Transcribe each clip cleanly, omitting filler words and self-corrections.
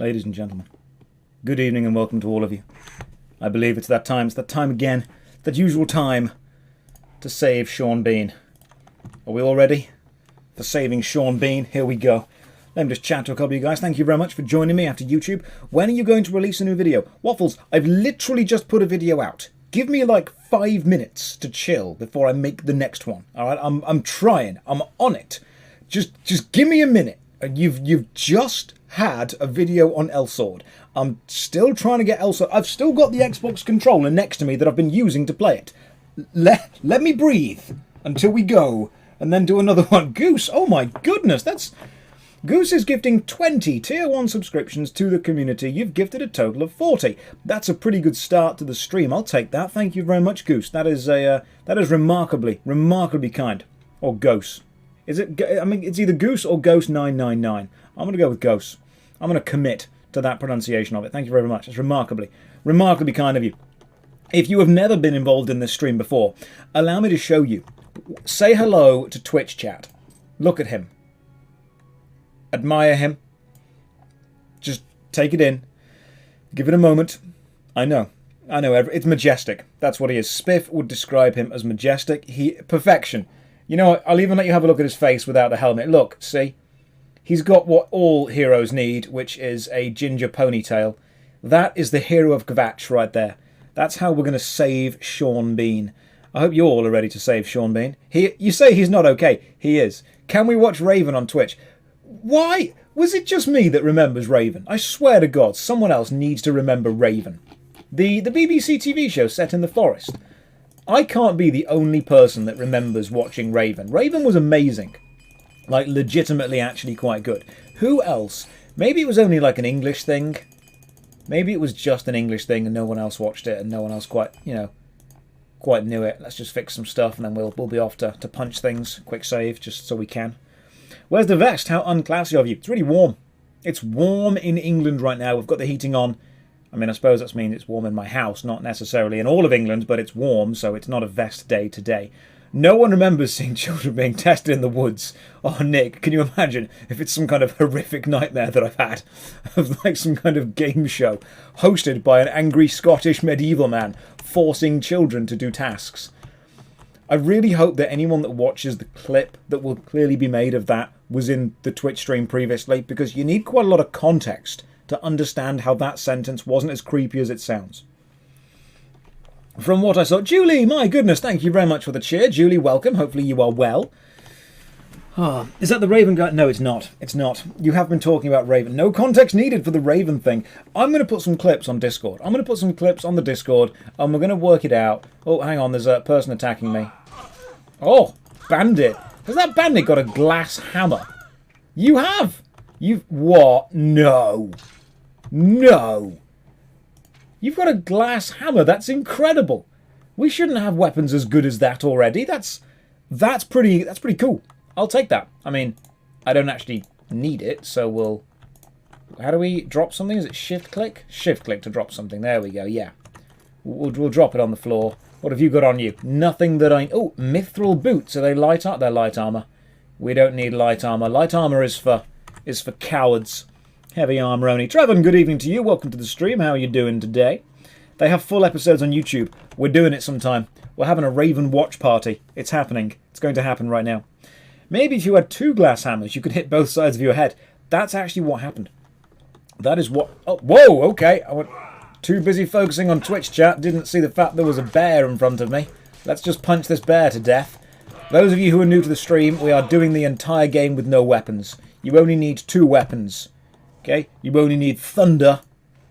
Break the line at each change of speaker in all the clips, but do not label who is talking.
Ladies and gentlemen, good evening and welcome to all of you. I believe it's that time again, that usual time to save Sean Bean. Are we all ready for saving Sean Bean? Here we go. Let me just chat to a couple of you guys. Thank you very much for joining me after YouTube. When are you going to release a new video? Waffles, I've literally just put a video out. Give me like 5 minutes to chill before I make the next one. Alright, I'm trying. I'm on it. Just give me a minute. You've just had a video on Elsword. I'm still trying to get Elsword. I've still got the Xbox controller next to me that I've been using to play it. Let me breathe until we go and then do another one. Goose, oh my goodness, Goose is gifting 20 Tier 1 subscriptions to the community. You've gifted a total of 40. That's a pretty good start to the stream. I'll take that. Thank you very much, Goose. That is remarkably kind. Or Ghost. Is it? I mean, it's either Goose or Ghost999. I'm going to go with Ghost. I'm going to commit to that pronunciation of it. Thank you very much. It's remarkably kind of you. If you have never been involved in this stream before, allow me to show you. Say hello to Twitch chat. Look at him. Admire him. Just take it in. Give it a moment. I know. It's majestic. That's what he is. Spiff would describe him as majestic. Perfection. You know what? I'll even let you have a look at his face without the helmet. Look, see? He's got what all heroes need, which is a ginger ponytail. That is the hero of Kvatch right there. That's how we're going to save Sean Bean. I hope you all are ready to save Sean Bean. You say he's not okay. He is. Can we watch Raven on Twitch? Why? Was it just me that remembers Raven? I swear to God, someone else needs to remember Raven. The BBC TV show set in the forest. I can't be the only person that remembers watching Raven. Raven was amazing. Like, legitimately actually quite good. Who else? Maybe it was only like an English thing. Maybe it was just an English thing and no one else watched it and no one else quite knew it. Let's just fix some stuff and then we'll be off to punch things. Quick save, just so we can. Where's the vest? How unclassy of you. It's really warm. It's warm in England right now. We've got the heating on. I mean, I suppose that means it's warm in my house, not necessarily in all of England, but it's warm, so it's not a vest day today. No one remembers seeing children being tested in the woods. Oh, Nick, can you imagine if it's some kind of horrific nightmare that I've had of like some kind of game show hosted by an angry Scottish medieval man forcing children to do tasks? I really hope that anyone that watches the clip that will clearly be made of that was in the Twitch stream previously, because you need quite a lot of context to understand how that sentence wasn't as creepy as it sounds. From what I saw... Julie, my goodness, thank you very much for the cheer. Julie, welcome. Hopefully you are well. Is that the Raven guy? No, it's not. It's not. You have been talking about Raven. No context needed for the Raven thing. I'm going to put some clips on Discord. I'm going to put some clips on the Discord, and we're going to work it out. Oh, hang on. There's a person attacking me. Oh, bandit. Has that bandit got a glass hammer? You have. You've... What? No. No. You've got a glass hammer. That's incredible. We shouldn't have weapons as good as that already. That's pretty cool. I'll take that. I mean, I don't actually need it, so we'll... How do we drop something? Is it shift click? Shift click to drop something. There we go. Yeah. We'll drop it on the floor. What have you got on you? Nothing that I... Oh, mithril boots. Are they light armor? They're light armor. We don't need light armor. Light armor is for cowards. Heavy armor only. Tavern, good evening to you. Welcome to the stream. How are you doing today? They have full episodes on YouTube. We're doing it sometime. We're having a Raven watch party. It's happening. It's going to happen right now. Maybe if you had 2 glass hammers, you could hit both sides of your head. That's actually what happened. That is what... Oh, whoa, okay. I went too busy focusing on Twitch chat. Didn't see the fact there was a bear in front of me. Let's just punch this bear to death. Those of you who are new to the stream, we are doing the entire game with no weapons. You only need 2 weapons. Okay? You only need thunder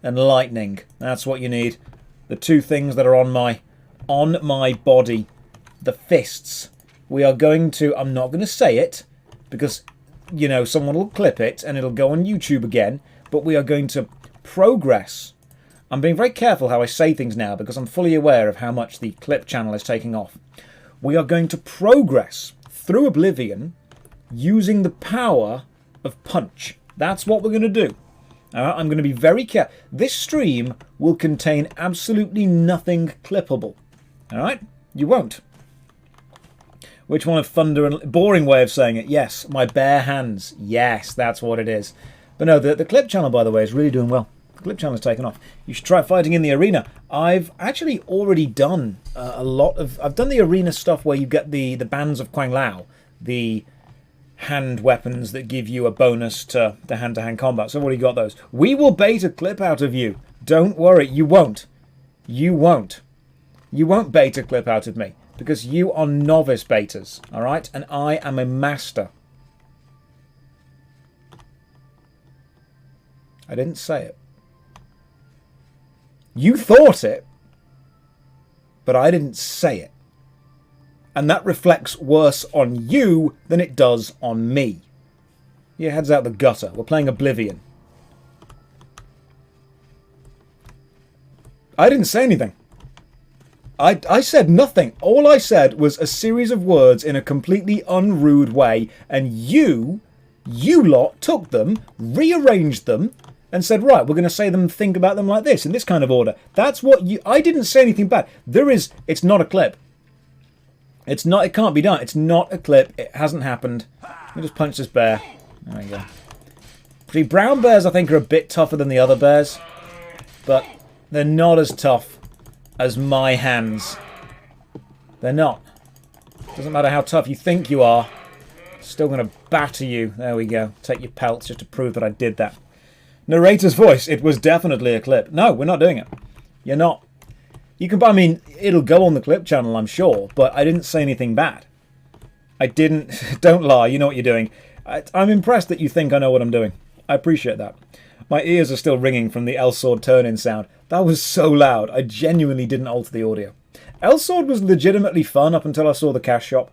and lightning. That's what you need. The 2 things that are on my body. The fists. We are going to... I'm not going to say it, because, you know, someone will clip it and it'll go on YouTube again, but we are going to progress. I'm being very careful how I say things now, because I'm fully aware of how much the clip channel is taking off. We are going to progress through Oblivion using the power of punch. That's what we're going to do. I'm going to be very careful. This stream will contain absolutely nothing clippable. Alright? You won't. Which one of thunder and... Boring way of saying it. Yes, my bare hands. Yes, that's what it is. But no, the clip channel, by the way, is really doing well. The clip channel has taken off. You should try fighting in the arena. I've actually already done a lot of... I've done the arena stuff where you get the bands of Quang Lao, the hand weapons that give you a bonus to the hand-to-hand combat. So I've already got those. We will bait a clip out of you. Don't worry. You won't. You won't. You won't bait a clip out of me. Because you are novice baiters. Alright? And I am a master. I didn't say it. You thought it. But I didn't say it. And that reflects worse on you than it does on me. Your head's out the gutter. We're playing Oblivion. I didn't say anything. I said nothing. All I said was a series of words in a completely unrude way. And you lot took them, rearranged them, and said, right, we're going to say them, think about them like this, in this kind of order. That's what you... I didn't say anything bad. It's not a clip. It can't be done. It's not a clip. It hasn't happened. Let me just punch this bear. There we go. See, brown bears, I think, are a bit tougher than the other bears. But they're not as tough as my hands. They're not. Doesn't matter how tough you think you are. Still going to batter you. There we go. Take your pelts just to prove that I did that. Narrator's voice. It was definitely a clip. No, we're not doing it. You're not. You can, I mean, it'll go on the clip channel, I'm sure, but I didn't say anything bad. I didn't. Don't lie. You know what you're doing. I'm impressed that you think I know what I'm doing. I appreciate that. My ears are still ringing from the L-Sword turn-in sound. That was so loud. I genuinely didn't alter the audio. L-Sword was legitimately fun up until I saw the cash shop.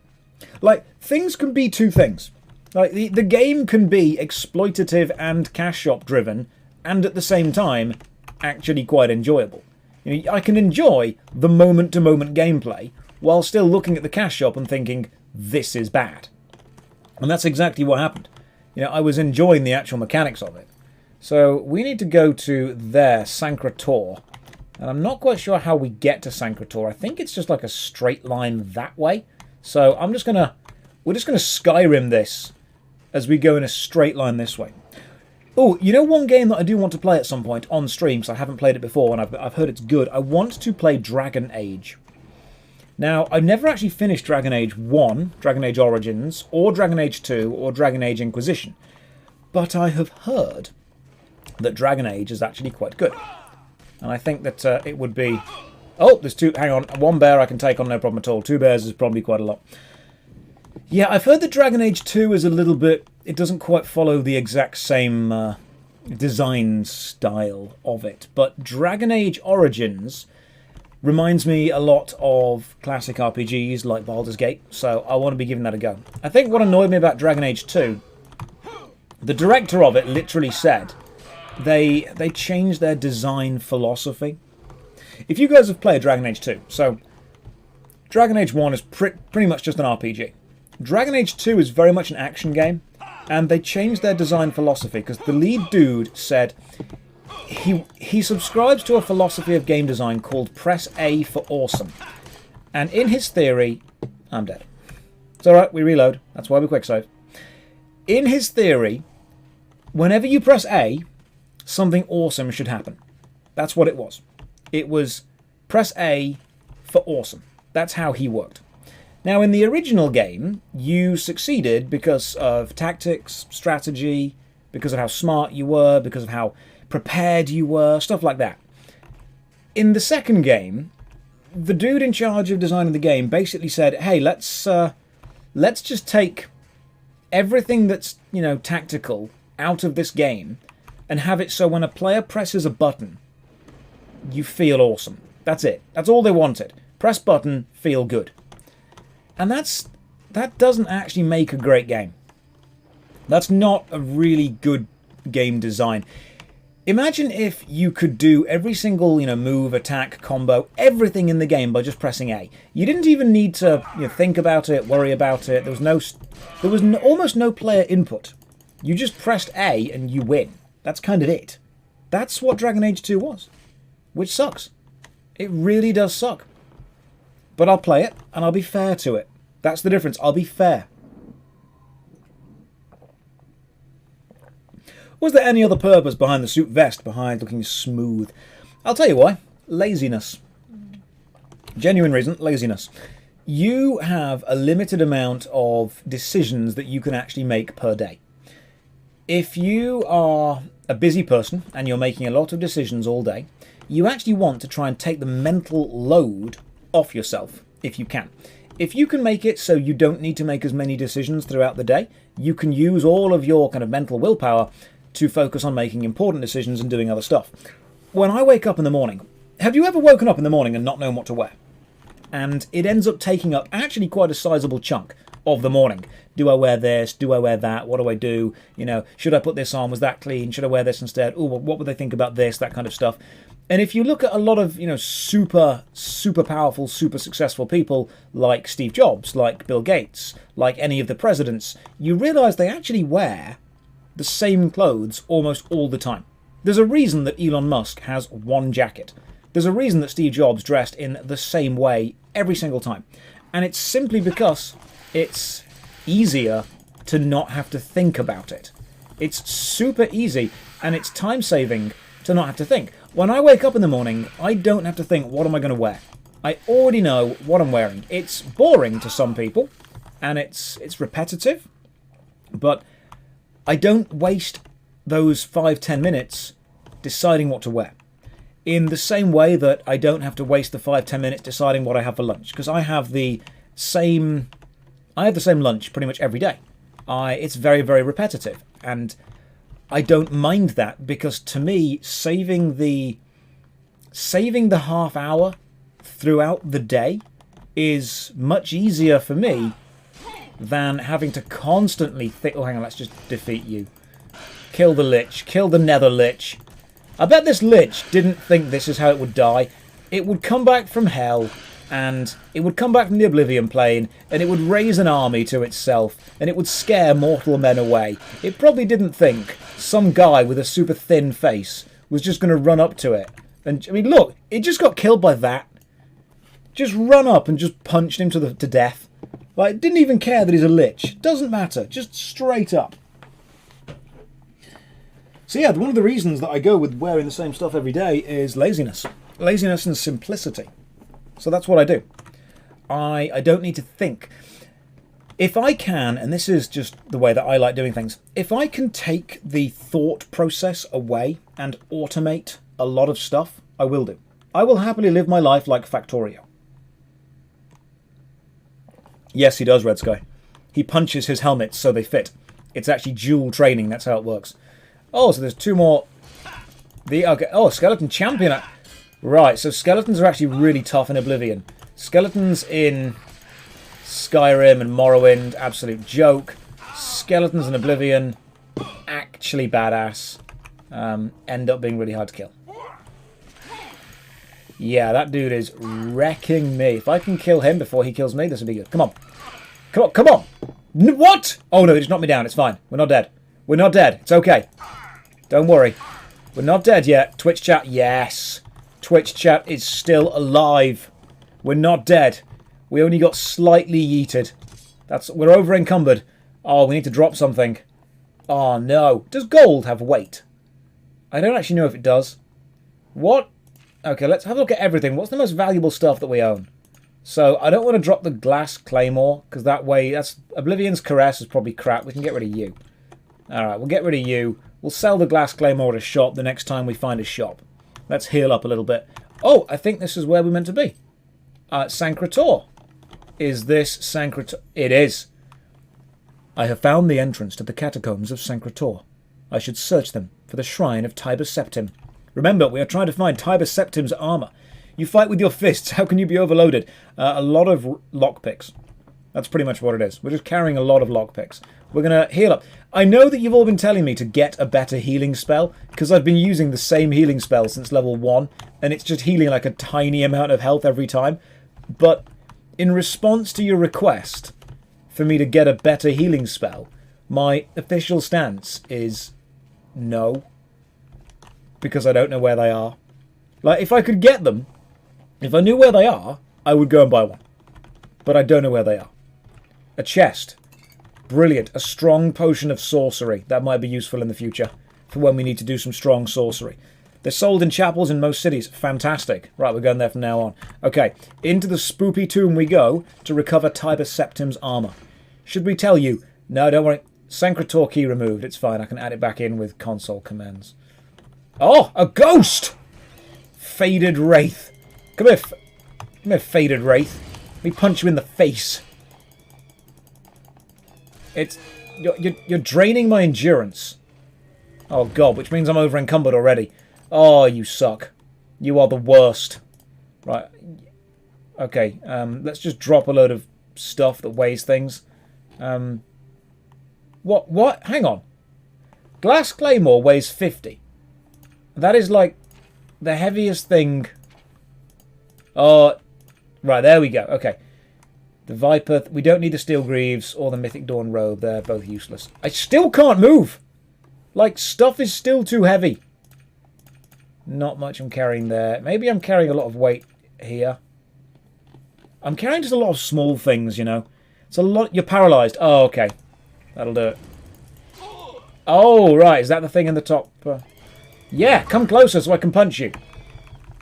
Like, things can be two things. Like, the game can be exploitative and cash shop driven, and at the same time, actually quite enjoyable. You know, I can enjoy the moment-to-moment gameplay while still looking at the cash shop and thinking, this is bad. And that's exactly what happened. You know, I was enjoying the actual mechanics of it. So we need to go to there, Sancre Tor. And I'm not quite sure how we get to Sancre Tor. I think it's just like a straight line that way. So we're just gonna Skyrim this as we go in a straight line this way. Oh, you know one game that I do want to play at some point on stream, because I haven't played it before and I've heard it's good. I want to play Dragon Age. Now, I've never actually finished Dragon Age 1, Dragon Age Origins, or Dragon Age 2, or Dragon Age Inquisition. But I have heard that Dragon Age is actually quite good. And I think that it would be... Oh, there's two... Hang on. One bear I can take on no problem at all. Two bears is probably quite a lot. Yeah, I've heard that Dragon Age 2 is a little bit... It doesn't quite follow the exact same design style of it. But Dragon Age Origins reminds me a lot of classic RPGs like Baldur's Gate. So I want to be giving that a go. I think what annoyed me about Dragon Age 2... The director of it literally said they changed their design philosophy. If you guys have played Dragon Age 2, so Dragon Age 1 is pretty much just an RPG. Dragon Age 2 is very much an action game, and they changed their design philosophy because the lead dude said he subscribes to a philosophy of game design called press A for awesome. And in his theory, I'm dead. It's alright, we reload. That's why we quick save. In his theory, whenever you press A, something awesome should happen. That's what it was. It was press A for awesome. That's how he worked. Now, in the original game, you succeeded because of tactics, strategy, because of how smart you were, because of how prepared you were, stuff like that. In the second game, the dude in charge of designing the game basically said, hey, let's just take everything that's, you know, tactical out of this game and have it so when a player presses a button, you feel awesome. That's it. That's all they wanted. Press button, feel good. And that doesn't actually make a great game. That's not a really good game design. Imagine if you could do every single, you know, move, attack, combo, everything in the game by just pressing A. You didn't even need to, you know, think about it, worry about it. There was almost no player input. You just pressed A and you win. That's kind of it. That's what Dragon Age 2 was. Which sucks. It really does suck. But I'll play it, and I'll be fair to it. That's the difference. I'll be fair. Was there any other purpose behind the suit vest, behind looking smooth? I'll tell you why. Laziness. Genuine reason, laziness. You have a limited amount of decisions that you can actually make per day. If you are a busy person and you're making a lot of decisions all day, you actually want to try and take the mental load off yourself, if you can. If you can make it so you don't need to make as many decisions throughout the day, you can use all of your kind of mental willpower to focus on making important decisions and doing other stuff. When I wake up in the morning, have you ever woken up in the morning and not known what to wear? And it ends up taking up actually quite a sizable chunk of the morning. Do I wear this? Do I wear that? What do I do? You know, should I put this on? Was that clean? Should I wear this instead? Oh, well, what would they think about this? That kind of stuff. And if you look at a lot of, you know, super powerful, super successful people like Steve Jobs, like Bill Gates, like any of the presidents, you realise they actually wear the same clothes almost all the time. There's a reason that Elon Musk has one jacket. There's a reason that Steve Jobs dressed in the same way every single time. And it's simply because it's easier to not have to think about it. It's super easy and it's time saving to not have to think. When I wake up in the morning, I don't have to think, what am I going to wear? I already know what I'm wearing. It's boring to some people and it's repetitive, but I don't waste those 5-10 minutes deciding what to wear. In the same way that I don't have to waste the 5-10 minutes deciding what I have for lunch, because I have the same lunch pretty much every day. It's very, very repetitive, and I don't mind that because to me, saving the half hour throughout the day is much easier for me than having to constantly think. Oh, hang on, let's just defeat you. Kill the Lich. Kill the Nether Lich. I bet this Lich didn't think this is how it would die. It would come back from hell, and it would come back from the Oblivion plane, and it would raise an army to itself, and it would scare mortal men away. It probably didn't think some guy with a super thin face was just going to run up to it. And, I mean, look, it just got killed by that. Just run up and just punched him to death. Like, didn't even care that he's a Lich. Doesn't matter. Just straight up. So yeah, one of the reasons that I go with wearing the same stuff every day is laziness. Laziness and simplicity. So that's what I do. I don't need to think. If I can, and this is just the way that I like doing things, if I can take the thought process away and automate a lot of stuff, I will do. I will happily live my life like Factorio. Yes, he does, Red Sky. He punches his helmets so they fit. It's actually dual training, that's how it works. Oh, so there's two more. Okay. Oh, Skeleton Champion. Right, so skeletons are actually really tough in Oblivion. Skeletons in Skyrim and Morrowind, absolute joke. Skeletons in Oblivion, actually badass. End up being really hard to kill. Yeah, that dude is wrecking me. If I can kill him before he kills me, this will be good. Come on. Come on, come on. What? Oh, no, he just knocked me down. It's fine. We're not dead. We're not dead. It's okay. Don't worry. We're not dead yet. Twitch chat, yes. Twitch chat is still alive. We're not dead. We only got slightly yeeted. We're over encumbered. Oh, we need to drop something. Oh, no. Does gold have weight? I don't actually know if it does. What? Okay, let's have a look at everything. What's the most valuable stuff that we own? So, I don't want to drop the glass claymore, because that way, Oblivion's Caress is probably crap. We can get rid of you. Alright, we'll get rid of you. We'll sell the glass claymore at a shop the next time we find a shop. Let's heal up a little bit. Oh, I think this is where we're meant to be. Sancre Tor. Is this Sancre Tor? It is. I have found the entrance to the catacombs of Sancre Tor. I should search them for the shrine of Tiber Septim. Remember, we are trying to find Tiber Septim's armor. You fight with your fists. How can you be overloaded? A lot of lockpicks. That's pretty much what it is. We're just carrying a lot of lockpicks. We're going to heal up. I know that you've all been telling me to get a better healing spell, because I've been using the same healing spell since level 1, and it's just healing like a tiny amount of health every time. But in response to your request for me to get a better healing spell, my official stance is no, because I don't know where they are. Like, if I could get them, if I knew where they are, I would go and buy one. But I don't know where they are. A chest. Brilliant. A strong potion of sorcery. That might be useful in the future. for when we need to do some strong sorcery. They're sold in chapels in most cities. Fantastic. Right, we're going there from now on. Okay, into the spoopy tomb we go to recover Tiber Septim's armour. Should we tell you? No, don't worry. Sancre Tor key removed. It's fine. I can add it back in with console commands. Oh, a ghost! Faded Wraith. Come here, Faded Wraith. Let me punch you in the face. You're draining my endurance. Oh god, which means I'm over encumbered already. Oh, you suck. You are the worst. Right. Okay, let's just drop a load of stuff that weighs things. What? Hang on. Glass Claymore weighs 50. That is like the heaviest thing. Oh, right, there we go. Okay. The Viper, we don't need the Steel Greaves or the Mythic Dawn Robe. They're both useless. I still can't move. Like, stuff is still too heavy. Not much I'm carrying there. Maybe I'm carrying a lot of weight here. I'm carrying just a lot of small things, you know. It's a lot. You're paralysed. Oh, okay. That'll do it. Oh, right. Is that the thing in the top? Yeah, come closer so I can punch you.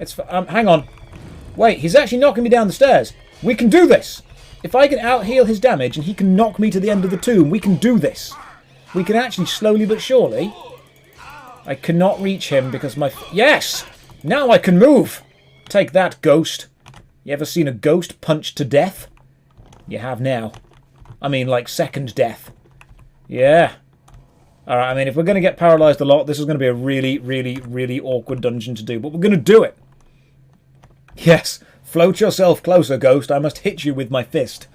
It's hang on. Wait, he's actually knocking me down the stairs. We can do this. If I can out-heal his damage and he can knock me to the end of the tomb, we can do this. We can actually slowly but surely... I cannot reach him because my... Yes! Now I can move! Take that, ghost. You ever seen a ghost punched to death? You have now. I mean, like, second death. Yeah. Alright, I mean, if we're going to get paralysed a lot, this is going to be a really, really, really awkward dungeon to do. But we're going to do it. Yes. Float yourself closer, ghost. I must hit you with my fist.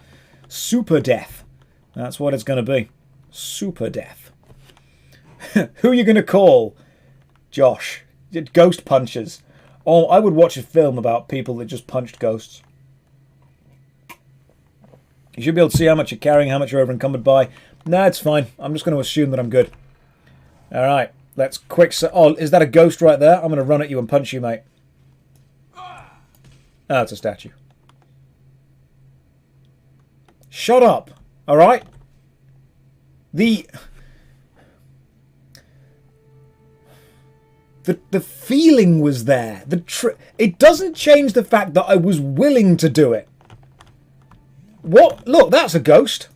Super death. That's what it's going to be. Super death. Who are you going to call? Josh. Ghost punchers. Oh, I would watch a film about people that just punched ghosts. You should be able to see how much you're carrying, how much you're over encumbered by. Nah, it's fine. I'm just going to assume that I'm good. Alright, let's quick... Oh, is that a ghost right there? I'm going to run at you and punch you, mate. Ah, it's a statue. Shut up, alright? The feeling was there. It doesn't change the fact that I was willing to do it. What? Look, that's a ghost.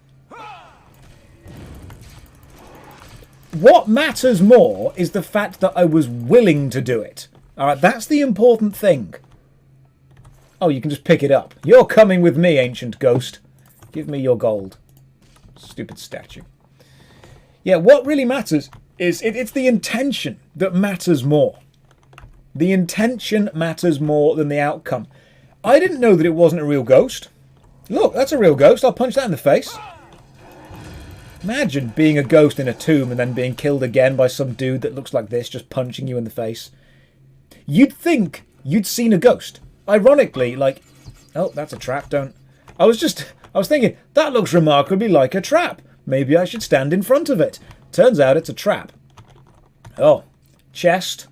What matters more is the fact that I was willing to do it. Alright, that's the important thing. Oh, you can just pick it up. You're coming with me, ancient ghost. Give me your gold. Stupid statue. Yeah, what really matters is it's the intention that matters more. The intention matters more than the outcome. I didn't know that it wasn't a real ghost. Look, that's a real ghost. I'll punch that in the face. Imagine being a ghost in a tomb and then being killed again by some dude that looks like this, just punching you in the face. You'd think you'd seen a ghost. Ironically, like... Oh, that's a trap, don't... I was thinking, that looks remarkably like a trap. Maybe I should stand in front of it. Turns out it's a trap. Oh, chest.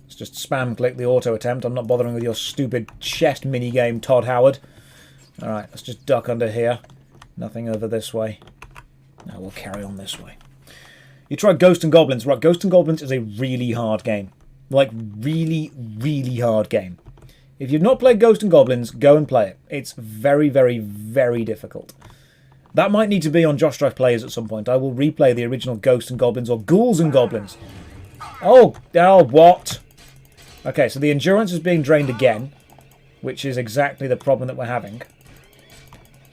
Let's just spam click the auto attempt. I'm not bothering with your stupid chest minigame, Todd Howard. Alright, let's just duck under here. Nothing over this way. Now we'll carry on this way. You tried Ghost and Goblins. Right, Ghost and Goblins is a really hard game. Like, really, really hard game. If you've not played Ghost and Goblins, go and play it. It's very, very, very difficult. That might need to be on JoshStrifePlays at some point. I will replay the original Ghost and Goblins or Ghouls and Goblins. Oh, what? Okay, so the endurance is being drained again, which is exactly the problem that we're having.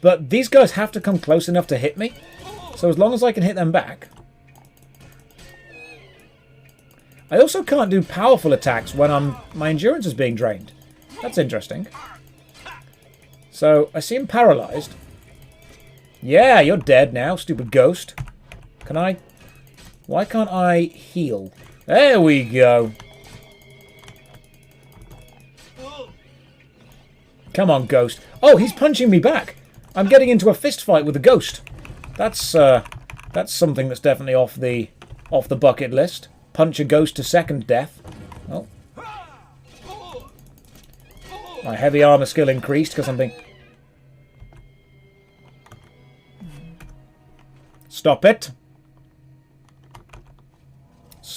But these guys have to come close enough to hit me. So as long as I can hit them back. I also can't do powerful attacks when my endurance is being drained. That's interesting. So, I seem paralysed. Yeah, you're dead now, stupid ghost. Can I... Why can't I heal? There we go. Come on, ghost. Oh, he's punching me back. I'm getting into a fist fight with a ghost. That's something that's definitely off the bucket list. Punch a ghost to second death. Oh. My heavy armour skill increased because I'm being... Stop it.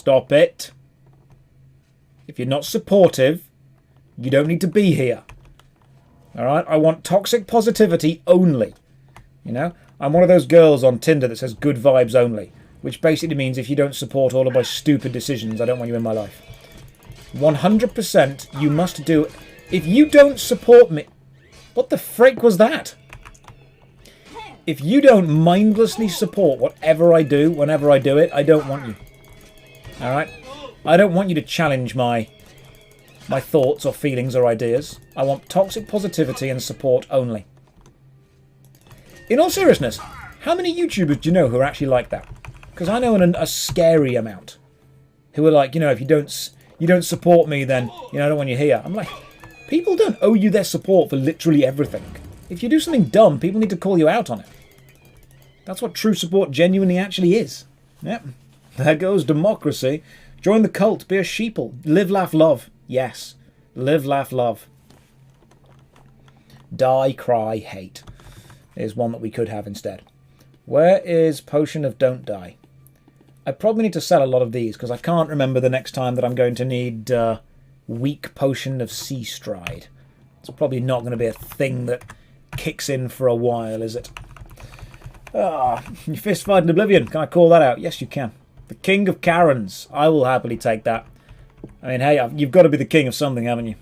Stop it. If you're not supportive, you don't need to be here. Alright? I want toxic positivity only. You know? I'm one of those girls on Tinder that says good vibes only. Which basically means if you don't support all of my stupid decisions, I don't want you in my life. 100% you must do... If you don't support me... What the frick was that? If you don't mindlessly support whatever I do, whenever I do it, I don't want you. Alright? I don't want you to challenge my thoughts or feelings or ideas. I want toxic positivity and support only. In all seriousness, how many YouTubers do you know who are actually like that? Because I know a scary amount. Who are like, you know, if you don't support me, then, you know, I don't want you here. I'm like, people don't owe you their support for literally everything. If you do something dumb, people need to call you out on it. That's what true support genuinely actually is. Yep. There goes democracy. Join the cult. Be a sheeple. Live, laugh, love. Yes. Live, laugh, love. Die, cry, hate. Is one that we could have instead. Where is Potion of Don't Die? I probably need to sell a lot of these because I can't remember the next time that I'm going to need Weak Potion of Sea Stride. It's probably not going to be a thing that kicks in for a while, is it? Ah, you fist fight in Oblivion. Can I call that out? Yes, you can. The King of Karens. I will happily take that. I mean, hey, you've got to be the king of something, haven't you?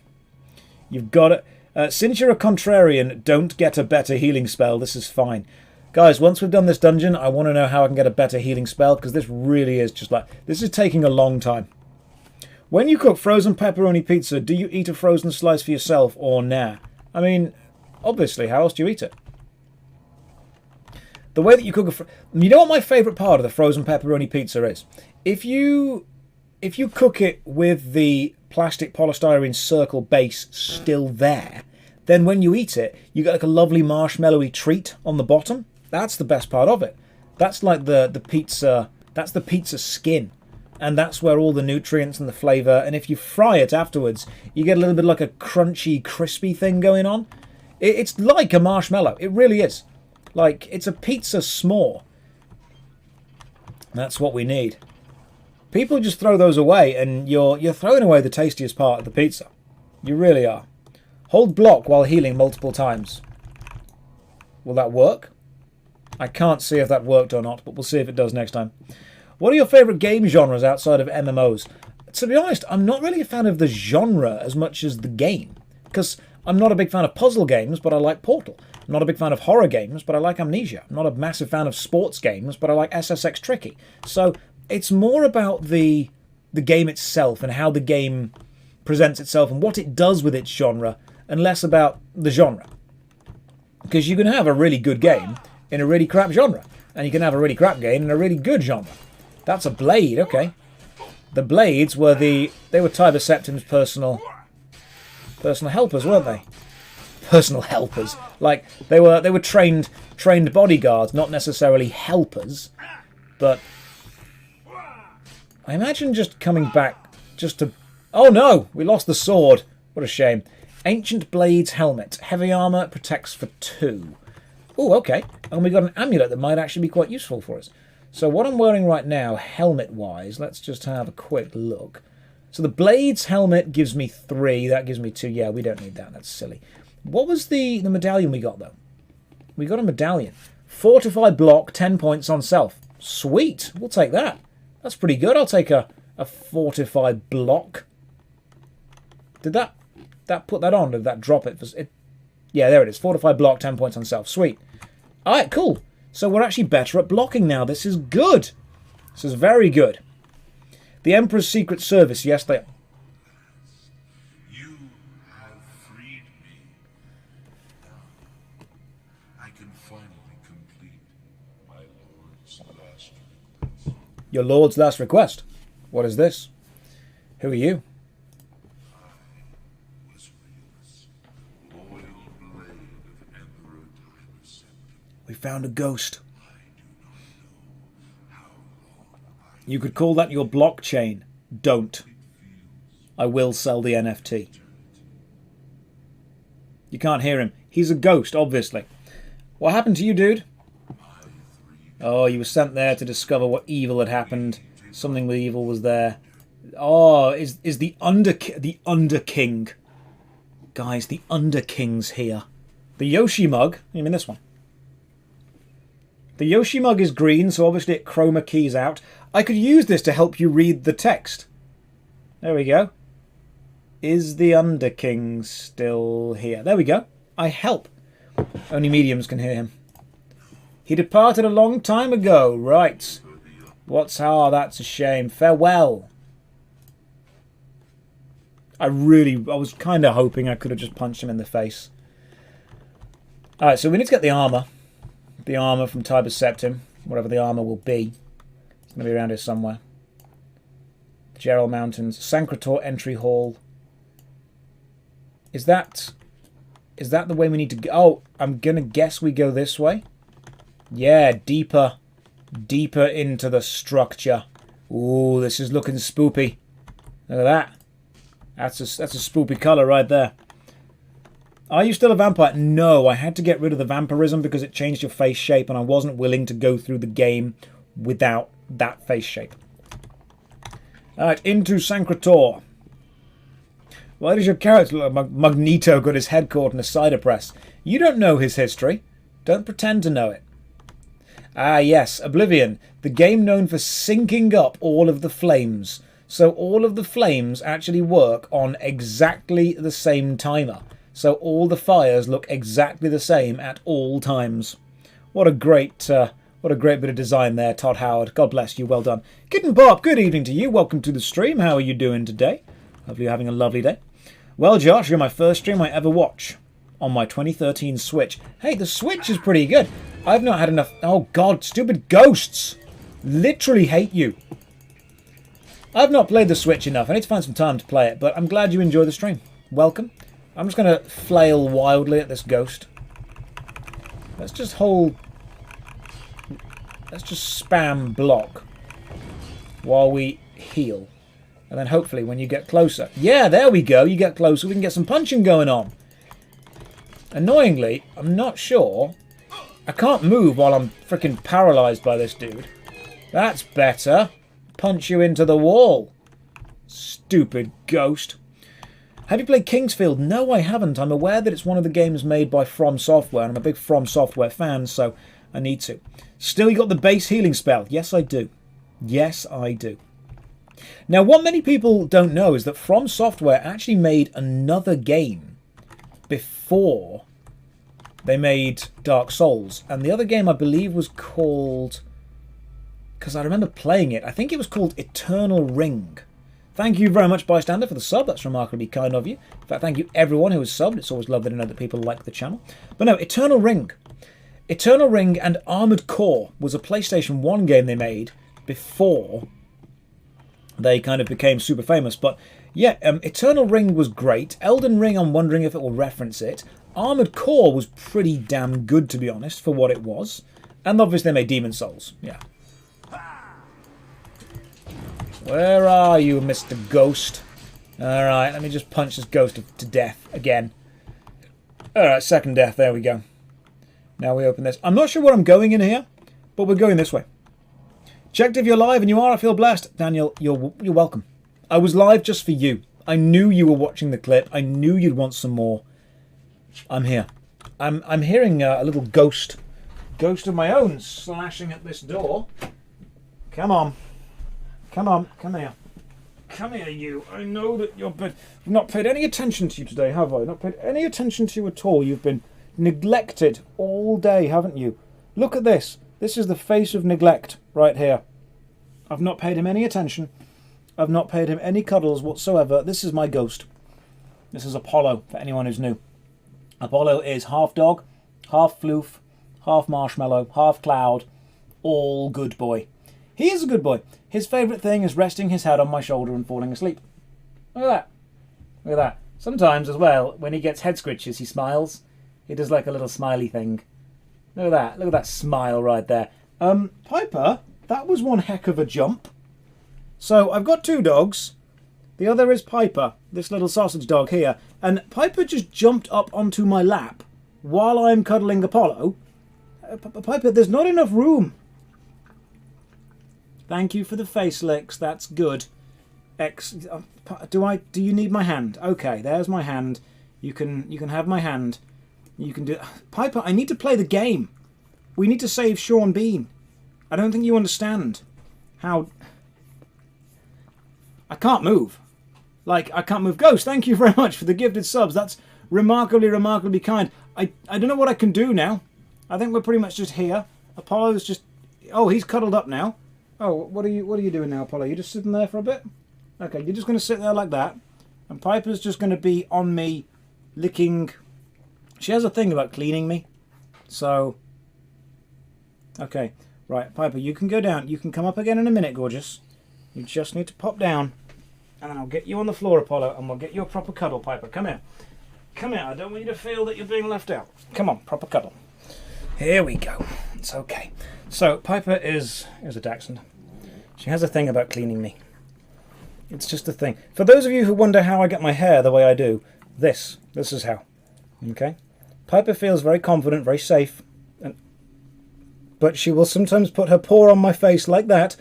You've got to... since you're a contrarian, don't get a better healing spell. This is fine. Guys, once we've done this dungeon, I want to know how I can get a better healing spell, because this really is just like... This is taking a long time. When you cook frozen pepperoni pizza, do you eat a frozen slice for yourself or nah? I mean, obviously, how else do you eat it? The way that you cook you know what my favourite part of the frozen pepperoni pizza is? If you cook it with the plastic polystyrene circle base still there, then when you eat it, you get like a lovely marshmallowy treat on the bottom. That's the best part of it. That's like the pizza, that's the pizza skin. And that's where all the nutrients and the flavour, and if you fry it afterwards, you get a little bit like a crunchy, crispy thing going on. It's like a marshmallow. It really is. Like, it's a pizza s'more. That's what we need. People just throw those away, and you're throwing away the tastiest part of the pizza. You really are. Hold block while healing multiple times. Will that work? I can't see if that worked or not, but we'll see if it does next time. What are your favourite game genres outside of MMOs? To be honest, I'm not really a fan of the genre as much as the game. Because I'm not a big fan of puzzle games, but I like Portal. I'm not a big fan of horror games, but I like Amnesia. I'm not a massive fan of sports games, but I like SSX Tricky. So it's more about the game itself and how the game presents itself and what it does with its genre, and less about the genre. Because you can have a really good game in a really crap genre, and you can have a really crap game in a really good genre. That's a blade, okay. The blades were they were Tiber Septim's personal helpers, weren't they? Personal helpers. Like they were trained bodyguards, not necessarily helpers. But I imagine just coming back just to... Oh no! We lost the sword. What a shame. Ancient Blades Helmet. Heavy armour, protects for 2. Oh, okay. And we got an amulet that might actually be quite useful for us. So what I'm wearing right now, helmet-wise, let's just have a quick look. So the Blades helmet gives me 3. That gives me 2. Yeah, we don't need that. That's silly. What was the medallion we got, though? We got a medallion. Fortify block, 10 points on self. Sweet. We'll take that. That's pretty good. I'll take a fortify block. Did that put that on? Did that drop it? Yeah, there it is. Fortify block, 10 points on self. Sweet. All right, cool. So we're actually better at blocking now. This is good. This is very good. The Emperor's Secret Service. Yes, they...
You have freed me. Now I can finally complete my lord's last request.
Your lord's last request? What is this? Who are you?
I was Realus, loyal blade of Emperor Tiber Septim.
We found a ghost.
I do not know how long
You could call that your blockchain. Don't. I will sell the NFT. You can't hear him. He's a ghost, obviously. What happened to you, dude? Oh, you were sent there to discover what evil had happened Something with evil was there. Oh, is the Underking. Guys, the Underking's here. The Yoshi mug, you mean this one? The Yoshi mug is green, so obviously it chroma keys out. I could use this to help you read the text. There we go. Is the Underking still here? There we go. I help. Only mediums can hear him. He departed a long time ago. Right. That's a shame. Farewell. I was kind of hoping I could have just punched him in the face. Alright, so we need to get the armour. The armour from Tiber Septim. Whatever the armour will be. It's going to be around here somewhere. Gerald Mountains. Sancre Tor Entry Hall. Is that the way we need to go? Oh, I'm going to guess we go this way. Yeah, deeper into the structure. Ooh, this is looking spoopy. Look at that. That's a spoopy colour right there. Are you still a vampire? No, I had to get rid of the vampirism because it changed your face shape and I wasn't willing to go through the game without that face shape. Alright, into Sancre Tor. Why does your character look like Magneto got his head caught in a cider press? You don't know his history. Don't pretend to know it. Ah yes, Oblivion. The game known for syncing up all of the flames. So all of the flames actually work on exactly the same timer. So all the fires look exactly the same at all times. What a great bit of design there, Todd Howard. God bless you. Well done. Kitten Pop, good evening to you. Welcome to the stream. How are you doing today? Hopefully you're having a lovely day. Well, Josh, you're my first stream I ever watch on my 2013 Switch. Hey, the Switch is pretty good. I've not had enough... Oh, God, stupid ghosts. Literally hate you. I've not played the Switch enough. I need to find some time to play it, but I'm glad you enjoy the stream. Welcome. I'm just going to flail wildly at this ghost. Let's just spam block while we heal. And then hopefully when you get closer... Yeah, there we go. You get closer. We can get some punching going on. Annoyingly, I'm not sure... I can't move while I'm freaking paralysed by this dude. That's better. Punch you into the wall. Stupid ghost. Have you played Kingsfield? No, I haven't. I'm aware that it's one of the games made by From Software, and I'm a big From Software fan, so I need to. Still, you got the base healing spell. Yes, I do. Yes, I do. Now, what many people don't know is that From Software actually made another game before they made Dark Souls. And the other game, I believe, was called... Because I remember playing it. I think it was called Eternal Ring. Thank you very much, Bystander, for the sub. That's remarkably kind of you. In fact, thank you everyone who has subbed. It's always lovely to know that people like the channel. But no, Eternal Ring. Eternal Ring and Armored Core was a PlayStation 1 game they made before they kind of became super famous. But yeah, Eternal Ring was great. Elden Ring, I'm wondering if it will reference it. Armored Core was pretty damn good, to be honest, for what it was. And obviously they made Demon Souls. Yeah. Where are you, Mr. Ghost? Alright, let me just punch this ghost to death again. Alright, second death. There we go. Now we open this. I'm not sure where I'm going in here, but we're going this way. Checked if you're live, and you are. I feel blessed. Daniel, you're welcome. I was live just for you. I knew you were watching the clip. I knew you'd want some more. I'm here. I'm hearing a little ghost of my own slashing at this door. Come on. Come on, come here. Come here, you. I know that you're... I've not paid any attention to you today, have I? Not paid any attention to you at all. You've been neglected all day, haven't you? Look at this. This is the face of neglect right here. I've not paid him any attention. I've not paid him any cuddles whatsoever. This is my ghost. This is Apollo, for anyone who's new. Apollo is half dog, half floof, half marshmallow, half cloud, all good boy. He is a good boy. His favourite thing is resting his head on my shoulder and falling asleep. Look at that. Look at that. Sometimes as well, when he gets head scritches, he smiles. He does like a little smiley thing. Look at that. Look at that smile right there. Piper, that was one heck of a jump. So I've got two dogs. The other is Piper, this little sausage dog here. And Piper just jumped up onto my lap while I'm cuddling Apollo. Piper, there's not enough room. Thank you for the face licks. That's good. Do you need my hand? Okay, there's my hand. You can have my hand. You can do... Piper, I need to play the game. We need to save Sean Bean. I don't think you understand how... I can't move. Like, I can't move. Ghost, thank you very much for the gifted subs. That's remarkably, remarkably kind. I don't know what I can do now. I think we're pretty much just here. Apollo's just... Oh, he's cuddled up now. Oh, what are you doing now, Apollo? You just sitting there for a bit? Okay, you're just going to sit there like that. And Piper's just going to be on me, licking... She has a thing about cleaning me. So... Okay. Right, Piper, you can go down. You can come up again in a minute, gorgeous. You just need to pop down. And then I'll get you on the floor, Apollo, and we'll get you a proper cuddle, Piper. Come here. Come here. I don't want you to feel that you're being left out. Come on, proper cuddle. Here we go. It's okay. So, Piper is a Dachshund. She has a thing about cleaning me. It's just a thing. For those of you who wonder how I get my hair the way I do, this is how. Okay? Piper feels very confident, very safe, but she will sometimes put her paw on my face like that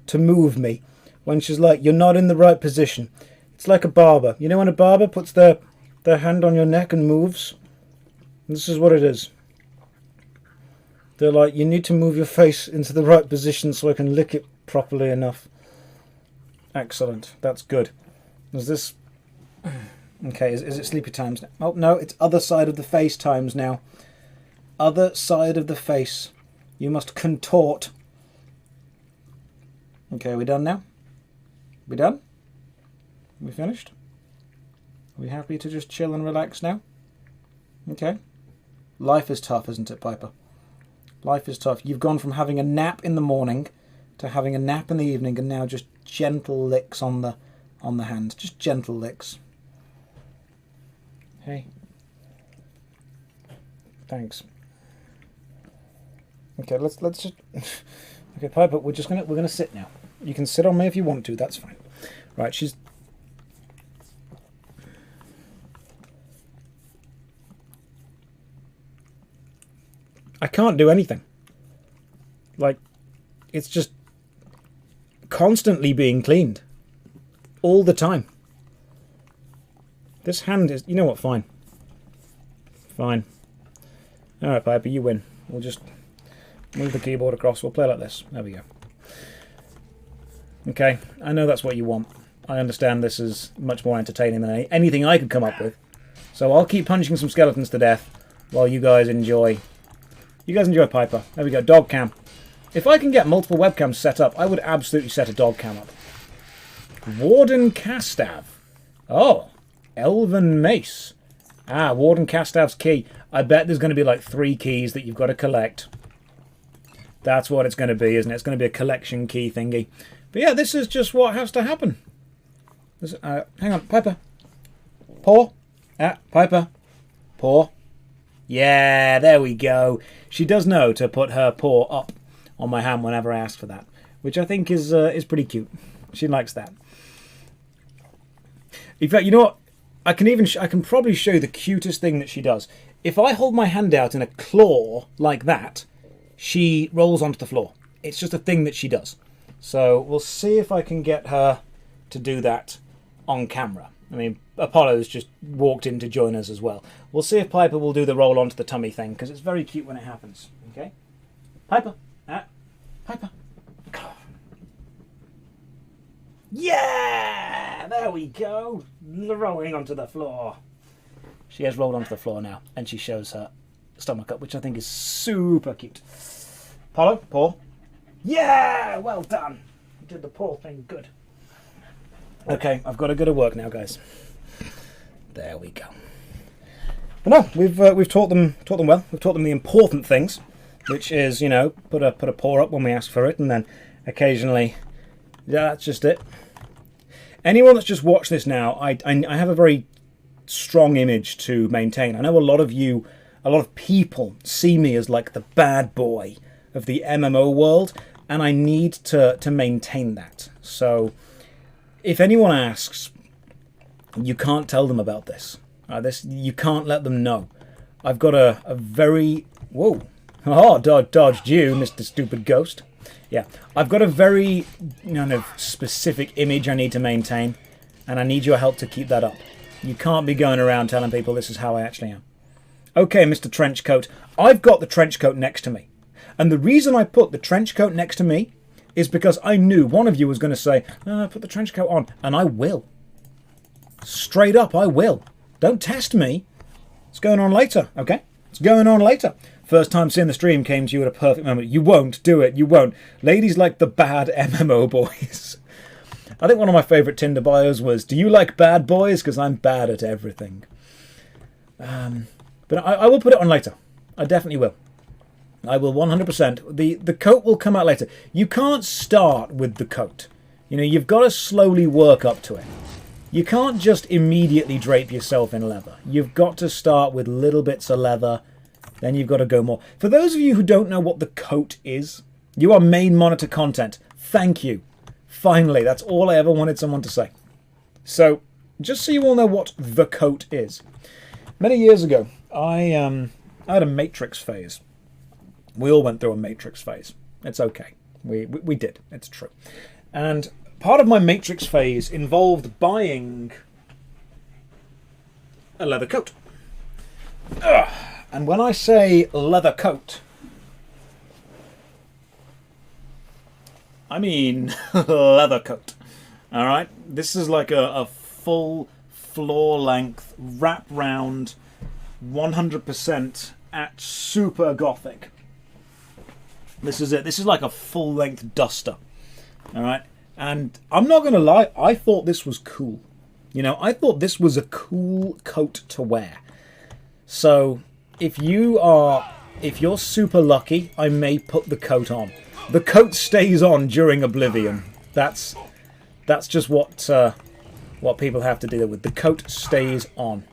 to move me when she's like, you're not in the right position. It's like a barber. You know when a barber puts their hand on your neck and moves? This is what it is. They're like, you need to move your face into the right position so I can lick it properly enough. Excellent. That's good. Is this... Okay, is it sleepy times now? Oh, no, it's other side of the face times now. Other side of the face. You must contort. Okay, are we done now? We done? Are we finished? Are we happy to just chill and relax now? Okay. Life is tough, isn't it, Piper? Life is tough. You've gone from having a nap in the morning to having a nap in the evening, and now just gentle licks on the hand. Just gentle licks. Hey. Thanks. Okay, let's just... Okay, Piper, we're gonna sit now. You can sit on me if you want to, that's fine. Right, she's... I can't do anything. Like, it's just constantly being cleaned. All the time. This hand is... You know what, fine. Fine. Alright, Piper, you win. We'll just move the keyboard across. We'll play like this. There we go. Okay, I know that's what you want. I understand this is much more entertaining than anything I could come up with. So I'll keep punching some skeletons to death while you guys enjoy... You guys enjoy Piper. There we go, dog cam. If I can get multiple webcams set up, I would absolutely set a dog cam up. Warden Castav. Oh, Elven Mace. Ah, Warden Castav's key. I bet there's going to be like 3 keys that you've got to collect. That's what it's going to be, isn't it? It's going to be a collection key thingy. But yeah, this is just what has to happen. Hang on, Piper. Paw. Piper. Paw. Yeah, there we go. She does know to put her paw up on my hand whenever I ask for that, which I think is pretty cute. She likes that. In fact, you know what? I can probably show you the cutest thing that she does. If I hold my hand out in a claw like that, she rolls onto the floor. It's just a thing that she does. So we'll see if I can get her to do that on camera. I mean, Apollo's just walked in to join us as well. We'll see if Piper will do the roll onto the tummy thing, because it's very cute when it happens. Okay? Piper. Piper. Yeah! There we go. Rolling onto the floor. She has rolled onto the floor now, and she shows her stomach up, which I think is super cute. Apollo, paw. Yeah! Well done. You did the paw thing good. Okay, I've got to go to work now, guys. There we go. But no, we've taught them well. We've taught them the important things, which is, you know, put a paw up when we ask for it, and then occasionally, yeah, that's just it. Anyone that's just watched this now, I have a very strong image to maintain. I know a lot of people see me as like the bad boy of the MMO world, and I need to maintain that. So if anyone asks, you can't tell them about this. You can't let them know. I've got a very... Whoa. Oh, dodged you, Mr. Stupid Ghost. Yeah, I've got a very kind of specific image I need to maintain, and I need your help to keep that up. You can't be going around telling people this is how I actually am. Okay, Mr. Trenchcoat, I've got the trenchcoat next to me. And the reason I put the trenchcoat next to me is because I knew one of you was going to say, put the trenchcoat on. And I will. Straight up, I will. Don't test me. It's going on later, okay? It's going on later. First time seeing the stream came to you at a perfect moment. You won't do it. You won't. Ladies like the bad MMO boys. I think one of my favourite Tinder bios was, do you like bad boys? Because I'm bad at everything. But I will put it on later. I definitely will. I will 100%. The coat will come out later. You can't start with the coat. You know, you've got to slowly work up to it. You can't just immediately drape yourself in leather. You've got to start with little bits of leather. Then you've got to go more. For those of you who don't know what the coat is, you are main monitor content. Thank you. Finally, that's all I ever wanted someone to say. So, just so you all know what the coat is. Many years ago, I had a Matrix phase. We all went through a Matrix phase. It's okay. We did. It's true. And part of my Matrix phase involved buying a leather coat. And when I say leather coat, I mean leather coat. All right? This is like a full floor-length, wrap-round, 100% at super gothic. This is it. This is like a full-length duster. All right? And I'm not going to lie, I thought this was cool. You know, I thought this was a cool coat to wear. So, if you're super lucky, I may put the coat on. The coat stays on during Oblivion. That's just what people have to deal with. The coat stays on.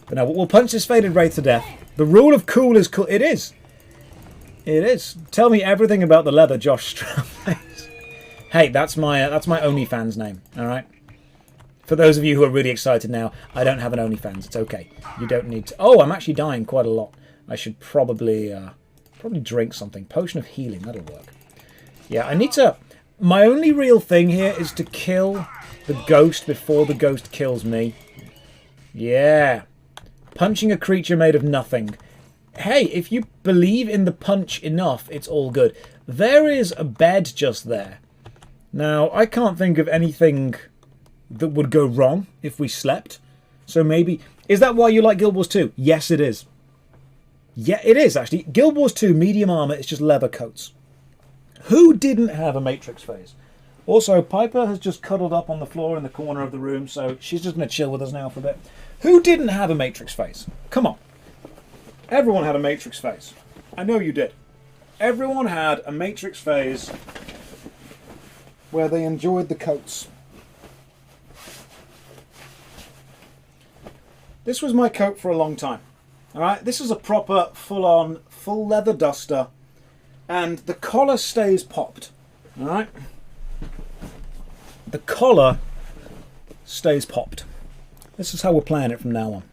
But now, we'll punch this faded wraith to death. The rule of cool is cool. It is. It is. Tell me everything about the leather, JoshStrifeHayes. Hey, that's my OnlyFans name. All right. For those of you who are really excited now, I don't have an OnlyFans. It's okay. You don't need to. Oh, I'm actually dying quite a lot. I should probably drink something. Potion of healing. That'll work. Yeah, I need to. My only real thing here is to kill the ghost before the ghost kills me. Yeah. Punching a creature made of nothing. Hey, if you believe in the punch enough, it's all good. There is a bed just there. Now, I can't think of anything that would go wrong if we slept. So maybe... Is that why you like Guild Wars 2? Yes, it is. Yeah, it is, actually. Guild Wars 2, medium armor, it's just leather coats. Who didn't have a Matrix phase? Also, Piper has just cuddled up on the floor in the corner of the room, so she's just going to chill with us now for a bit. Who didn't have a Matrix phase? Come on. Everyone had a Matrix phase. I know you did. Everyone had a Matrix phase where they enjoyed the coats. This was my coat for a long time. Alright, this is a proper, full-on, full leather duster. And the collar stays popped. Alright? The collar stays popped. This is how we're playing it from now on.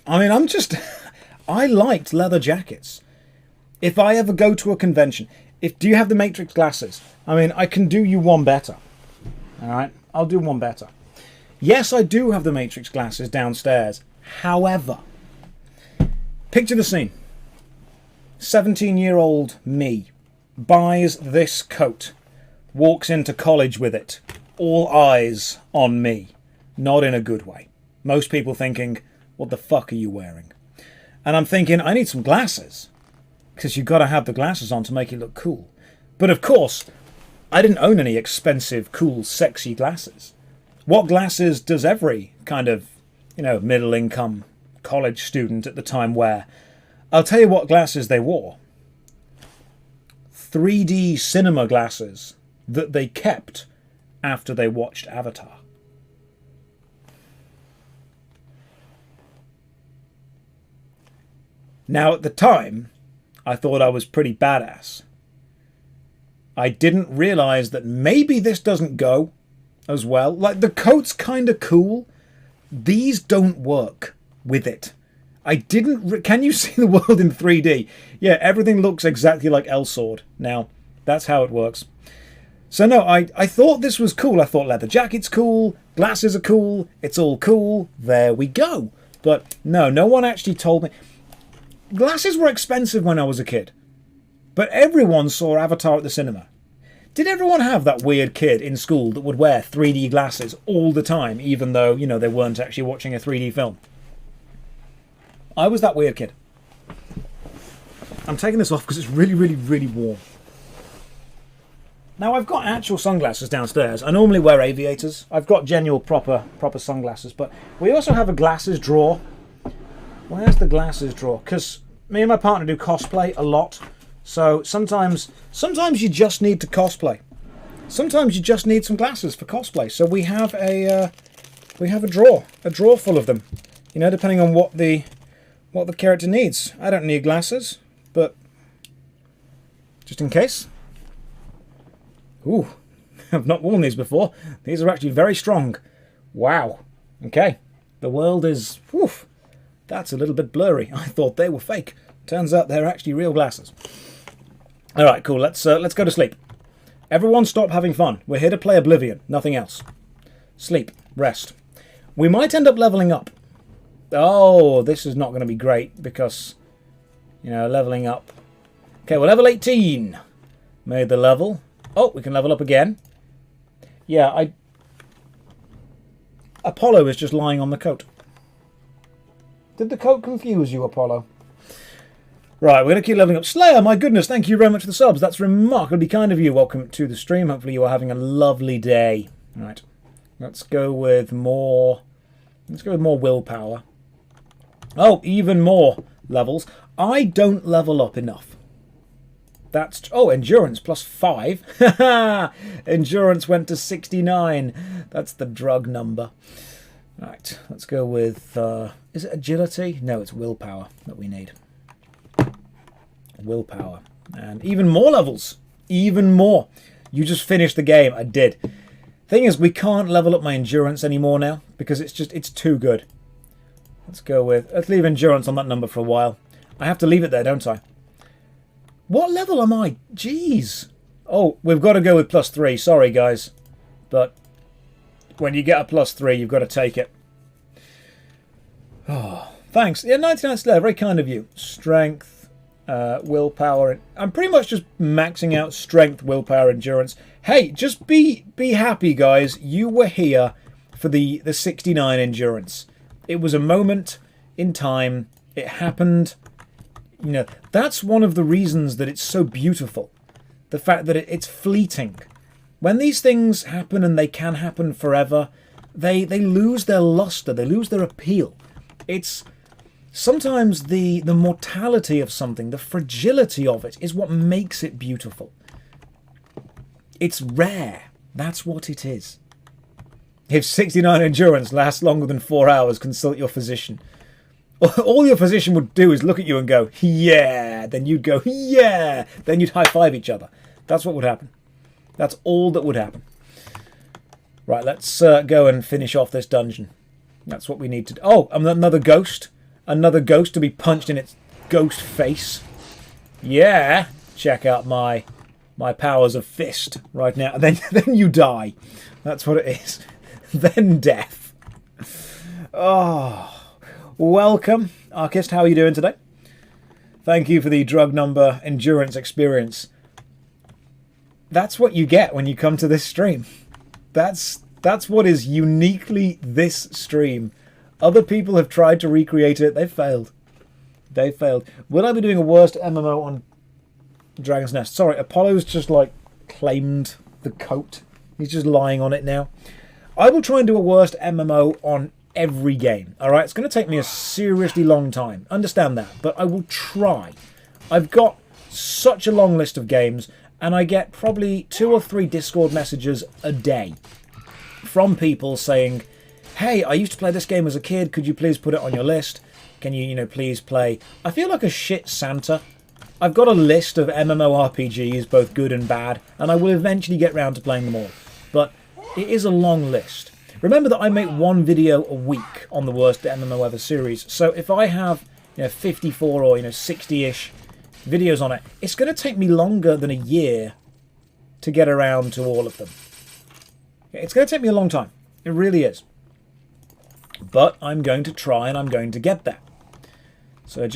I mean, I liked leather jackets. If I ever go to a convention, do you have the Matrix glasses? I mean, I can do you one better. Alright? I'll do one better. Yes, I do have the Matrix glasses downstairs. However, picture the scene. 17-year-old me buys this coat, walks into college with it, all eyes on me. Not in a good way. Most people thinking, what the fuck are you wearing? And I'm thinking, I need some glasses. Because you've got to have the glasses on to make it look cool. But of course, I didn't own any expensive, cool, sexy glasses. What glasses does every kind of, middle-income college student at the time wear? I'll tell you what glasses they wore. 3D cinema glasses that they kept after they watched Avatar. Now, at the time, I thought I was pretty badass. I didn't realise that maybe this doesn't go as well. Like, the coat's kind of cool. These don't work with it. I didn't... Can you see the world in 3D? Yeah, everything looks exactly like Elsword now. That's how it works. So no, I thought this was cool. I thought leather jacket's cool, glasses are cool, it's all cool. There we go. But no, no one actually told me. Glasses were expensive when I was a kid. But everyone saw Avatar at the cinema. Did everyone have that weird kid in school that would wear 3D glasses all the time, even though, you know, they weren't actually watching a 3D film? I was that weird kid. I'm taking this off because it's really, really, really warm. Now, I've got actual sunglasses downstairs. I normally wear aviators. I've got genuine proper sunglasses, but we also have a glasses drawer. Where's the glasses drawer? Because me and my partner do cosplay a lot. So sometimes you just need to cosplay. Sometimes you just need some glasses for cosplay. So we have a drawer full of them. You know, depending on what the character needs. I don't need glasses, but just in case. Ooh, I've not worn these before. These are actually very strong. Wow. Okay, the world is. Woof. That's a little bit blurry. I thought they were fake. Turns out they're actually real glasses. All right, cool. Let's go to sleep. Everyone stop having fun. We're here to play Oblivion, nothing else. Sleep, rest. We might end up leveling up. Oh, this is not going to be great because, you know, leveling up. Okay, we're level 18. Made the level. Oh, we can level up again. Yeah, Apollo is just lying on the coat. Did the coat confuse you, Apollo? Right, we're going to keep leveling up. Slayer, my goodness, thank you very much for the subs. That's remarkably kind of you. Welcome to the stream. Hopefully you are having a lovely day. Right, let's go with more. Let's go with more willpower. Oh, even more levels. I don't level up enough. That's... Oh, endurance plus 5. Endurance went to 69. That's the drug number. Right, let's go with... is it agility? No, it's willpower that we need. Willpower. And even more levels. Even more. You just finished the game. I did. Thing is, we can't level up my endurance anymore now because it's too good. Let's leave endurance on that number for a while. I have to leave it there, don't I? What level am I? Jeez. Oh, we've got to go with +3. Sorry, guys. But when you get a +3, you've got to take it. Oh, thanks. Yeah, 99 Slayer. Very kind of you. Strength, willpower. I'm pretty much just maxing out strength, willpower, endurance. Hey, just be happy, guys. You were here for the 69 endurance. It was a moment in time. It happened. You know, that's one of the reasons that it's so beautiful. The fact that it's fleeting. When these things happen, and they can happen forever, they lose their luster, they lose their appeal. It's sometimes the mortality of something, the fragility of it, is what makes it beautiful. It's rare. That's what it is. If 69 endurance lasts longer than 4 hours, consult your physician. All your physician would do is look at you and go, yeah. Then you'd go, yeah. Then you'd high-five each other. That's what would happen. That's all that would happen. Right, let's go and finish off this dungeon. That's what we need to do. Oh, another ghost. Another ghost to be punched in its ghost face. Yeah. Check out my powers of fist right now. Then you die. That's what it is. Then death. Oh... Welcome, Archist. How are you doing today? Thank you for the drug number endurance experience. That's what you get when you come to this stream. That's what is uniquely this stream. Other people have tried to recreate it. They've failed. They failed. Will I be doing a worst MMO on Dragon's Nest? Sorry, Apollo's just like claimed the coat. He's just lying on it now. I will try and do a worst MMO on every game. Alright, it's going to take me a seriously long time. Understand that. But I will try. I've got such a long list of games, and I get probably 2 or 3 Discord messages a day from people saying, hey, I used to play this game as a kid. Could you please put it on your list? Can you, please play? I feel like a shit Santa. I've got a list of MMORPGs, both good and bad, and I will eventually get round to playing them all. But it is a long list. Remember that I make 1 video a week on the worst MMO ever series, so if I have 54 or 60-ish videos on it, it's going to take me longer than a year to get around to all of them. It's going to take me a long time. It really is. But I'm going to try and I'm going to get there. So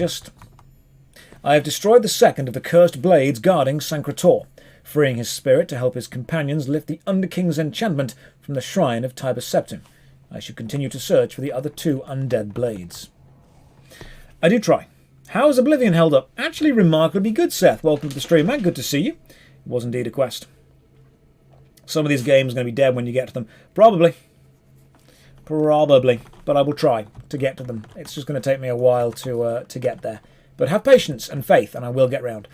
I have destroyed the second of the cursed blades guarding Sancre Tor, freeing his spirit to help his companions lift the Underking's enchantment from the shrine of Typecasting. I should continue to search for the other 2 undead blades. I do try. How has Oblivion held up? Actually remarkably good, Seth. Welcome to the stream, man. Good to see you. It was indeed a quest. Some of these games are going to be dead when you get to them. Probably. But I will try to get to them. It's just going to take me a while to get there. But have patience and faith, and I will get round.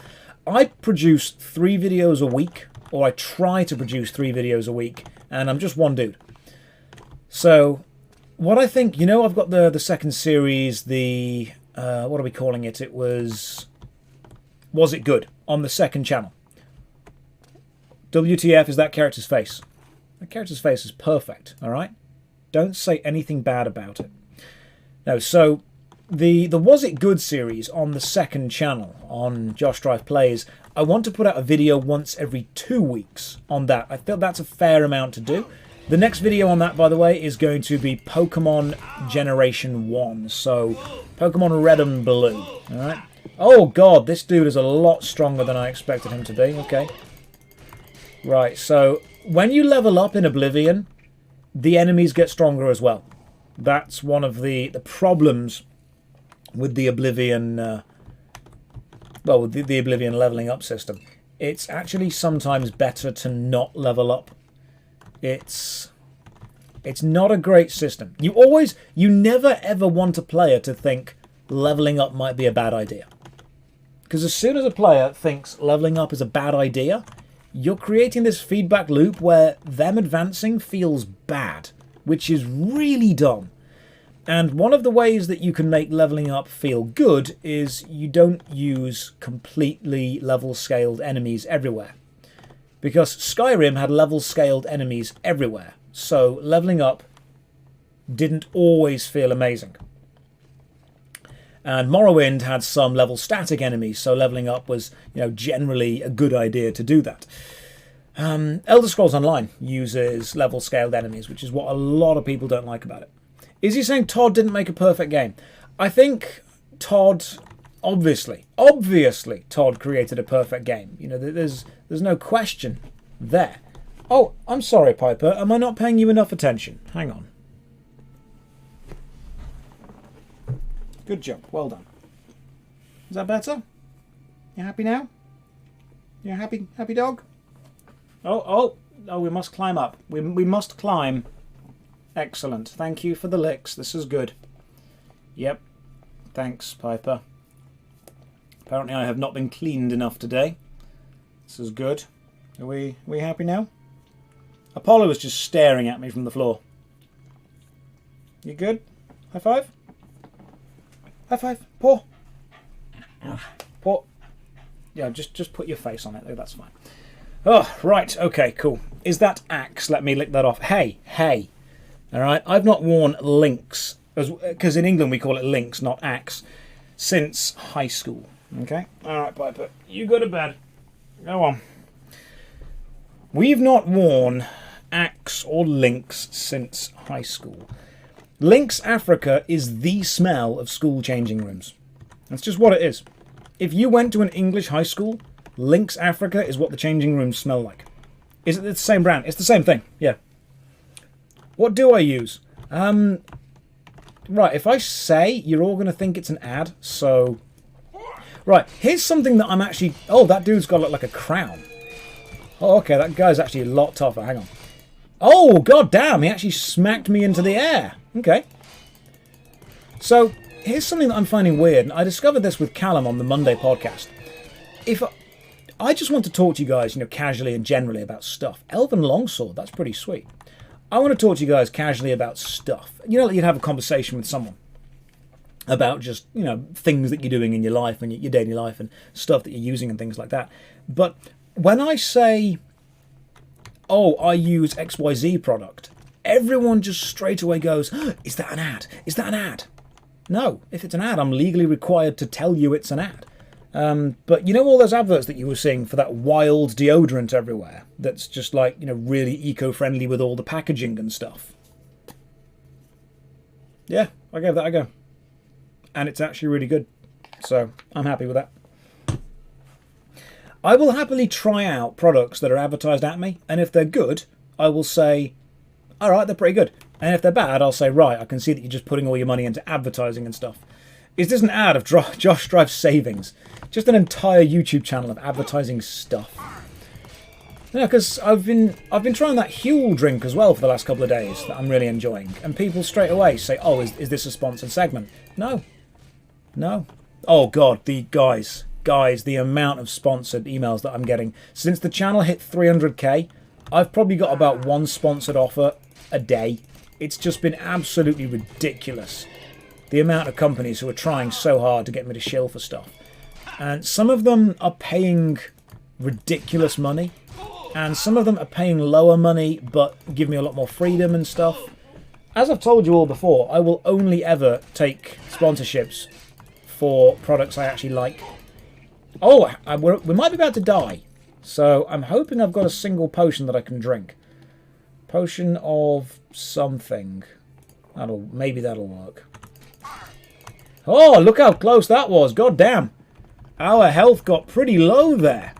I produce 3 videos a week, or I try to produce 3 videos a week, and I'm just one dude. So, what I think, I've got the second series, what are we calling it? It was It Good? On the second channel. WTF is that character's face. That character's face is perfect, alright? Don't say anything bad about it. No, so the Was It Good series on the second channel, on JoshStrifePlays, I want to put out a video once every 2 weeks on that. I feel that's a fair amount to do. The next video on that, by the way, is going to be Pokemon Generation 1. So, Pokemon Red and Blue. Alright? Oh god, this dude is a lot stronger than I expected him to be. Okay. Right, so when you level up in Oblivion, the enemies get stronger as well. That's one of the problems with the Oblivion, the Oblivion leveling up system. It's actually sometimes better to not level up. It's not a great system. You never ever want a player to think leveling up might be a bad idea. Because as soon as a player thinks leveling up is a bad idea, you're creating this feedback loop where them advancing feels bad, which is really dumb. And one of the ways that you can make leveling up feel good is you don't use completely level-scaled enemies everywhere. Because Skyrim had level-scaled enemies everywhere, so leveling up didn't always feel amazing. And Morrowind had some level static enemies, so leveling up was, generally a good idea to do that. Elder Scrolls Online uses level scaled enemies, which is what a lot of people don't like about it. Is he saying Todd didn't make a perfect game? I think Todd, obviously, Todd created a perfect game. There's no question there. Oh, I'm sorry, Piper. Am I not paying you enough attention? Hang on. Good jump. Well done. Is that better? You happy now? You happy dog? Oh, we must climb up. We must climb. Excellent. Thank you for the licks. This is good. Yep. Thanks, Piper. Apparently I have not been cleaned enough today. This is good. Are we happy now? Apollo was just staring at me from the floor. You good? High five? High five. Paw. Paw. Yeah, just put your face on it. Oh, that's fine. Oh, right. Okay, cool. Is that axe? Let me lick that off. Hey. All right. I've not worn links, because in England we call it links, not axe, since high school. Okay? All right, Piper. You go to bed. Go on. We've not worn axe or links since high school. Lynx Africa is the smell of school changing rooms. That's just what it is. If you went to an English high school, Lynx Africa is what the changing rooms smell like. Is it the same brand? It's the same thing, yeah. What do I use? Right, if I say, you're all going to think it's an ad, so... Right, here's something that I'm actually... Oh, that dude's got like a crown. Oh, okay, that guy's actually a lot tougher. Hang on. Oh, god damn, he actually smacked me into the air. Okay. So, here's something that I'm finding weird, and I discovered this with Callum on the Monday podcast. If I just want to talk to you guys, casually and generally about stuff. Elven Longsword, that's pretty sweet. I want to talk to you guys casually about stuff. You'd have a conversation with someone about just, things that you're doing in your life and your daily life and stuff that you're using and things like that. But when I say, oh, I use XYZ product, everyone just straight away goes, is that an ad? Is that an ad? No, if it's an ad, I'm legally required to tell you it's an ad. But you know all those adverts that you were seeing for that wild deodorant everywhere that's just like, you know, really eco-friendly with all the packaging and stuff? Yeah, I gave that a go. And it's actually really good. So I'm happy with that. I will happily try out products that are advertised at me, and if they're good, I will say, all right, they're pretty good. And if they're bad, I'll say, right, I can see that you're just putting all your money into advertising and stuff. Is this an ad of Josh Strife Savings? Just an entire YouTube channel of advertising stuff. Yeah, because I've been trying that Huel drink as well for the last couple of days that I'm really enjoying, and people straight away say, oh, is this a sponsored segment? No. No. Oh god, the guys, the amount of sponsored emails that I'm getting. Since the channel hit 300k, I've probably got about one sponsored offer a day. It's just been absolutely ridiculous. The amount of companies who are trying so hard to get me to shill for stuff. And some of them are paying ridiculous money. And some of them are paying lower money, but give me a lot more freedom and stuff. As I've told you all before, I will only ever take sponsorships for products I actually like. Oh, we might be about to die. So I'm hoping I've got a single potion that I can drink. Potion of something. Maybe that'll work. Oh, look how close that was. God damn. Our health got pretty low there.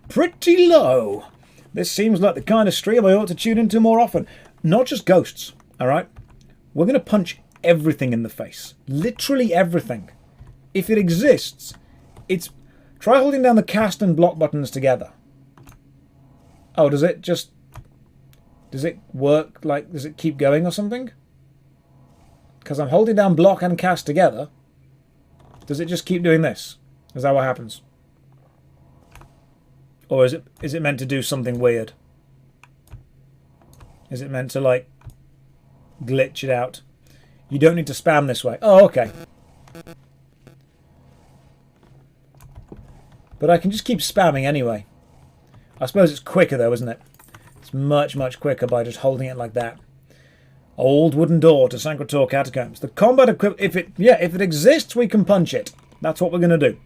Pretty low. This seems like the kind of stream I ought to tune into more often. Not just ghosts, alright? We're going to punch everything in the face. Literally everything. If it exists, it's... Try holding down the cast and block buttons together. Oh, does it just... Does it work? Like, does it keep going or something? Because I'm holding down block and cast together. Does it just keep doing this? Is that what happens? Or is it meant to do something weird? Is it meant to, like, glitch it out? You don't need to spam this way. Oh, okay. But I can just keep spamming anyway. I suppose it's quicker though, isn't it? It's much, much quicker by just holding it like that. Old wooden door to Sancre Tor catacombs. The combat equipment, if it exists, we can punch it. That's what we're going to do.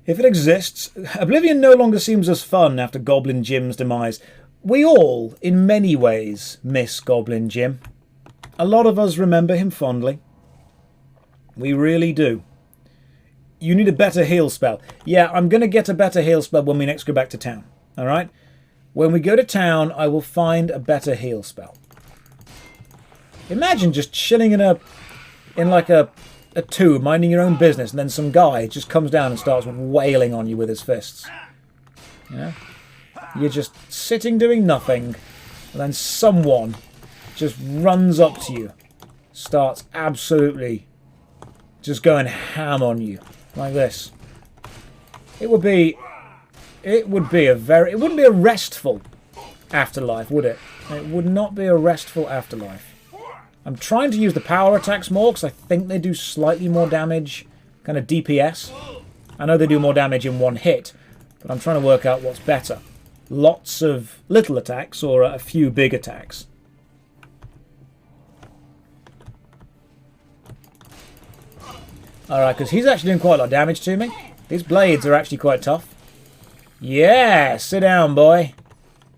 If it exists, Oblivion no longer seems as fun after Goblin Jim's demise. We all, in many ways, miss Goblin Jim. A lot of us remember him fondly. We really do. You need a better heal spell. Yeah, I'm going to get a better heal spell when we next go back to town. Alright? When we go to town, I will find a better heal spell. Imagine just chilling in like a tomb, minding your own business, and then some guy just comes down and starts wailing on you with his fists. You know? You're just sitting doing nothing, and then someone just runs up to you, starts absolutely just going ham on you, like this. It wouldn't be a restful afterlife, would it? It would not be a restful afterlife. I'm trying to use the power attacks more because I think they do slightly more damage, kind of DPS. I know they do more damage in one hit, but I'm trying to work out what's better. Lots of little attacks or a few big attacks. Alright, because he's actually doing quite a lot of damage to me. These blades are actually quite tough. Yeah, sit down, boy.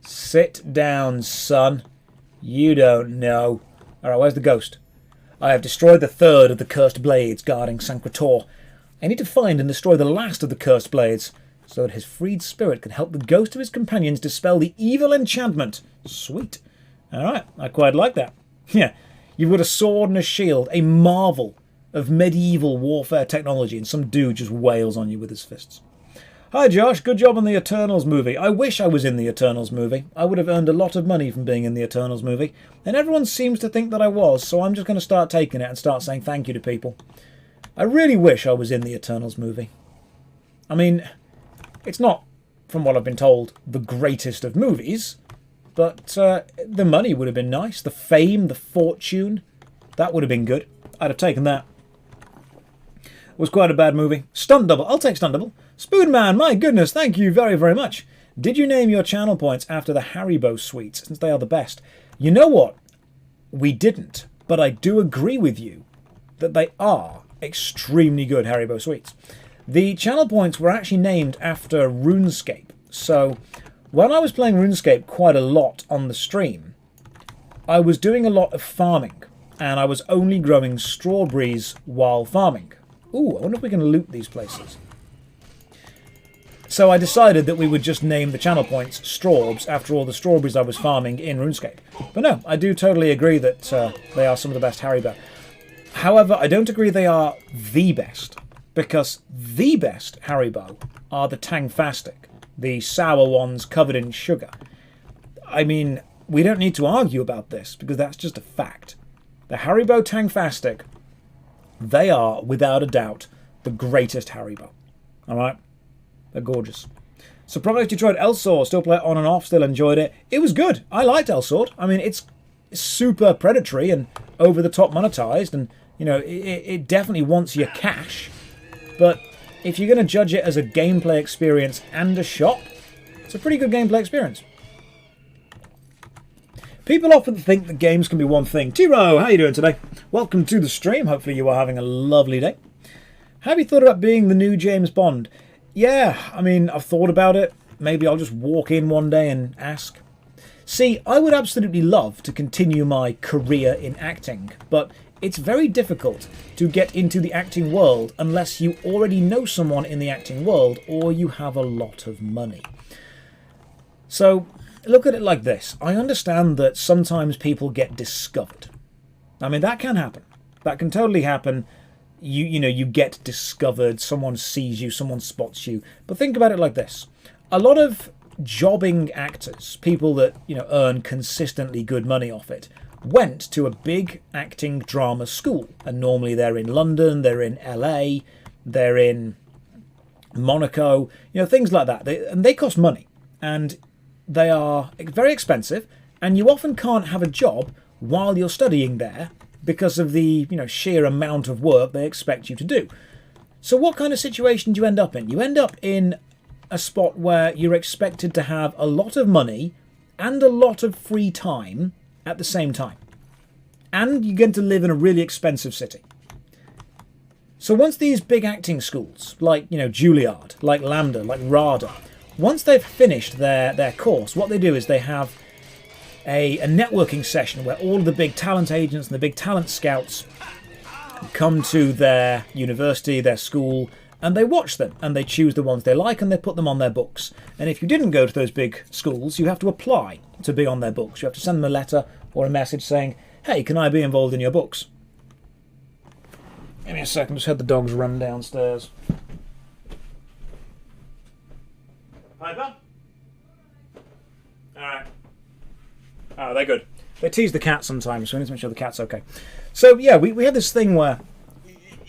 Sit down, son. You don't know. Alright, where's the ghost? I have destroyed the third of the cursed blades guarding Sancre Tor. I need to find and destroy the last of the cursed blades, so that his freed spirit can help the ghost of his companions dispel the evil enchantment. Sweet. Alright, I quite like that. Yeah, you've got a sword and a shield, a marvel of medieval warfare technology, and some dude just wails on you with his fists. Hi Josh, good job on the Eternals movie. I wish I was in the Eternals movie. I would have earned a lot of money from being in the Eternals movie, and everyone seems to think that I was, so I'm just going to start taking it and start saying thank you to people. I really wish I was in the Eternals movie. I mean, it's not, from what I've been told, the greatest of movies, but the money would have been nice. The fame, the fortune, that would have been good. I'd have taken that. It was quite a bad movie. Stunt double. I'll take stunt double. Spoonman, my goodness, thank you very, very much. Did you name your channel points after the Haribo sweets, since they are the best? You know what? We didn't, but I do agree with you that they are extremely good Haribo sweets. The channel points were actually named after RuneScape. So when I was playing RuneScape quite a lot on the stream, I was doing a lot of farming, and I was only growing strawberries while farming. Ooh, I wonder if we can loot these places. So I decided that we would just name the channel points Strawbs after all the strawberries I was farming in RuneScape. But no, I do totally agree that they are some of the best Haribo. However, I don't agree they are the best, because the best Haribo are the Tangfastic, the sour ones covered in sugar. I mean, we don't need to argue about this, because that's just a fact. The Haribo Tangfastic, they are, without a doubt, the greatest Haribo. Alright? They're gorgeous. Surprised you tried Elsword. Still play it on and off, still enjoyed it. It was good. I liked Elsword. I mean, it's super predatory and over-the-top monetized, and, you know, it definitely wants your cash. But if you're going to judge it as a gameplay experience and a shop, it's a pretty good gameplay experience. People often think that games can be one thing. Tiro, how are you doing today? Welcome to the stream. Hopefully you are having a lovely day. Have you thought about being the new James Bond? Yeah, I mean, I've thought about it. Maybe I'll just walk in one day and ask. See, I would absolutely love to continue my career in acting, but it's very difficult to get into the acting world unless you already know someone in the acting world or you have a lot of money. So, look at it like this. I understand that sometimes people get discovered. I mean, that can happen. That can totally happen. You know, you get discovered, someone sees you, someone spots you. But think about it like this. A lot of jobbing actors, people that, you know, earn consistently good money off it, went to a big acting drama school. And normally they're in London, they're in LA, they're in Monaco, you know, things like that. And they cost money. And they are very expensive. And you often can't have a job while you're studying there, because of the, you know, sheer amount of work they expect you to do. So what kind of situation do you end up in? You end up in a spot where you're expected to have a lot of money and a lot of free time at the same time. And you get to live in a really expensive city. So once these big acting schools, like, you know, Juilliard, like LAMDA, like RADA, once they've finished their course, what they do is they have a networking session where all of the big talent agents and the big talent scouts come to their university, their school, and they watch them, and they choose the ones they like, and they put them on their books. And if you didn't go to those big schools, you have to apply to be on their books. You have to send them a letter or a message saying, hey, can I be involved in your books? Give me a second, just had the dogs run downstairs. Piper? Alright. Oh, they're good. They tease the cat sometimes, so we need to make sure the cat's okay. So, yeah, we have this thing where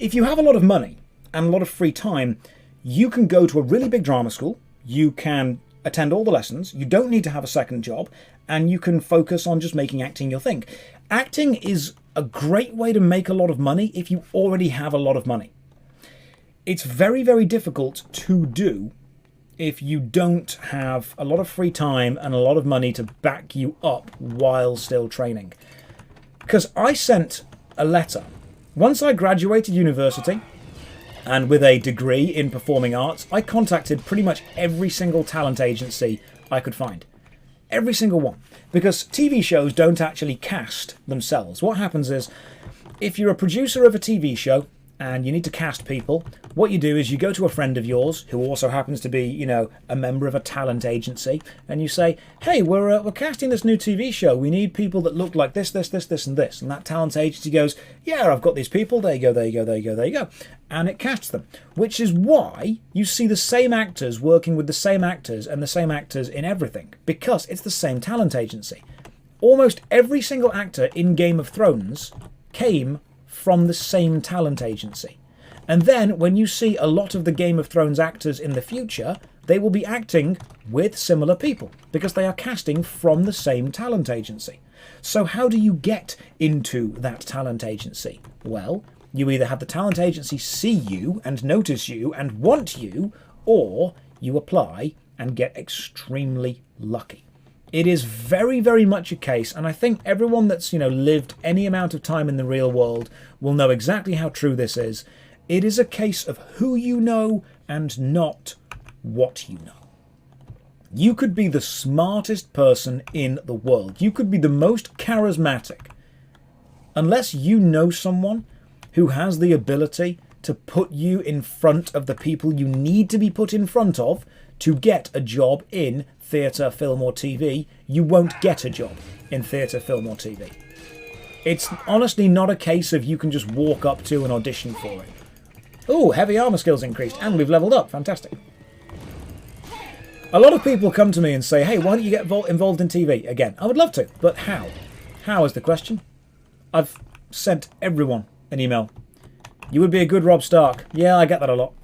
if you have a lot of money and a lot of free time, you can go to a really big drama school, you can attend all the lessons, you don't need to have a second job, and you can focus on just making acting your thing. Acting is a great way to make a lot of money if you already have a lot of money. It's very, very difficult to do if you don't have a lot of free time and a lot of money to back you up while still training. Because I sent a letter. Once I graduated university, and with a degree in performing arts, I contacted pretty much every single talent agency I could find. Every single one. Because TV shows don't actually cast themselves. What happens is, if you're a producer of a TV show, and you need to cast people, what you do is you go to a friend of yours who also happens to be, you know, a member of a talent agency, and you say, hey, we're casting this new TV show. We need people that look like this, this, this, this, and this. And that talent agency goes, yeah, I've got these people. There you go, there you go, there you go, there you go. And it casts them, which is why you see the same actors working with the same actors and the same actors in everything, because it's the same talent agency. Almost every single actor in Game of Thrones came from the same talent agency. And then when you see a lot of the Game of Thrones actors in the future, they will be acting with similar people because they are casting from the same talent agency. So how do you get into that talent agency? Well, you either have the talent agency see you and notice you and want you, or you apply and get extremely lucky. It is very, very much a case, and I think everyone that's, lived any amount of time in the real world will know exactly how true this is. It is a case of who you know and not what you know. You could be the smartest person in the world. You could be the most charismatic. Unless you know someone who has the ability to put you in front of the people you need to be put in front of to get a job in theatre, film or TV, you won't get a job in theatre, film or TV. It's honestly not a case of you can just walk up to and audition for it. Oh, heavy armour skills increased and we've leveled up. Fantastic. A lot of people come to me and say, hey, why don't you get involved in TV? Again, I would love to, but how? How is the question? I've sent everyone an email. You would be a good Rob Stark. Yeah, I get that a lot.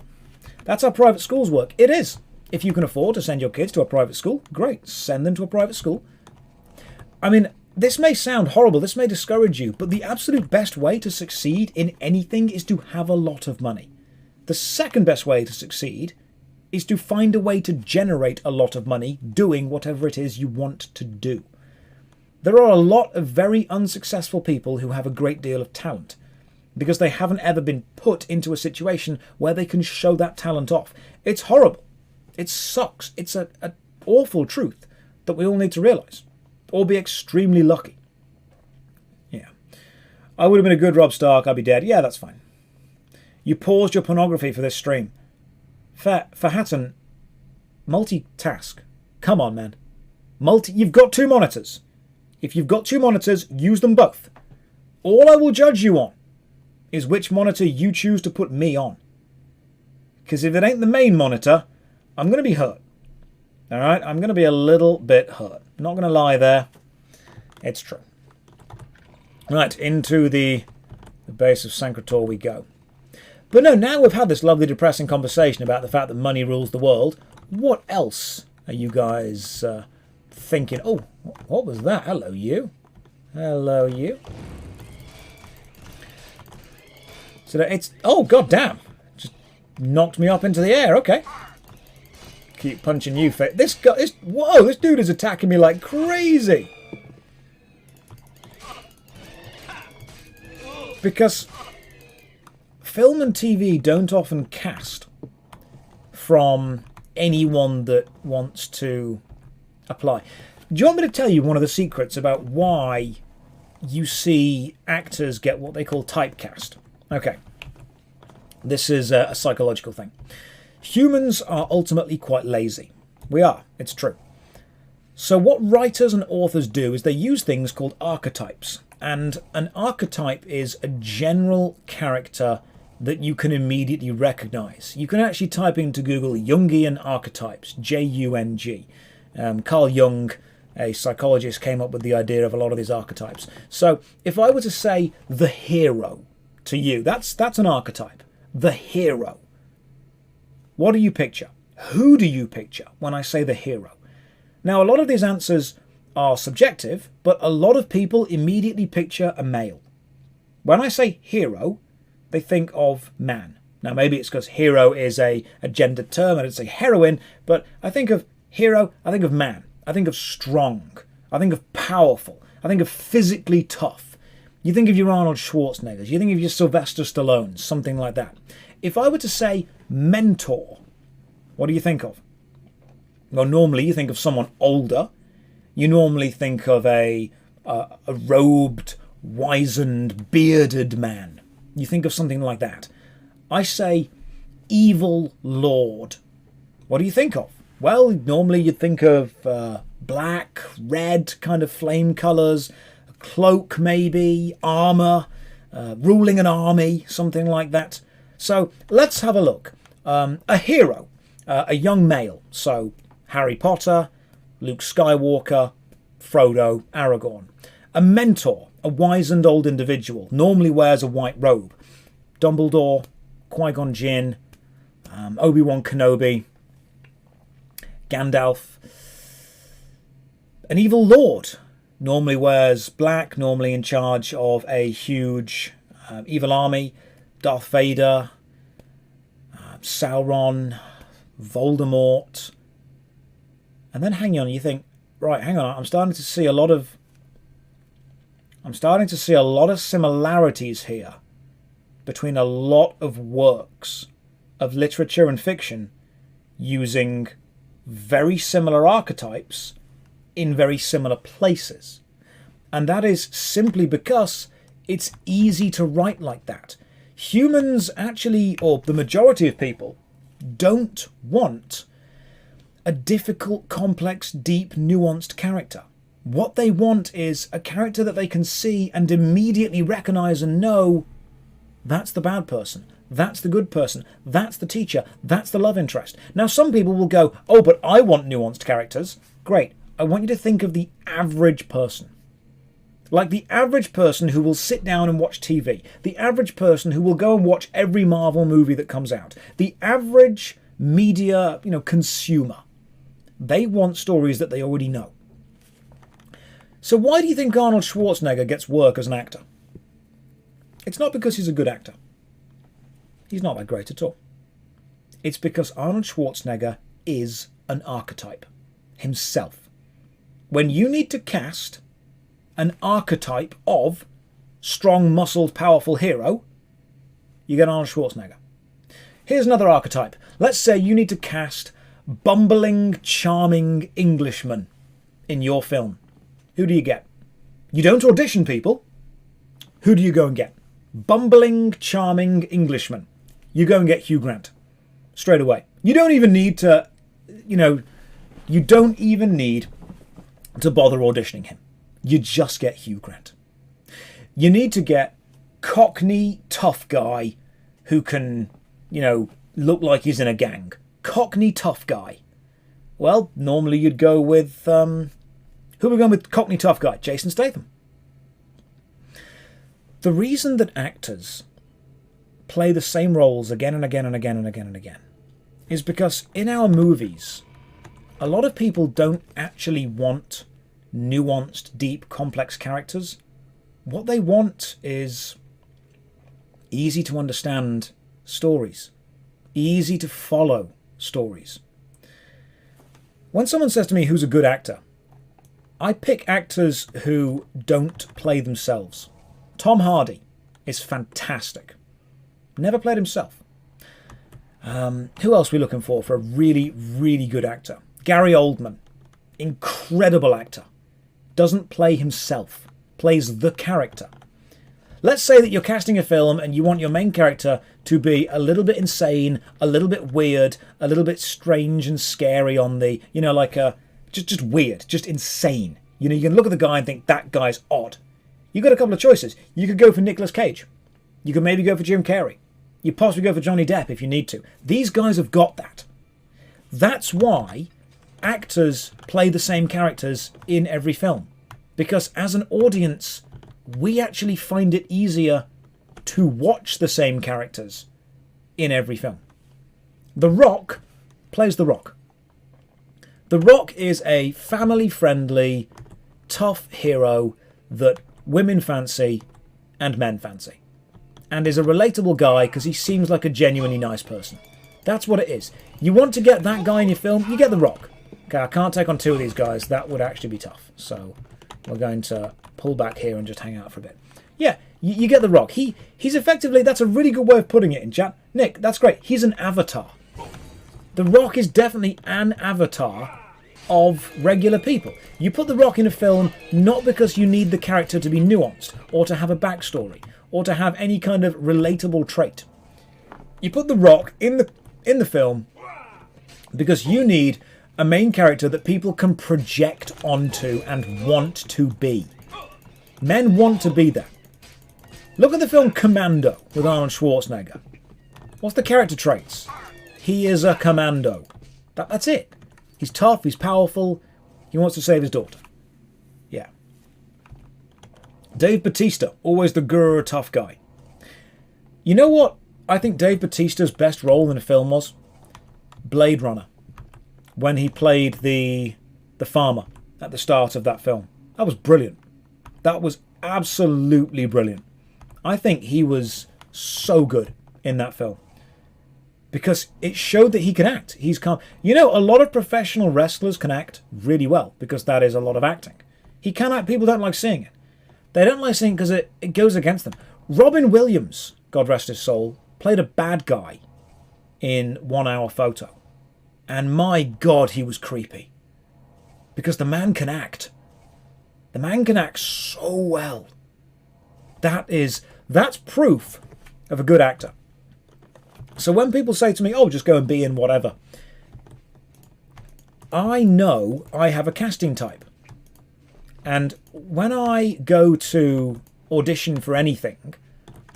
That's how private schools work. It is. If you can afford to send your kids to a private school, great. Send them to a private school. I mean, this may sound horrible, this may discourage you, but the absolute best way to succeed in anything is to have a lot of money. The second best way to succeed is to find a way to generate a lot of money doing whatever it is you want to do. There are a lot of very unsuccessful people who have a great deal of talent because they haven't ever been put into a situation where they can show that talent off. It's horrible. It sucks. It's an awful truth that we all need to realise. Or be extremely lucky. Yeah. I would have been a good Rob Stark. I'd be dead. Yeah, that's fine. You paused your pornography for this stream. For Hatton, multitask. Come on, man. You've got 2 monitors. If you've got 2 monitors, use them both. All I will judge you on is which monitor you choose to put me on. Because if it ain't the main monitor, I'm going to be hurt. Alright? I'm going to be a little bit hurt. Not going to lie there. It's true. Right, into the base of Sancre Tor we go. But no, now we've had this lovely depressing conversation about the fact that money rules the world. What else are you guys thinking? Oh, what was that? Hello, you. Hello, you. So that it's... Oh, goddamn. Just knocked me up into the air. Okay. Keep punching you. This guy... Whoa, this dude is attacking me like crazy. Because film and TV don't often cast from anyone that wants to apply. Do you want me to tell you one of the secrets about why you see actors get what they call typecast? Okay. This is a psychological thing. Humans are ultimately quite lazy. We are. It's true. So what writers and authors do is they use things called archetypes. And an archetype is a general character that you can immediately recognise. You can actually type into Google Jungian archetypes, J-U-N-G. Carl Jung, a psychologist, came up with the idea of a lot of these archetypes. So if I were to say the hero to you, that's an archetype. The hero. What do you picture? Who do you picture when I say the hero? Now, a lot of these answers are subjective, but a lot of people immediately picture a male. When I say hero, they think of man. Now, maybe it's because hero is a gendered term and it's a heroine, but I think of hero, I think of man. I think of strong. I think of powerful. I think of physically tough. You think of your Arnold Schwarzeneggers. You think of your Sylvester Stallones, something like that. If I were to say mentor, what do you think of? Well, normally you think of someone older. You normally think of a robed, wizened, bearded man. You think of something like that. I say evil lord. What do you think of? Well, normally you'd think of black, red kind of flame colours, a cloak maybe, armour, ruling an army, something like that. So let's have a look. A hero, a young male. So Harry Potter, Luke Skywalker, Frodo, Aragorn. A mentor, a wizened old individual, normally wears a white robe. Dumbledore, Qui-Gon Jinn, Obi-Wan Kenobi, Gandalf. An evil lord, normally wears black, normally in charge of a huge evil army. Darth Vader, Sauron, Voldemort. And then hang on, you think, right, hang on. I'm starting to see a lot of similarities here between a lot of works of literature and fiction using very similar archetypes in very similar places. And that is simply because it's easy to write like that. Humans actually, or the majority of people, don't want a difficult, complex, deep, nuanced character. What they want is a character that they can see and immediately recognise and know that's the bad person, that's the good person, that's the teacher, that's the love interest. Now some people will go, oh, but I want nuanced characters. Great. I want you to think of the average person. Like the average person who will sit down and watch TV. The average person who will go and watch every Marvel movie that comes out. The average media, consumer. They want stories that they already know. So why do you think Arnold Schwarzenegger gets work as an actor? It's not because he's a good actor. He's not that great at all. It's because Arnold Schwarzenegger is an archetype himself. When you need to cast an archetype of strong, muscled, powerful hero, you get Arnold Schwarzenegger. Here's another archetype. Let's say you need to cast bumbling, charming Englishman in your film. Who do you get? You don't audition people. Who do you go and get? Bumbling, charming Englishman. You go and get Hugh Grant. Straight away. You don't even need to, you don't even need to bother auditioning him. You just get Hugh Grant. You need to get Cockney tough guy who can, look like he's in a gang. Cockney tough guy. Well, normally you'd go with, who are we going with Cockney tough guy? Jason Statham. The reason that actors play the same roles again and again and again and again and again is because in our movies, a lot of people don't actually want nuanced, deep, complex characters. What they want is easy to understand stories, easy to follow stories. When someone says to me, who's a good actor? I pick actors who don't play themselves. Tom Hardy is fantastic. Never played himself. Who else are we looking for a really, really good actor? Gary Oldman. Incredible actor. Doesn't play himself. Plays the character. Let's say that you're casting a film and you want your main character to be a little bit insane, a little bit weird, a little bit strange and scary on the, just weird, just insane. You can look at the guy and think, that guy's odd. You've got a couple of choices. You could go for Nicolas Cage. You could maybe go for Jim Carrey. You possibly go for Johnny Depp if you need to. These guys have got that. That's why actors play the same characters in every film. Because as an audience, we actually find it easier to watch the same characters in every film. The Rock plays The Rock. The Rock is a family-friendly, tough hero that women fancy and men fancy. And is a relatable guy because he seems like a genuinely nice person. That's what it is. You want to get that guy in your film, you get The Rock. Okay, I can't take on two of these guys. That would actually be tough. So we're going to pull back here and just hang out for a bit. Yeah, you get The Rock. He's effectively, that's a really good way of putting it in chat. Nick, that's great. He's an avatar. The Rock is definitely an avatar of regular people. You put The Rock in a film not because you need the character to be nuanced or to have a backstory or to have any kind of relatable trait. You put The Rock in the film because you need a main character that people can project onto and want to be. Men want to be that. Look at the film Commando with Arnold Schwarzenegger. What's the character traits? He is a commando. That's it. He's tough, he's powerful, he wants to save his daughter. Yeah. Dave Bautista, always the grrr tough guy. You know what I think Dave Bautista's best role in a film was? Blade Runner. When he played the farmer at the start of that film. That was brilliant. That was absolutely brilliant. I think he was so good in that film. because it showed that he can act. He's calm. You know, a lot of professional wrestlers can act really well because that is a lot of acting. He can act. People don't like seeing it. They don't like seeing it because it goes against them. Robin Williams, God rest his soul, played a bad guy in 1 Hour Photo. And my God, he was creepy. Because the man can act. The man can act so well. That's proof of a good actor. So when people say to me, oh, just go and be in whatever, I know I have a casting type. And when I go to audition for anything,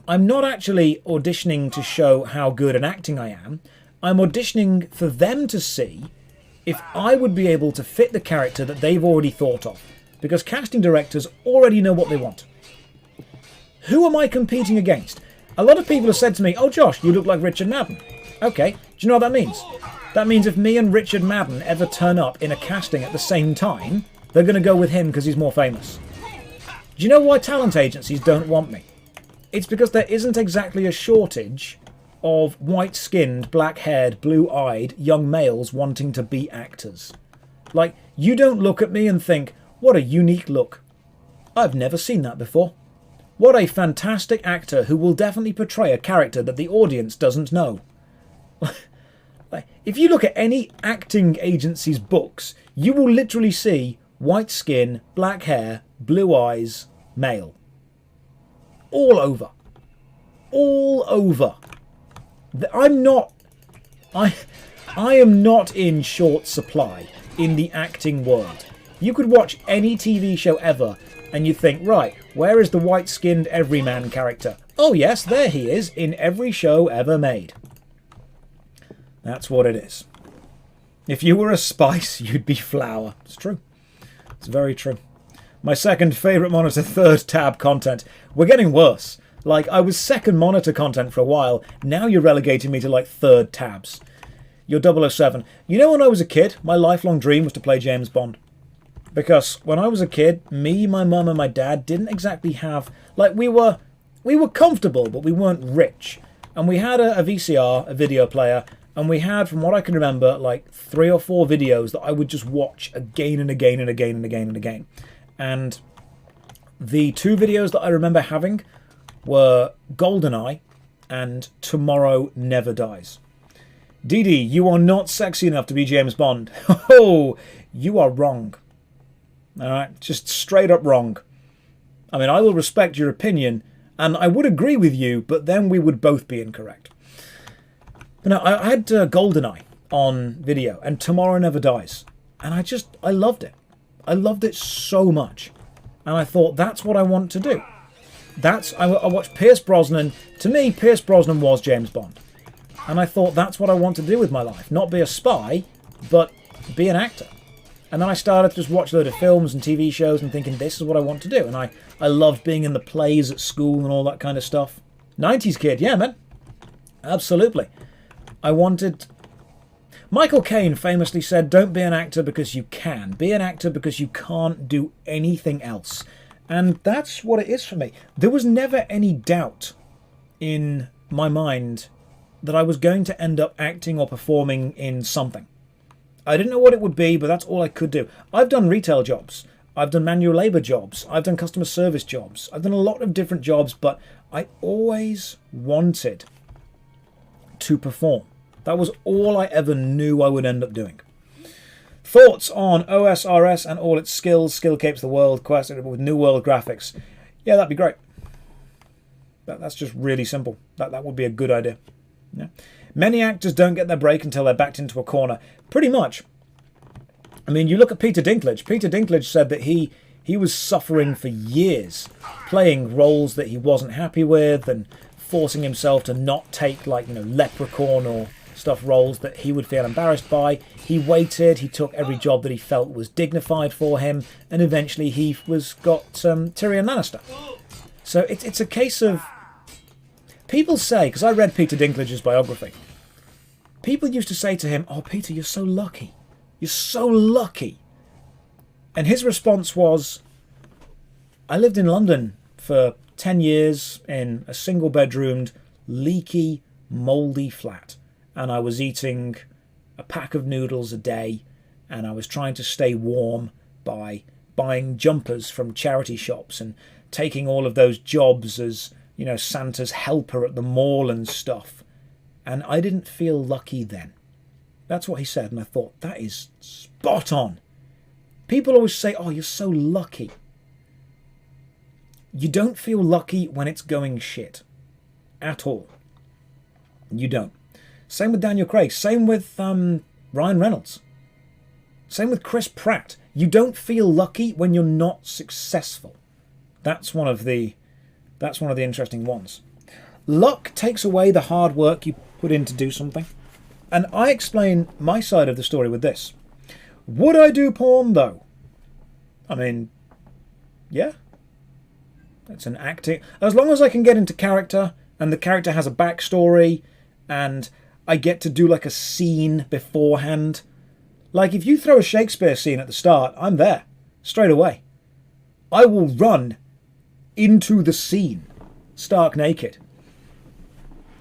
I'm not actually auditioning to show how good at acting I am. I'm auditioning for them to see if I would be able to fit the character that they've already thought of. Because casting directors already know what they want. Who am I competing against? A lot of people have said to me, oh Josh, you look like Richard Madden. Okay, do you know what that means? That means if me and Richard Madden ever turn up in a casting at the same time, they're going to go with him because he's more famous. Do you know why talent agencies don't want me? It's because there isn't exactly a shortage of white-skinned, black-haired, blue-eyed young males wanting to be actors. Like, you don't look at me and think, what a unique look. I've never seen that before. What a fantastic actor who will definitely portray a character that the audience doesn't know. If you look at any acting agency's books, you will literally see white skin, black hair, blue eyes, male. All over. All over. I am not in short supply in the acting world. You could watch any TV show ever and you think, right, where is the white-skinned everyman character? Oh yes, there he is, in every show ever made. That's what it is. If you were a spice, you'd be flour. It's true. It's very true. My second favourite monitor, third tab content. We're getting worse. Like, I was second monitor content for a while. Now you're relegating me to, like, third tabs. You're 007. You know, when I was a kid, my lifelong dream was to play James Bond. Because when I was a kid, me, my mum and my dad didn't exactly have... Like, we were comfortable, but we weren't rich. And we had a VCR, a video player, and we had, from what I can remember, like 3 or 4 videos that I would just watch again and again and again and again and again. And the 2 videos that I remember having were GoldenEye and Tomorrow Never Dies. Dee Dee, you are not sexy enough to be James Bond. Oh, you are wrong. Alright, just straight up wrong. I mean, I will respect your opinion, and I would agree with you, but then we would both be incorrect. But no, I had GoldenEye on video, and Tomorrow Never Dies. And I loved it. I loved it so much. And I thought, that's what I want to do. I watched Pierce Brosnan. To me, Pierce Brosnan was James Bond. And I thought, that's what I want to do with my life. Not be a spy, but be an actor. And then I started to just watch a load of films and TV shows and thinking, this is what I want to do. And I loved being in the plays at school and all that kind of stuff. 90s kid, yeah, man. Absolutely. I wanted... Michael Caine famously said, don't be an actor because you can. Be an actor because you can't do anything else. And that's what it is for me. There was never any doubt in my mind that I was going to end up acting or performing in something. I didn't know what it would be, but that's all I could do. I've done retail jobs. I've done manual labour jobs. I've done customer service jobs. I've done a lot of different jobs, but I always wanted to perform. That was all I ever knew I would end up doing. Thoughts on OSRS and all its skills? Skillcapes the world, quest with new world graphics. Yeah, that'd be great. That's just really simple. That would be a good idea. Yeah. Many actors don't get their break until they're backed into a corner. Pretty much. I mean, you look at Peter Dinklage. Peter Dinklage said that he was suffering for years, playing roles that he wasn't happy with and forcing himself to not take, like, leprechaun or stuff roles that he would feel embarrassed by. He waited. He took every job that he felt was dignified for him, and eventually he got Tyrion Lannister. So it's a case of... People say, because I read Peter Dinklage's biography, people used to say to him, oh, Peter, you're so lucky. You're so lucky. And his response was, I lived in London for 10 years in a single-bedroomed, leaky, mouldy flat. and I was eating a pack of noodles a day, and I was trying to stay warm by buying jumpers from charity shops and taking all of those jobs as, Santa's helper at the mall and stuff. And I didn't feel lucky then. That's what he said, and I thought, that is spot on. People always say, oh, you're so lucky. You don't feel lucky when it's going shit. At all. You don't. Same with Daniel Craig. Same with Ryan Reynolds. Same with Chris Pratt. You don't feel lucky when you're not successful. That's one of the interesting ones. Luck takes away the hard work you put in to do something. And I explain my side of the story with this. Would I do porn, though? I mean, yeah. It's an acting... As long as I can get into character, and the character has a backstory, and I get to do like a scene beforehand. Like, if you throw a Shakespeare scene at the start, I'm there. Straight away. I will run into the scene, stark naked.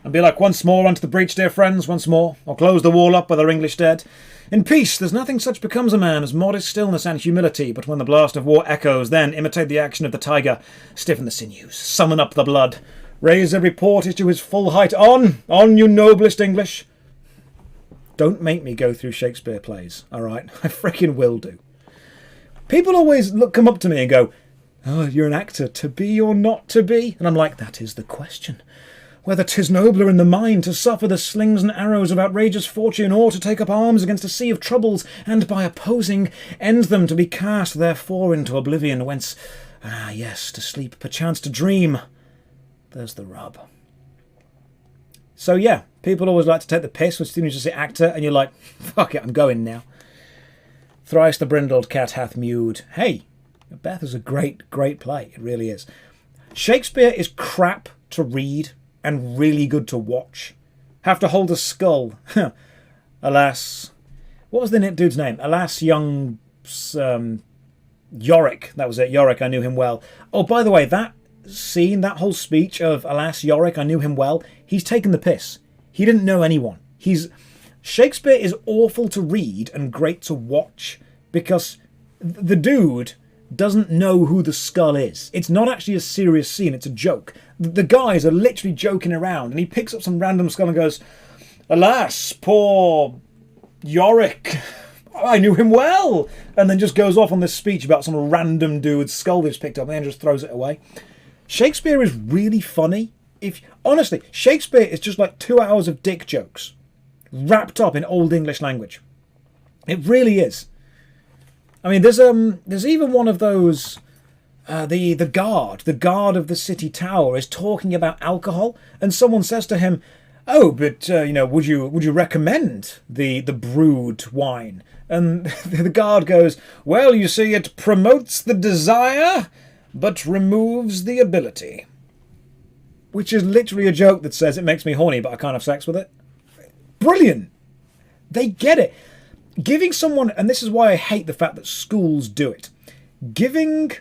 And be like, once more unto the breach, dear friends, once more. Or close the wall up with our English dead. In peace, there's nothing such becomes a man as modest stillness and humility, but when the blast of war echoes, then imitate the action of the tiger, stiffen the sinews, summon up the blood, raise every portage to his full height. On, you noblest English. Don't make me go through Shakespeare plays, alright? I freaking will do. People always come up to me and go, oh, you're an actor, to be or not to be? And I'm like, that is the question. Whether 'tis nobler in the mind to suffer the slings and arrows of outrageous fortune, or to take up arms against a sea of troubles, and by opposing end them, to be cast therefore into oblivion, whence, yes, to sleep, perchance to dream. There's the rub. So yeah, people always like to take the piss as soon as you say actor, and you're like, fuck it, I'm going now. Thrice the brindled cat hath mewed. Hey, Macbeth is a great, great play. It really is. Shakespeare is crap to read and really good to watch. Have to hold a skull. Alas. What was the dude's name? Alas, young... Yorick. That was it. Yorick, I knew him well. Oh, by the way, that scene, that whole speech of Alas, Yorick, I knew him well, he's taken the piss. He didn't know anyone. Shakespeare is awful to read and great to watch because the dude doesn't know who the skull is. It's not actually a serious scene, it's a joke. The guys are literally joking around, and he picks up some random skull and goes, alas, poor Yorick, I knew him well, and then just goes off on this speech about some random dude's skull they've picked up and then just throws it away. Shakespeare is really funny. Honestly, Shakespeare is just like 2 hours of dick jokes wrapped up in Old English language. It really is. I mean, there's even one of those, the guard of the city tower is talking about alcohol, and someone says to him, oh, but would you recommend the brewed wine? And the guard goes, well, you see, it promotes the desire, but removes the ability. Which is literally a joke that says it makes me horny, but I can't have sex with it. Brilliant. They get it. Giving someone, and this is why I hate the fact that schools do it, giving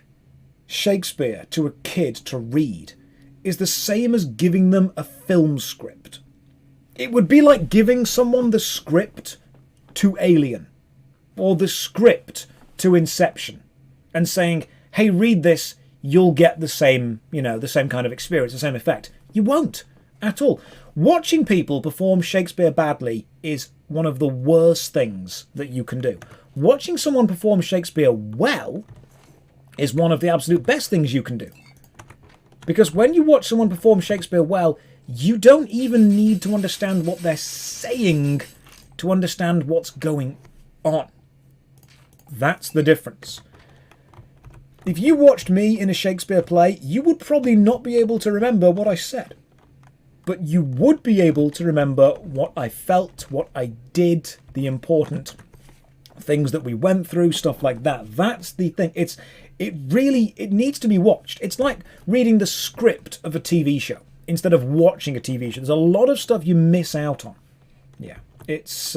Shakespeare to a kid to read is the same as giving them a film script. It would be like giving someone the script to Alien, or the script to Inception, and saying, hey, read this, you'll get the same, the same kind of experience, the same effect. You won't, at all. Watching people perform Shakespeare badly is one of the worst things that you can do. Watching someone perform Shakespeare well is one of the absolute best things you can do. Because when you watch someone perform Shakespeare well, you don't even need to understand what they're saying to understand what's going on. That's the difference. If you watched me in a Shakespeare play, you would probably not be able to remember what I said. But you would be able to remember what I felt, what I did, the important things that we went through, stuff like that. That's the thing. It needs to be watched. It's like reading the script of a TV show instead of watching a TV show. There's a lot of stuff you miss out on. Yeah, it's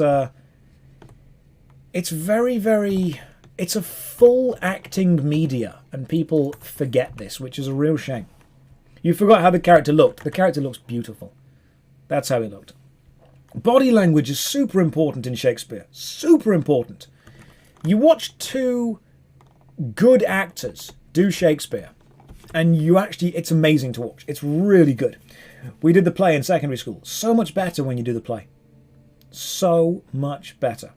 very, very... It's a full acting media, and people forget this, which is a real shame. You forgot how the character looked. The character looks beautiful. That's how he looked. Body language is super important in Shakespeare. Super important. You watch two good actors do Shakespeare, and it's amazing to watch. It's really good. We did the play in secondary school. So much better when you do the play. So much better.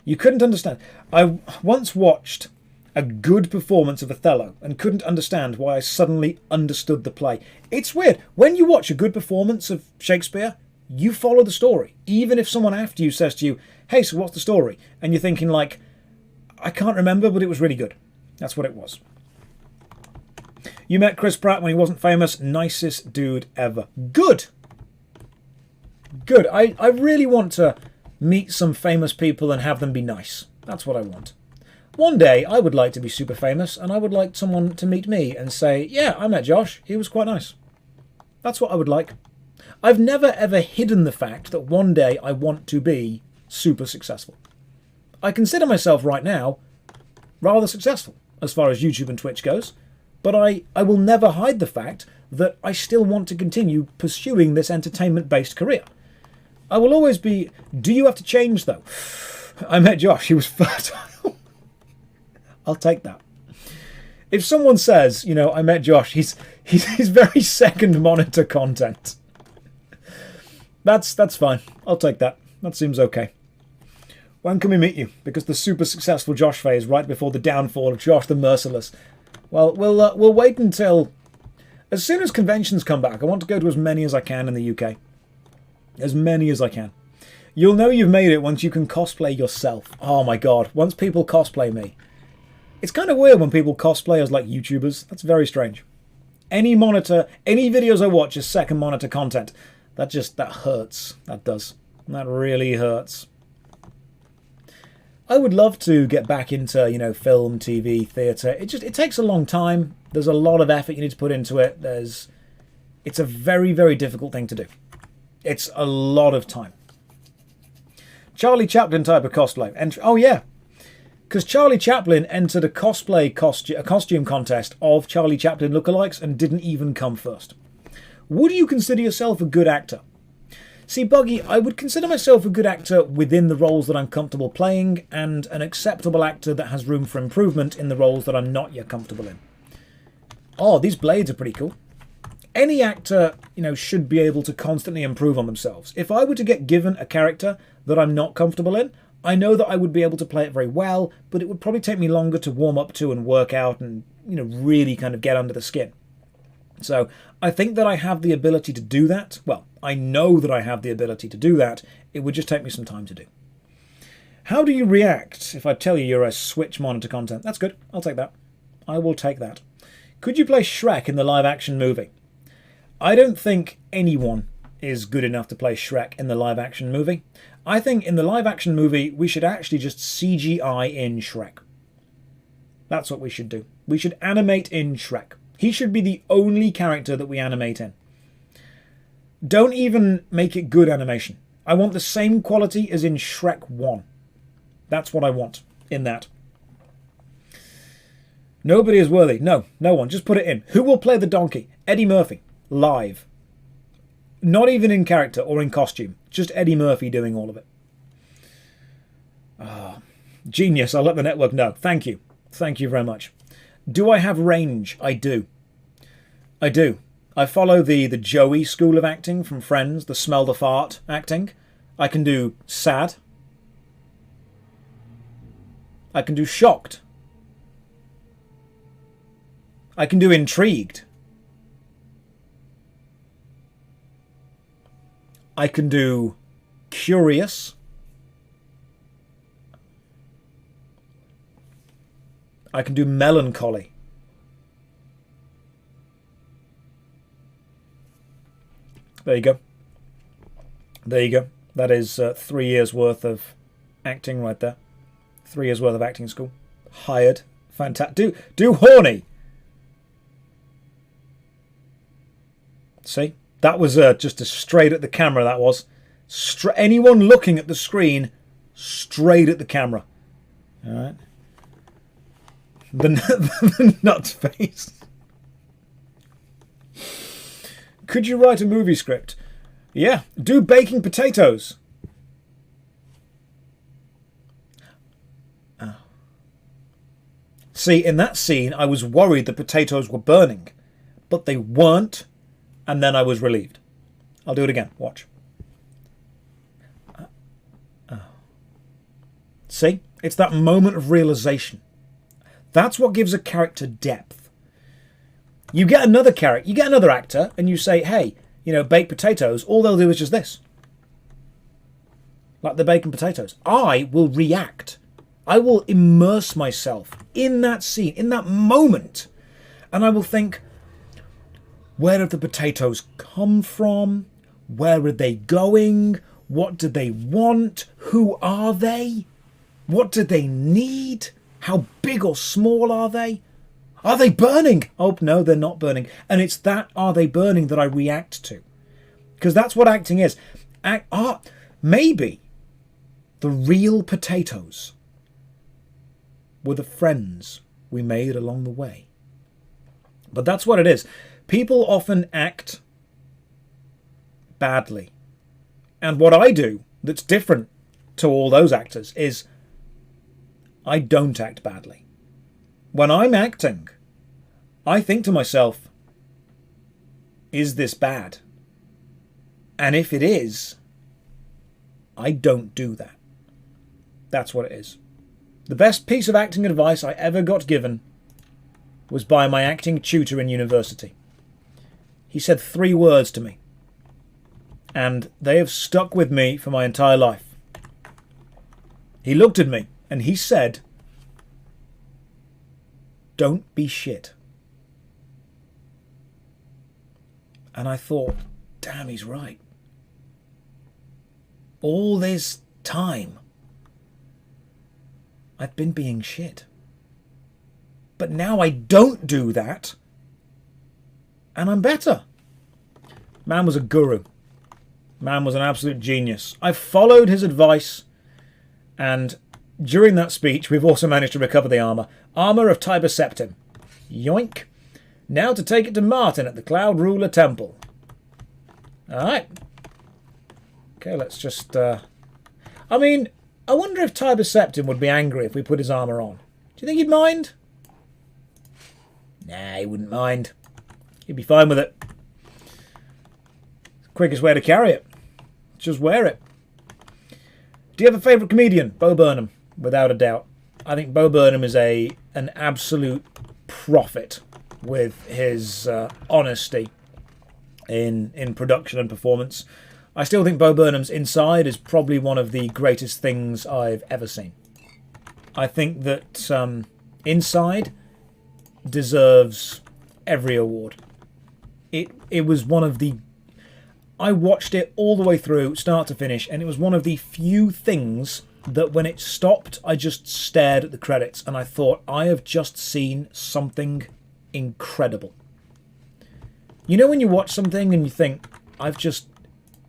You couldn't understand. I once watched a good performance of Othello and couldn't understand why I suddenly understood the play. It's weird. When you watch a good performance of Shakespeare, you follow the story. Even if someone after you says to you, hey, so what's the story? And you're thinking like, I can't remember, but it was really good. That's what it was. You met Chris Pratt when he wasn't famous. Nicest dude ever. Good. Good. I really want to meet some famous people and have them be nice. That's what I want. One day, I would like to be super famous, and I would like someone to meet me and say, yeah, I met Josh. He was quite nice. That's what I would like. I've never ever hidden the fact that one day I want to be super successful. I consider myself right now rather successful as far as YouTube and Twitch goes, but I will never hide the fact that I still want to continue pursuing this entertainment-based career. I will always be... Do you have to change, though? I met Josh. He was fertile. I'll take that. If someone says, you know, I met Josh, he's very second monitor content. That's fine. I'll take that. That seems okay. When can we meet you? Because the super successful Josh phase right before the downfall of Josh the Merciless. Well, we'll wait until... As soon as conventions come back, I want to go to as many as I can in the UK. As many as I can. You'll know you've made it once you can cosplay yourself. Oh my god, once people cosplay me. It's kind of weird when people cosplay as like YouTubers. That's very strange. Any videos I watch is second monitor content. That hurts. That does. That really hurts. I would love to get back into, you know, film, TV, theatre. It takes a long time. There's a lot of effort you need to put into it. It's a very, very difficult thing to do. It's a lot of time. Charlie Chaplin type of cosplay. Oh yeah, because Charlie Chaplin entered a costume contest of Charlie Chaplin lookalikes and didn't even come first. Would you consider yourself a good actor? See, Buggy, I would consider myself a good actor within the roles that I'm comfortable playing, and an acceptable actor that has room for improvement in the roles that I'm not yet comfortable in. Oh, these blades are pretty cool. Any actor, you know, should be able to constantly improve on themselves. If I were to get given a character that I'm not comfortable in, I know that I would be able to play it very well, but it would probably take me longer to warm up to and work out and, you know, really kind of get under the skin. So I think that I have the ability to do that. Well, I know that I have the ability to do that. It would just take me some time to do. How do you react if I tell you you're a Switch monitor content? That's good. I'll take that. I will take that. Could you play Shrek in the live-action movie? I don't think anyone is good enough to play Shrek in the live-action movie. I think in the live-action movie, we should actually just CGI in Shrek. That's what we should do. We should animate in Shrek. He should be the only character that we animate in. Don't even make it good animation. I want the same quality as in Shrek 1. That's what I want in that. Nobody is worthy. No, no one. Just put it in. Who will play the donkey? Eddie Murphy. Live. Not even in character or in costume. Just Eddie Murphy doing all of it. Genius. I'll let the network know. Thank you. Thank you very much. Do I have range? I do. I do. I follow the Joey school of acting from Friends, the smell the fart acting. I can do sad. I can do shocked. I can do intrigued. I can do curious. I can do melancholy. There you go. There you go. That is 3 years worth of acting right there. 3 years worth of acting school. Hired. Fantastic. Do horny. See? That was just a straight at the camera, that was. Anyone looking at the screen, straight at the camera. All right. The nut face. Could you write a movie script? Yeah. Do baking potatoes. See, in that scene, I was worried the potatoes were burning, but they weren't, and then I was relieved. I'll do it again. Watch. See? It's that moment of realization. That's what gives a character depth. You get another character, you get another actor, and you say, hey, you know, baked potatoes, all they'll do is just this. Like the bacon potatoes. I will react. I will immerse myself in that scene, in that moment. And I will think, where have the potatoes come from? Where are they going? What do they want? Who are they? What do they need? How big or small are they? Are they burning? Oh, no, they're not burning. And it's that are they burning that I react to. Because that's what acting is. Maybe the real potatoes were the friends we made along the way. But that's what it is. People often act badly. And what I do that's different to all those actors is I don't act badly. When I'm acting, I think to myself, is this bad? And if it is, I don't do that. That's what it is. The best piece of acting advice I ever got given was by my acting tutor in university. He said 3 words to me, and they have stuck with me for my entire life. He looked at me and he said, don't be shit. And I thought, damn, he's right. All this time, I've been being shit. But now I don't do that, and I'm better. Man was a guru. Man was an absolute genius. I followed his advice, and during that speech, we've also managed to recover the armour. Armour of Tiber Septim. Yoink. Now to take it to Martin at the Cloud Ruler Temple. Alright. Okay, let's just... I mean, I wonder if Tiber Septim would be angry if we put his armour on. Do you think he'd mind? Nah, he wouldn't mind. He'd be fine with it. Quickest way to carry it. Just wear it. Do you have a favourite comedian? Bo Burnham, without a doubt. I think Bo Burnham is an absolute prophet with his honesty in production and performance. I still think Bo Burnham's Inside is probably one of the greatest things I've ever seen. I think that Inside deserves every award. It was one of the... I watched it all the way through, start to finish, and it was one of the few things that when it stopped, I just stared at the credits and I thought, I have just seen something incredible. You know when you watch something and you think,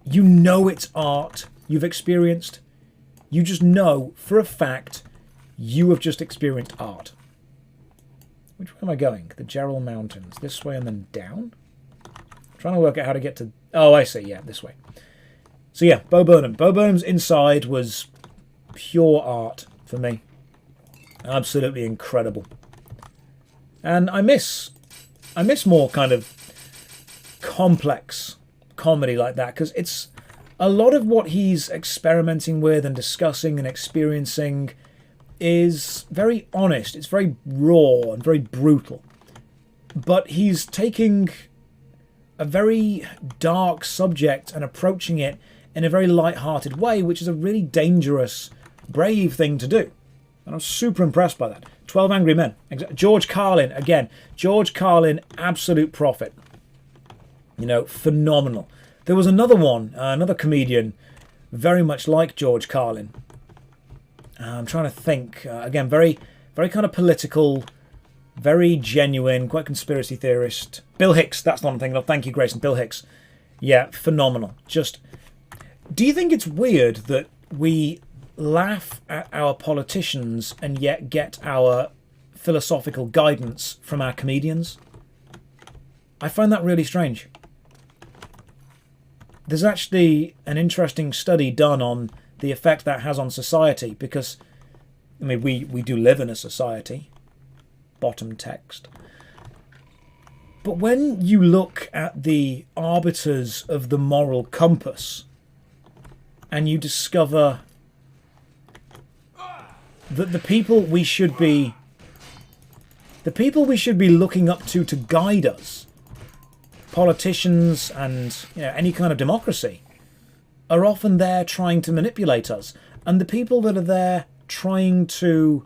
you know it's art you've experienced. You just know for a fact you have just experienced art. Which way am I going? The Gerald Mountains. This way and then down? I'm trying to work out how to get to... Oh, I see. Yeah, this way. So yeah, Bo Burnham. Bo Burnham's Inside was pure art for me. Absolutely incredible. And I miss more kind of complex comedy like that, because it's a lot of what he's experimenting with and discussing and experiencing is very honest. It's very raw and very brutal. But he's taking a very dark subject and approaching it in a very light-hearted way, which is a really dangerous, brave thing to do. And I'm super impressed by that. 12 Angry Men. George Carlin, again. George Carlin, absolute prophet. You know, phenomenal. There was another one, another comedian, very much like George Carlin. I'm trying to think. Again, very, very kind of political, very genuine, quite conspiracy theorist. Bill Hicks, that's the one I'm thinking of. Thank you, Grayson. Bill Hicks. Yeah, phenomenal. Just, do you think it's weird that we laugh at our politicians and yet get our philosophical guidance from our comedians? I find that really strange. There's actually an interesting study done on the effect that has on society, because, I mean, we do live in a society. bottom text. But when you look at the arbiters of the moral compass and you discover that the people we should be looking up to guide us, politicians and any kind of democracy, are often there trying to manipulate us, and the people that are there trying to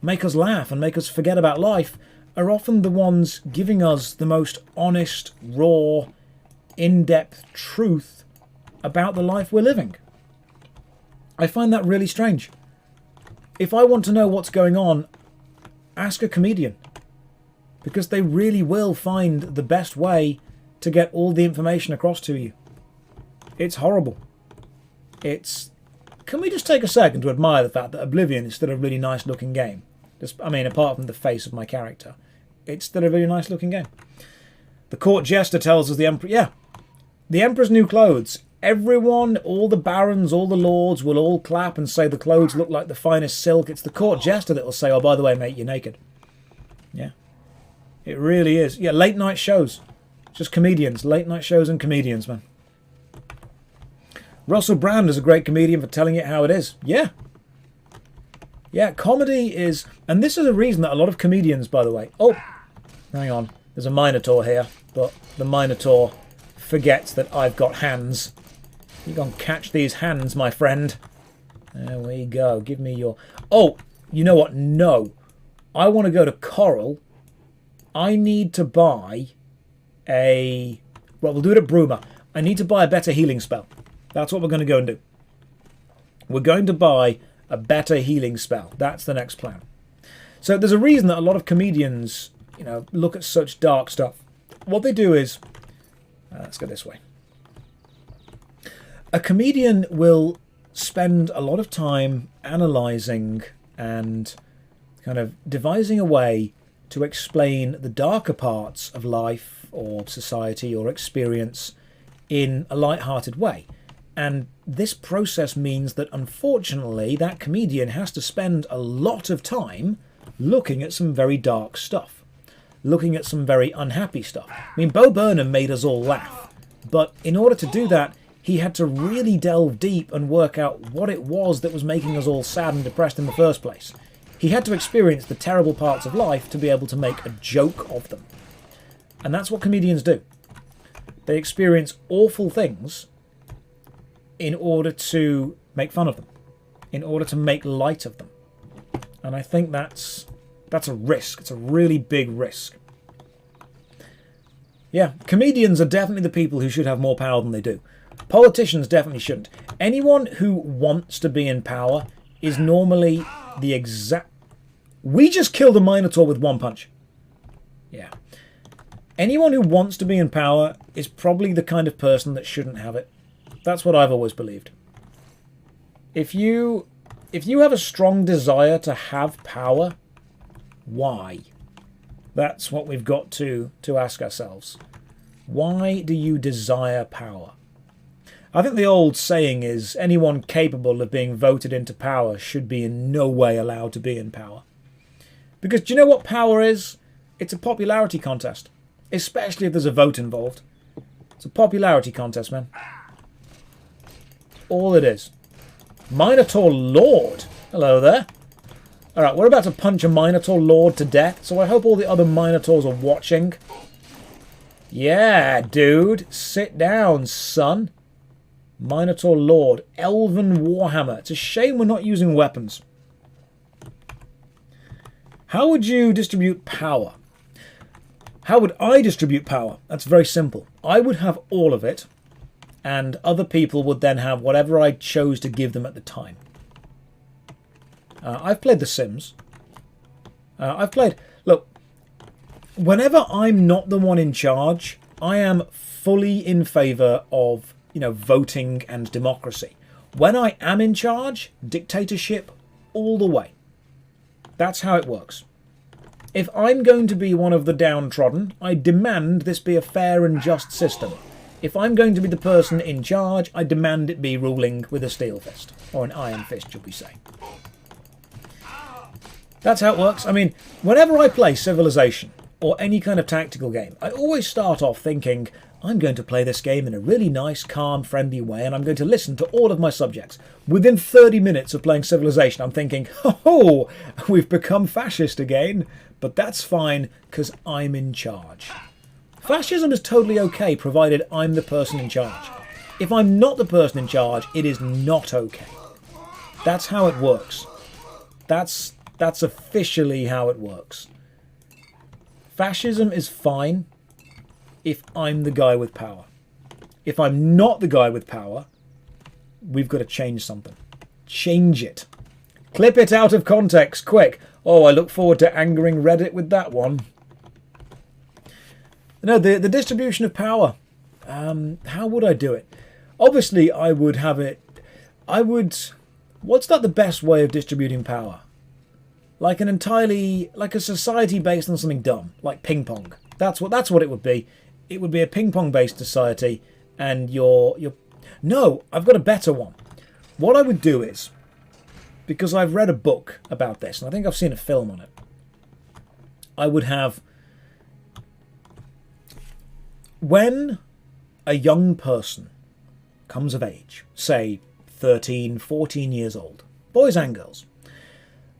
make us laugh and make us forget about life are often the ones giving us the most honest, raw, in-depth truth about the life we're living. I find that really strange. If I want to know what's going on, ask a comedian, because they really will find the best way to get all the information across to you. It's horrible. Can we just take a second to admire the fact that Oblivion is still a really nice looking game? Apart from the face of my character, it's still a really nice looking game. The court jester tells us the Emperor... Yeah, the Emperor's new clothes. Everyone, all the barons, all the lords will all clap and say the clothes look like the finest silk. It's the court jester that will say, oh, by the way, mate, you're naked. Yeah, it really is. Yeah, late night shows. Just comedians. Late night shows and comedians, man. Russell Brand is a great comedian for telling it how it is. Yeah. Yeah, comedy is... And this is a reason that a lot of comedians, by the way... Oh, hang on. There's a Minotaur here, but the Minotaur forgets that I've got hands. You go and catch these hands, my friend. There we go. Give me your... Oh, you know what? No. I want to go to Coral. I need to buy a... Well, we'll do it at Bruma. I need to buy a better healing spell. That's what we're going to go and do. We're going to buy a better healing spell. That's the next plan. So there's a reason that a lot of comedians, look at such dark stuff. What they do is... let's go this way. A comedian will spend a lot of time analysing and kind of devising a way to explain the darker parts of life or society or experience in a light-hearted way. And this process means that, unfortunately, that comedian has to spend a lot of time looking at some very dark stuff, looking at some very unhappy stuff. I mean, Bo Burnham made us all laugh, but in order to do that, he had to really delve deep and work out what it was that was making us all sad and depressed in the first place. He had to experience the terrible parts of life to be able to make a joke of them. And that's what comedians do. They experience awful things in order to make fun of them, in order to make light of them. And I think that's a risk. It's a really big risk. Yeah, comedians are definitely the people who should have more power than they do. Politicians definitely shouldn't. Anyone who wants to be in power is normally the exact... We just killed a Minotaur with one punch. Yeah. Anyone who wants to be in power is probably the kind of person that shouldn't have it. That's what I've always believed. If you have a strong desire to have power, why? That's what we've got to ask ourselves. Why do you desire power? I think the old saying is, anyone capable of being voted into power should be in no way allowed to be in power. Because do you know what power is? It's a popularity contest. Especially if there's a vote involved. It's a popularity contest, man. All it is. Minotaur Lord. Hello there. Alright, we're about to punch a Minotaur Lord to death, so I hope all the other Minotaurs are watching. Yeah, dude. Sit down, son. Minotaur Lord. Elven Warhammer. It's a shame we're not using weapons. How would you distribute power? How would I distribute power? That's very simple. I would have all of it, and other people would then have whatever I chose to give them at the time. I've played The Sims. Look, whenever I'm not the one in charge, I am fully in favour of, voting and democracy. When I am in charge, dictatorship all the way. That's how it works. If I'm going to be one of the downtrodden, I demand this be a fair and just system. If I'm going to be the person in charge, I demand it be ruling with a steel fist. Or an iron fist, should we say. That's how it works. I mean, whenever I play Civilization or any kind of tactical game, I always start off thinking, I'm going to play this game in a really nice, calm, friendly way, and I'm going to listen to all of my subjects. Within 30 minutes of playing Civilization, I'm thinking, oh, we've become fascist again. But that's fine, because I'm in charge. Fascism is totally okay, provided I'm the person in charge. If I'm not the person in charge, it is not okay. That's how it works. That's officially how it works. Fascism is fine if I'm the guy with power. If I'm not the guy with power, we've got to change something. Change it. Clip it out of context, quick. Oh, I look forward to angering Reddit with that one. No, the distribution of power. How would I do it? Obviously, I would have it... What's not the best way of distributing power? Like a society based on something dumb, like ping pong. That's what it would be. It would be a ping pong based society, and No, I've got a better one. What I would do is, because I've read a book about this, and I think I've seen a film on it, I would have... When a young person comes of age, say 13, 14 years old, boys and girls,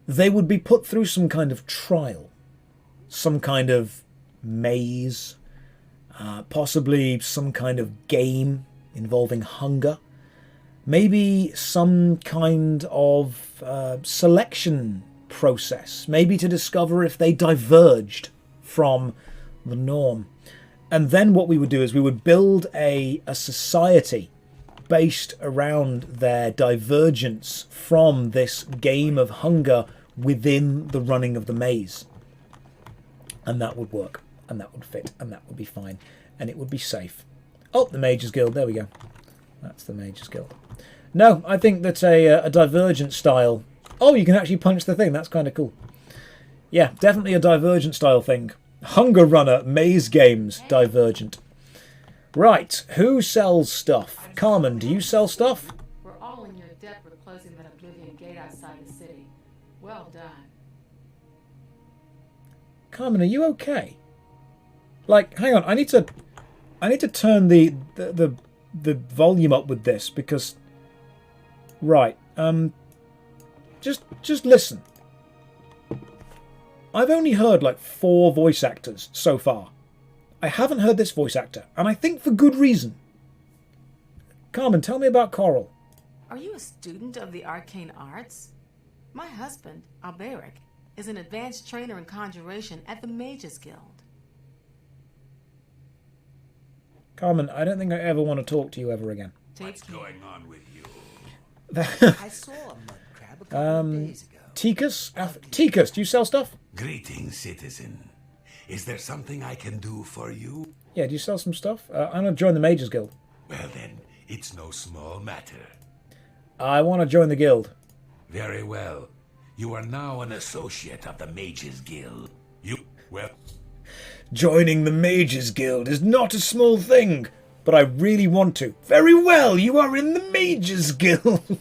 they would be put through some kind of trial, some kind of maze, possibly some kind of game involving hunger, maybe some kind of selection process, maybe to discover if they diverged from the norm. And then what we would do is we would build a society based around their divergence from this game of hunger within the running of the maze. And that would work, and that would fit, and that would be fine, and it would be safe. Oh, the Mages Guild, there we go. That's the Mages Guild. No, I think that a divergent style... Oh, you can actually punch the thing, that's kind of cool. Yeah, definitely a divergent style thing. Hunger Runner, Maze Games, Divergent. Right, who sells stuff? Carmen, do you sell stuff?
We're all in your debt for closing that Oblivion gate outside the city. Well done.
Carmen, are you okay? Like, hang on, I need to turn the volume up with this because... Right, just listen. I've only heard like 4 voice actors so far. I haven't heard this voice actor, and I think for good reason. Carmen, tell me about Coral.
Are you a student of the arcane arts? My husband, Daedric, is an advanced trainer in conjuration at the Mages Guild.
Carmen, I don't think I ever want to talk to you ever again.
What's going on with you?
I saw a mud crab a couple of days ago.
Tikas, do you sell stuff?
Greetings, citizen. Is there something I can do for you?
Yeah, do you sell some stuff? I'm going to join the Mages Guild.
Well then, it's no small matter.
I want to join the guild.
Very well. You are now an associate of the Mages Guild.
Joining the Mages Guild is not a small thing, but I really want to. Very well, you are in the Mages Guild.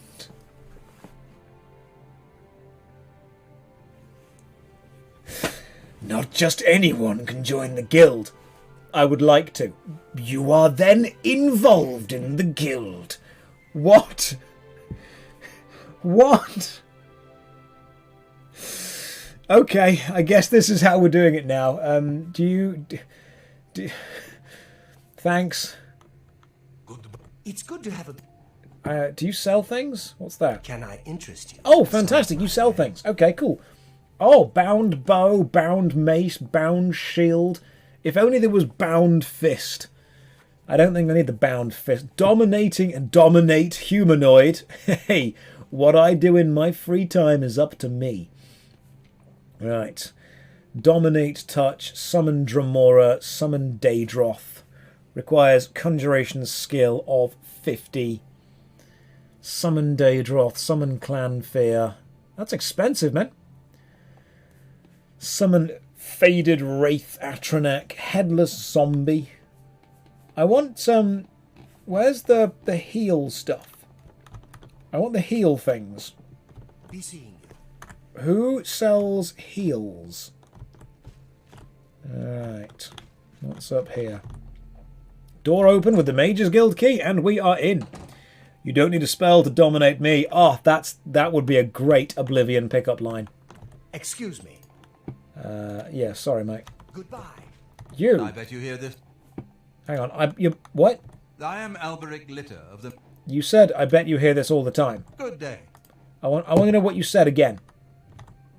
Not just anyone can join the guild. I would like to. You are then involved in the guild. What? What? Okay, I guess this is how we're doing it now. Thanks.
It's good to have a...
Do you sell things? What's that?
Can I interest you?
Oh, fantastic. You sell things. Okay, cool. Oh, bound bow, bound mace, bound shield. If only there was bound fist. I don't think I need the bound fist. Dominating and dominate humanoid. Hey, what I do in my free time is up to me. Right. Dominate touch, summon Dramora, summon Daedroth. Requires conjuration skill of 50. Summon Daedroth, summon Clan Fear. That's expensive, man. Summon Faded Wraith Atronak, Headless Zombie. I want where's the heal stuff? I want the heal things.
Be seeing you.
Who sells heals? Alright. What's up here? Door open with the Mage's Guild key, and we are in. You don't need a spell to dominate me. Oh, that would be a great Oblivion pickup line.
Excuse me.
Yeah, sorry, mate.
Goodbye.
You.
I bet you hear this.
Hang on. What?
I am Alberic Litter of the...
You said, I bet you hear this all the time.
Good day.
I want to know what you said again.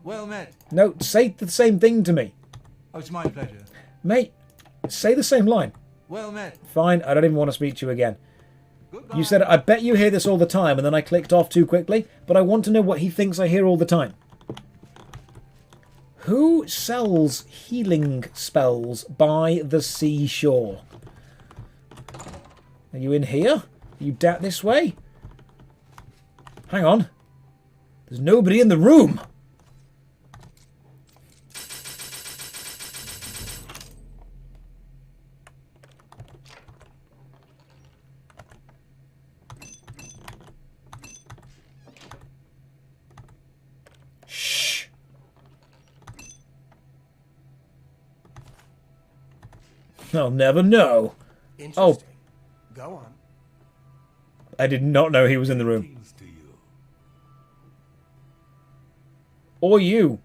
Well met.
No, say the same thing to me.
Oh, it's my pleasure.
Mate, say the same line.
Well met.
Fine, I don't even want to speak to you again.
Goodbye.
You said, I bet you hear this all the time, and then I clicked off too quickly, but I want to know what he thinks I hear all the time. Who sells healing spells by the seashore? Are you in here? Are you this way? Hang on. There's nobody in the room. Shh. I'll never know. Oh.
Go on.
I did not know he was in the room.
Greetings to you.
Or you.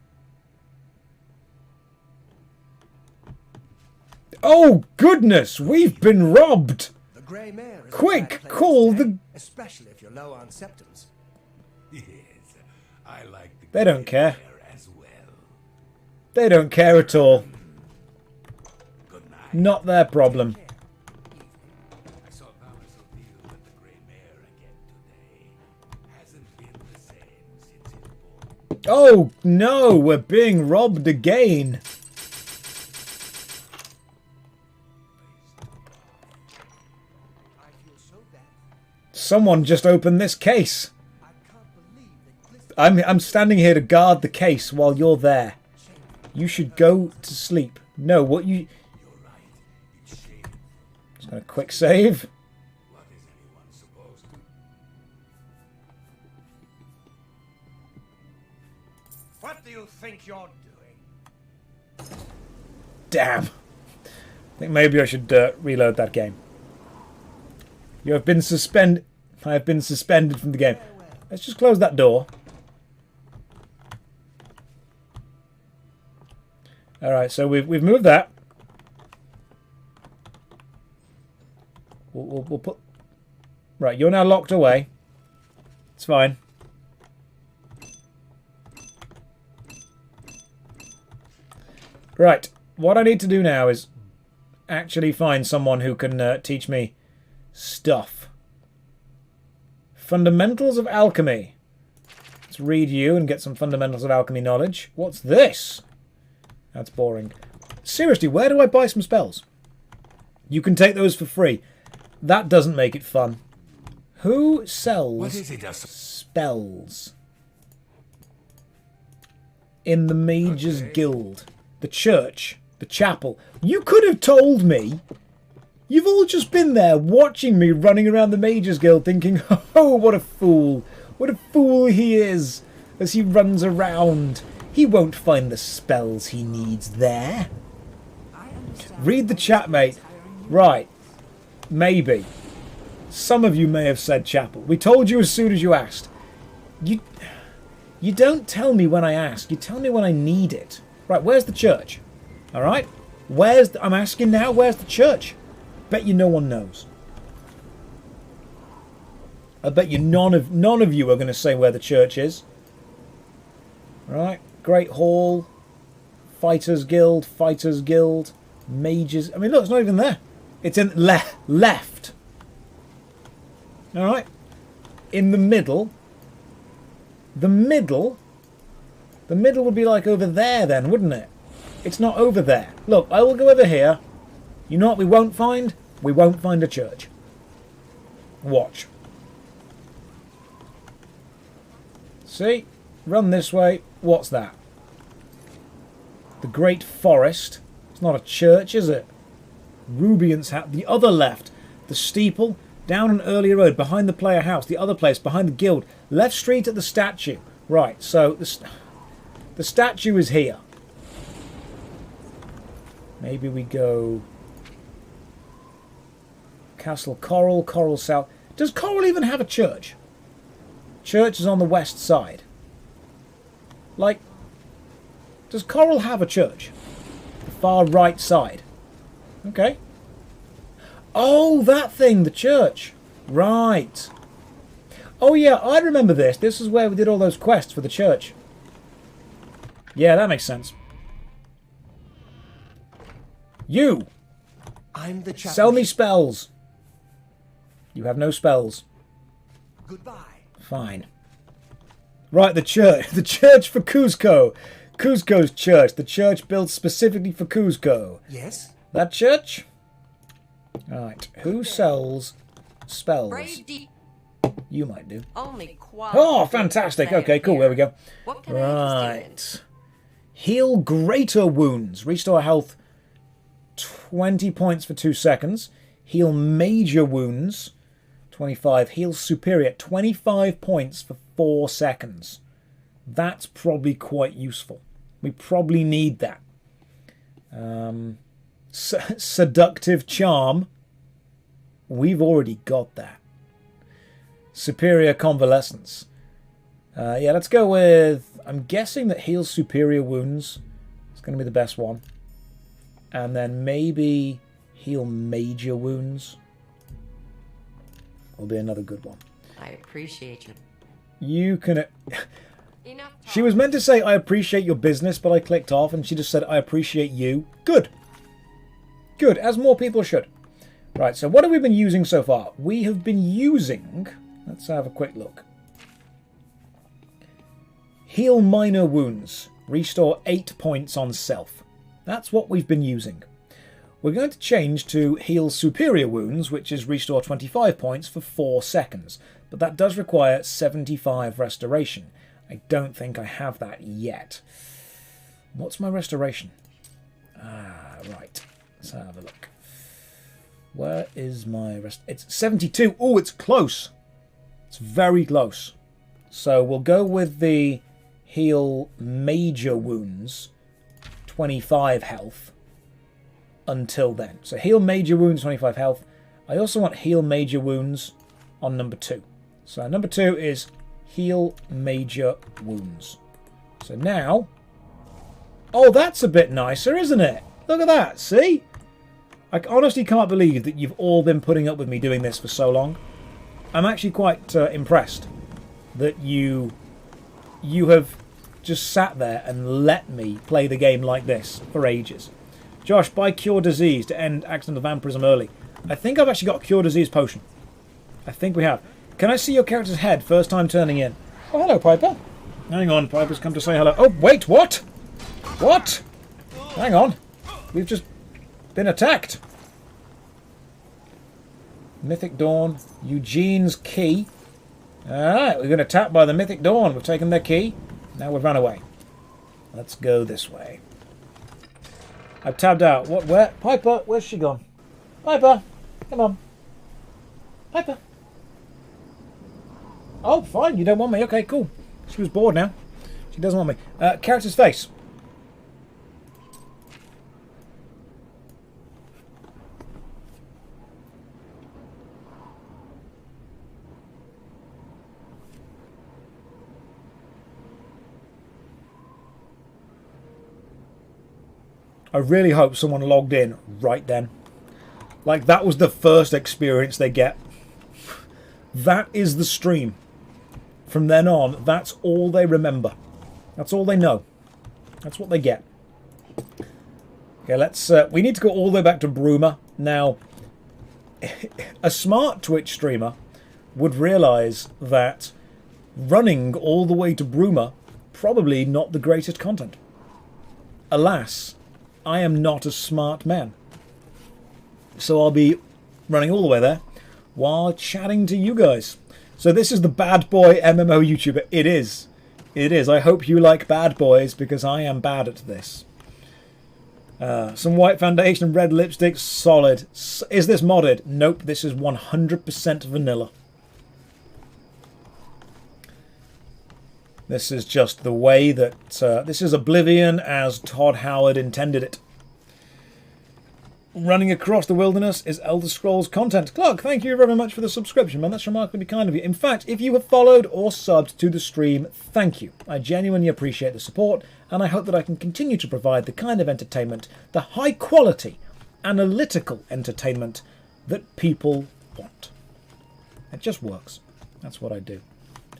Oh, goodness! We've been robbed!
The Grey Mare is
Quick,
a bad place
call
to stay,
the-
especially if you're low on septums.
Yes, I like the
They don't care.
Grey as well.
They don't care at all.
Good night.
Not their problem.
I saw Thomas will deal with the Grey Mare again today. Hasn't been the same since his born.
Oh, no! We're being robbed again!
I feel so bad.
Someone just opened this case.
I can't believe they blistered
I'm standing here to guard the case while you're there. You should go to sleep. No, what you...
You're right. It's shameful.
Just gonna quick save.
What is anyone supposed to?
What do you think you're doing?
Damn. I think maybe I should reload that game. You have been suspended. I have been suspended from the game. Let's just close that door. Alright, so we've moved that. We'll put... Right, you're now locked away. It's fine. Right, what I need to do now is actually find someone who can teach me stuff. Fundamentals of Alchemy. Let's read you and get some Fundamentals of Alchemy knowledge. What's this? That's boring. Seriously, where do I buy some spells? You can take those for free. That doesn't make it fun. Who sells
What is it?
spells in the Mage's Guild? The church, the chapel. You could have told me. You've all just been there watching me running around the Mage's Guild thinking, oh, what a fool. What a fool he is as he runs around. He won't find the spells he needs there. Read the chat, mate. Right. Maybe. Some of you may have said chapel. We told you as soon as you asked. You don't tell me when I ask. You tell me when I need it. Right, where's the church? Alright? I'm asking now, where's the church? Bet you no one knows. I bet you none of you are going to say where the church is. Right? Great Hall. Fighters Guild. Mages. I mean, look, it's not even there. It's in left. Alright? In the middle. The middle would be like over there then, wouldn't it? It's not over there. Look, I will go over here. You know what we won't find? We won't find a church. Watch. See? Run this way. What's that? The Great Forest. It's not a church, is it? Rubiant's hat. The other left. The steeple. Down an earlier road. Behind the player house. The other place. Behind the guild. Left street at the statue. Right, so... The statue is here. Maybe we go... Castle Coral, Coral South. Does Coral even have a church? Church is on the west side. Like, does Coral have a church? The far right side. Okay. Oh, that thing, the church. Right. Oh yeah, I remember this. This is where we did all those quests for the church. Yeah, that makes sense. You!
I'm the chap.
Sell me spells. You have no spells.
Goodbye.
Fine. Right, the church. The church for Cuzco. Cuzco's church. The church built specifically for Cuzco.
Yes?
That church? Alright, who sells spells? You might do.
Only
Oh, fantastic. Okay, cool. There we go.
What can I interest
Right. Heal greater wounds. Restore health 20 points for 2 seconds. Heal major wounds 25. Heal superior 25 points for 4 seconds. That's probably quite useful. We probably need that. Seductive charm. We've already got that. Superior convalescence. Yeah, let's go with... I'm guessing that heals superior wounds. It's going to be the best one. And then maybe heal major wounds. Will be another good one.
I appreciate you.
You can...
Enough talk.
She was meant to say, I appreciate your business, but I clicked off and she just said, I appreciate you. Good. Good, as more people should. Right, so what have we been using so far? We have been using... Let's have a quick look. Heal minor wounds. Restore 8 points on self. That's what we've been using. We're going to change to heal superior wounds, which is restore 25 points for 4 seconds. But that does require 75 restoration. I don't think I have that yet. What's my restoration? Ah, right. Let's have a look. Where is my rest? It's 72. Oh, it's close. It's very close. So we'll go with the heal major wounds, 25 health, until then. So heal major wounds, 25 health. I also want heal major wounds on number 2. So number 2 is heal major wounds. So now... Oh, that's a bit nicer, isn't it? Look at that, see? I honestly can't believe that you've all been putting up with me doing this for so long. I'm actually quite impressed that you have just sat there and let me play the game like this for ages. Josh, buy Cure Disease to end accidental vampirism early. I think I've actually got a Cure Disease potion. I think we have. Can I see your character's head first time turning in? Oh, hello, Piper. Hang on, Piper's come to say hello. Oh, wait, what? What? Hang on. We've just been attacked. Mythic Dawn. Eugene's key. Alright, we've been attacked by the Mythic Dawn. We've taken their key. Now we've run away. Let's go this way. I've tabbed out. What? Where? Piper, where's she gone? Piper, come on. Piper. Oh, fine. You don't want me. Okay, cool. She was bored now. She doesn't want me. Character's face. I really hope someone logged in right then. Like, that was the first experience they get. That is the stream. From then on, that's all they remember. That's all they know. That's what they get. Okay, let's... we need to go all the way back to Bruma. Now, a smart Twitch streamer would realise that running all the way to Bruma, probably not the greatest content. Alas, I am not a smart man. So I'll be running all the way there while chatting to you guys. So this is the bad boy MMO YouTuber. It is. It is. I hope you like bad boys because I am bad at this. Some white foundation and red lipstick. Solid. Is this modded? Nope. This is 100% vanilla. This is just the way that... this is Oblivion as Todd Howard intended it. Running across the wilderness is Elder Scrolls content. Clark, thank you very much for the subscription, man. That's remarkably kind of you. In fact, if you have followed or subbed to the stream, thank you. I genuinely appreciate the support, and I hope that I can continue to provide the kind of entertainment, the high-quality, analytical entertainment that people want. It just works. That's what I do.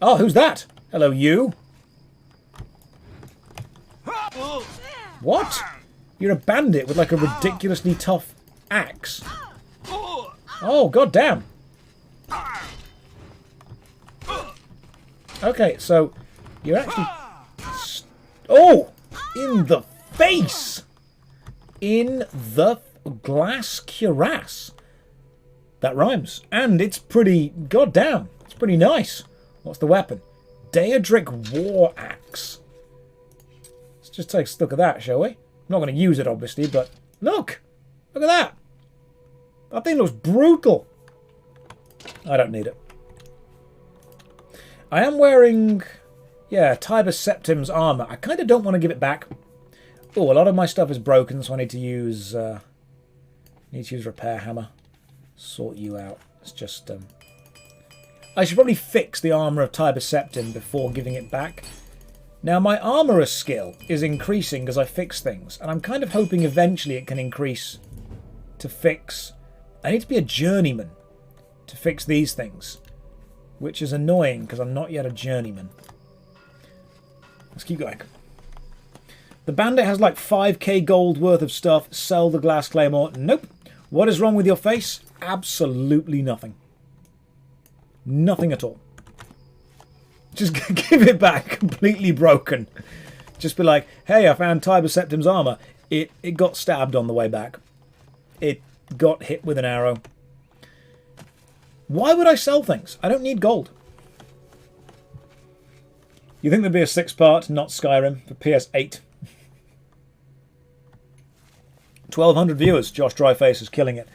Oh, who's that? Hello, you. What? You're a bandit with like a ridiculously tough axe. Oh, goddamn. Okay, so you're actually... Oh! In the face! In the glass cuirass. That rhymes. And it's pretty... Goddamn. It's pretty nice. What's the weapon? Daedric War Axe. Let's just take a look at that, shall we? I'm not going to use it, obviously, but look! Look at that! That thing looks brutal! I don't need it. I am wearing, yeah, Tiber Septim's armour. I kind of don't want to give it back. Oh, a lot of my stuff is broken, so I need to use Repair Hammer. Sort you out. It's just, I should probably fix the armour of Tiber Septim before giving it back. Now, my armourer skill is increasing as I fix things, and I'm kind of hoping eventually it can increase to fix... I need to be a journeyman to fix these things, which is annoying because I'm not yet a journeyman. Let's keep going. The bandit has like 5k gold worth of stuff. Sell the glass claymore. Nope. What is wrong with your face? Absolutely nothing. Nothing at all. Just give it back, completely broken. Just be like, hey, I found Tiber Septim's armour. It got stabbed on the way back. It got hit with an arrow. Why would I sell things? I don't need gold. You think there'd be a 6-part, not Skyrim, for PS8? 1,200 viewers. JoshStrifeHayes is killing it.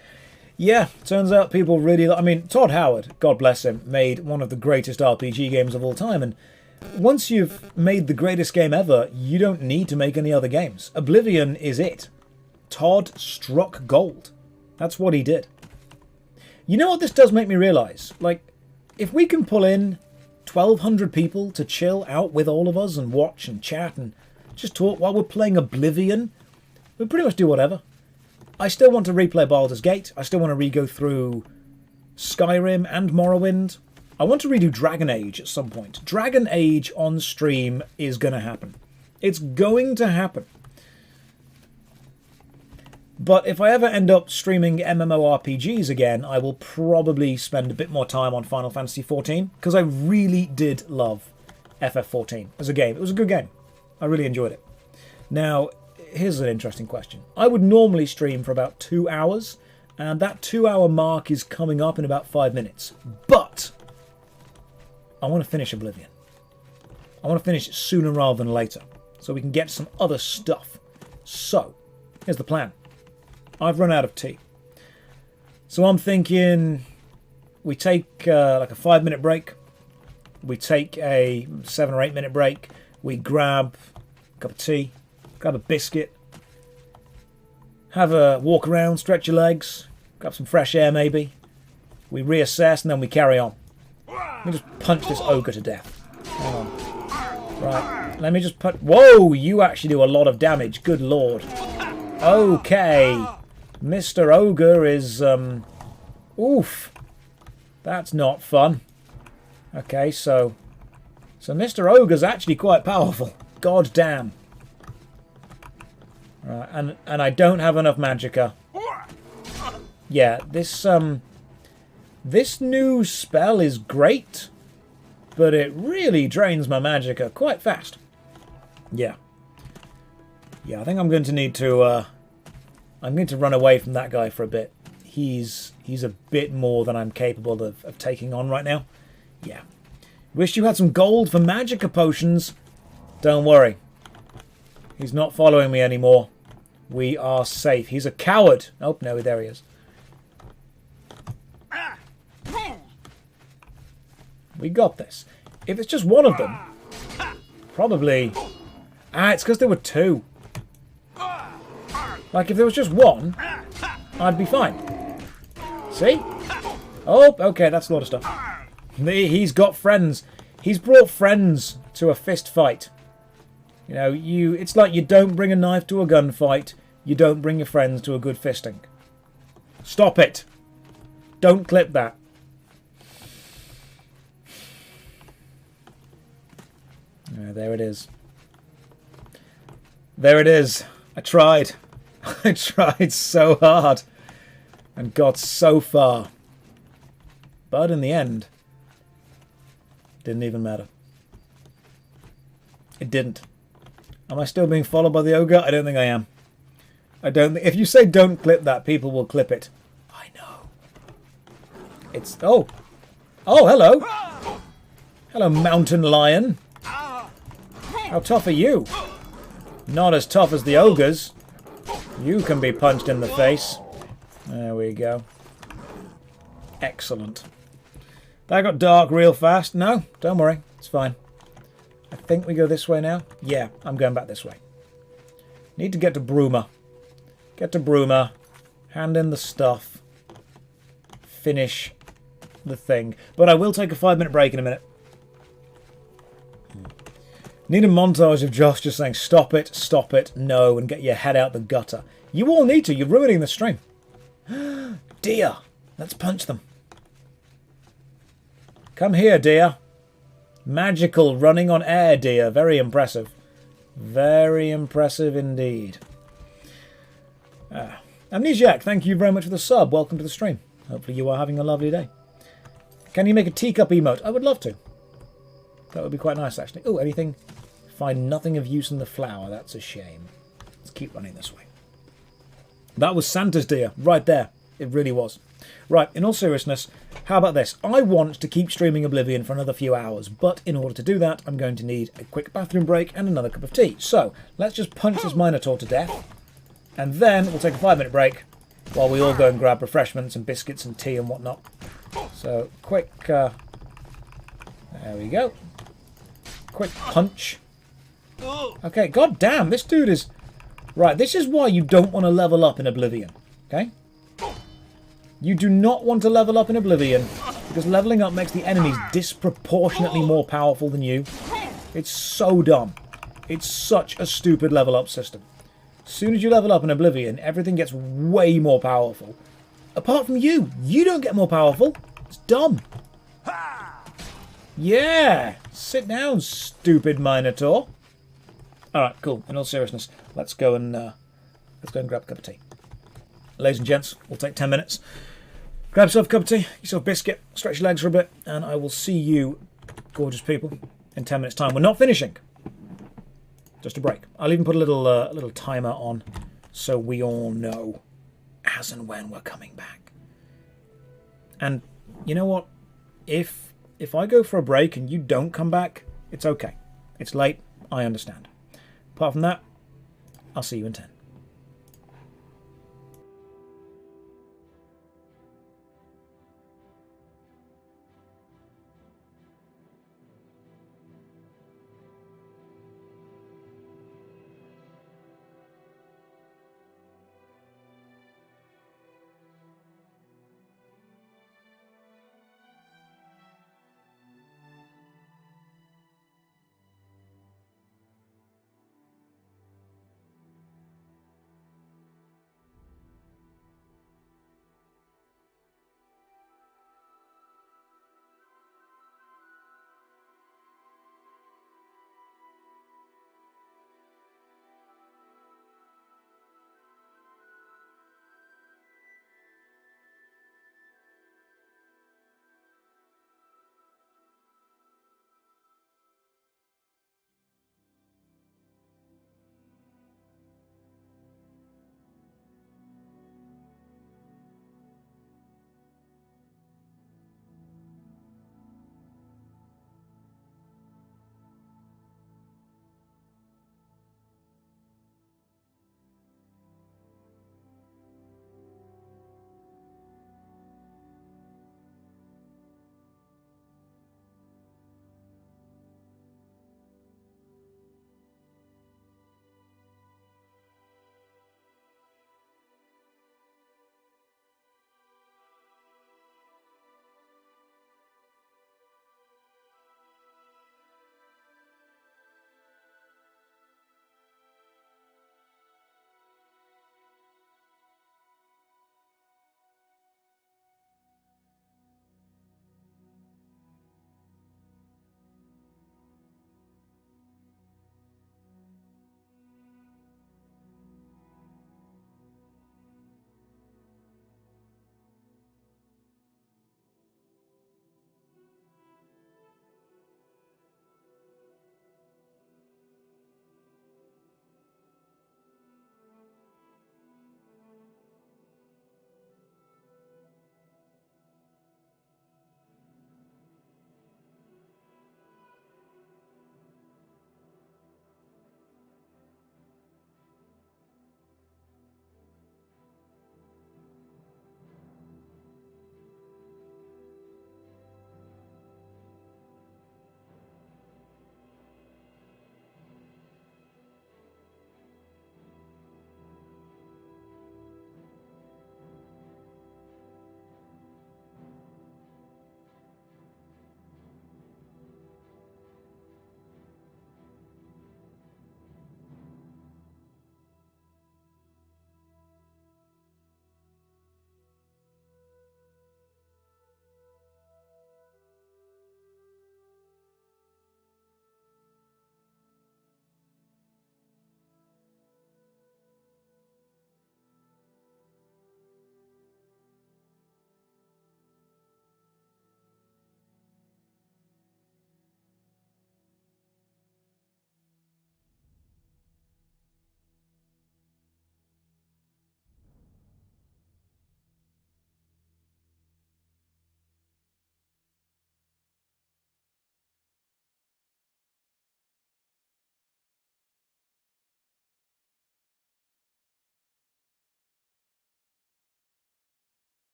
Yeah, turns out people really... I mean, Todd Howard, God bless him, made one of the greatest RPG games of all time, and once you've made the greatest game ever, you don't need to make any other games. Oblivion is it. Todd struck gold. That's what he did. You know what this does make me realise? Like, if we can pull in 1,200 people to chill out with all of us and watch and chat and just talk while we're playing Oblivion, we pretty much do whatever. I still want to replay Baldur's Gate. I still want to re-go through Skyrim and Morrowind. I want to redo Dragon Age at some point. Dragon Age on stream is going to happen. It's going to happen. But if I ever end up streaming MMORPGs again, I will probably spend a bit more time on Final Fantasy XIV, because I really did love FF14 as a game. It was a good game. I really enjoyed it. Now, here's an interesting question. I would normally stream for about 2 hours, and that 2-hour mark is coming up in about 5 minutes. But I want to finish Oblivion. I want to finish it sooner rather than later, so we can get some other stuff. So, here's the plan. I've run out of tea. So I'm thinking we take like a 5-minute break. We take a 7 or 8 minute break. We grab a cup of tea, grab a biscuit, have a walk around, stretch your legs, grab some fresh air maybe. We reassess and then we carry on. Let me just punch this ogre to death. Hang on. Right, let me just punch... Whoa, you actually do a lot of damage. Good lord. Okay. Mr. Ogre is... Oof. That's not fun. Okay, so Mr. Ogre's actually quite powerful. God damn. Right, and I don't have enough magicka. Yeah, this new spell is great, but it really drains my magicka quite fast. Yeah. Yeah, I think I'm going to need to I'm going to run away from that guy for a bit. He's a bit more than I'm capable of taking on right now. Yeah. Wish you had some gold for magicka potions. Don't worry. He's not following me anymore. We are safe. He's a coward. Oh, no, there he is. We got this. If it's just one of them, Probably... Ah, it's because there were two. Like, if there was just one, I'd be fine. See? Oh, okay, that's a lot of stuff. He's got friends. He's brought friends to a fist fight. You know, it's like you don't bring a knife to a gunfight. You don't bring your friends to a good fisting. Stop it. Don't clip that. There it is. There it is. I tried. I tried so hard. And got so far. But in the end, didn't even matter. It didn't. Am I still being followed by the ogre? I don't think I am. I don't think... If you say don't clip that, people will clip it. I know. It's... Oh. Oh, hello. Hello, mountain lion. How tough are you? Not as tough as the ogres. You can be punched in the face. There we go. Excellent. That got dark real fast. No, don't worry. It's fine. I think we go this way now. Yeah, I'm going back this way. Need to get to Bruma. Get to Bruma. Hand in the stuff. Finish the thing. But I will take a 5-minute break in a minute. Need a montage of Josh just saying, stop it, no, and get your head out the gutter. You all need to. You're ruining the stream. Deer. Let's punch them. Come here, deer. Magical running on air, deer. Very impressive. Very impressive indeed. Amnesiac, thank you very much for the sub. Welcome to the stream. Hopefully you are having a lovely day. Can you make a teacup emote? I would love to. That would be quite nice, actually. Oh, anything? Find nothing of use in the flower. That's a shame. Let's keep running this way. That was Santa's deer, right there. It really was. Right, in all seriousness, how about this? I want to keep streaming Oblivion for another few hours, but in order to do that, I'm going to need a quick bathroom break and another cup of tea. So, let's just punch this Minotaur to death, and then we'll take a 5-minute break while we all go and grab refreshments and biscuits and tea and whatnot. So, quick... there we go. Quick punch. Okay, god damn, this dude is... Right, this is why you don't want to level up in Oblivion, okay? You do not want to level up in Oblivion, because leveling up makes the enemies disproportionately more powerful than you. It's so dumb. It's such a stupid level up system. As soon as you level up in Oblivion, everything gets way more powerful. Apart from you. You don't get more powerful. It's dumb. Yeah! Sit down, stupid Minotaur. Alright, cool. In all seriousness, let's go and grab a cup of tea. Ladies and gents, we'll take 10 minutes. Grab yourself a cup of tea, yourself a biscuit, stretch your legs for a bit, and I will see you, gorgeous people, in 10 minutes' time. We're not finishing. Just a break. I'll even put a little timer on so we all know as and when we're coming back. And you know what? If I go for a break and you don't come back, it's okay. It's late. I understand. Apart from that, I'll see you in 10.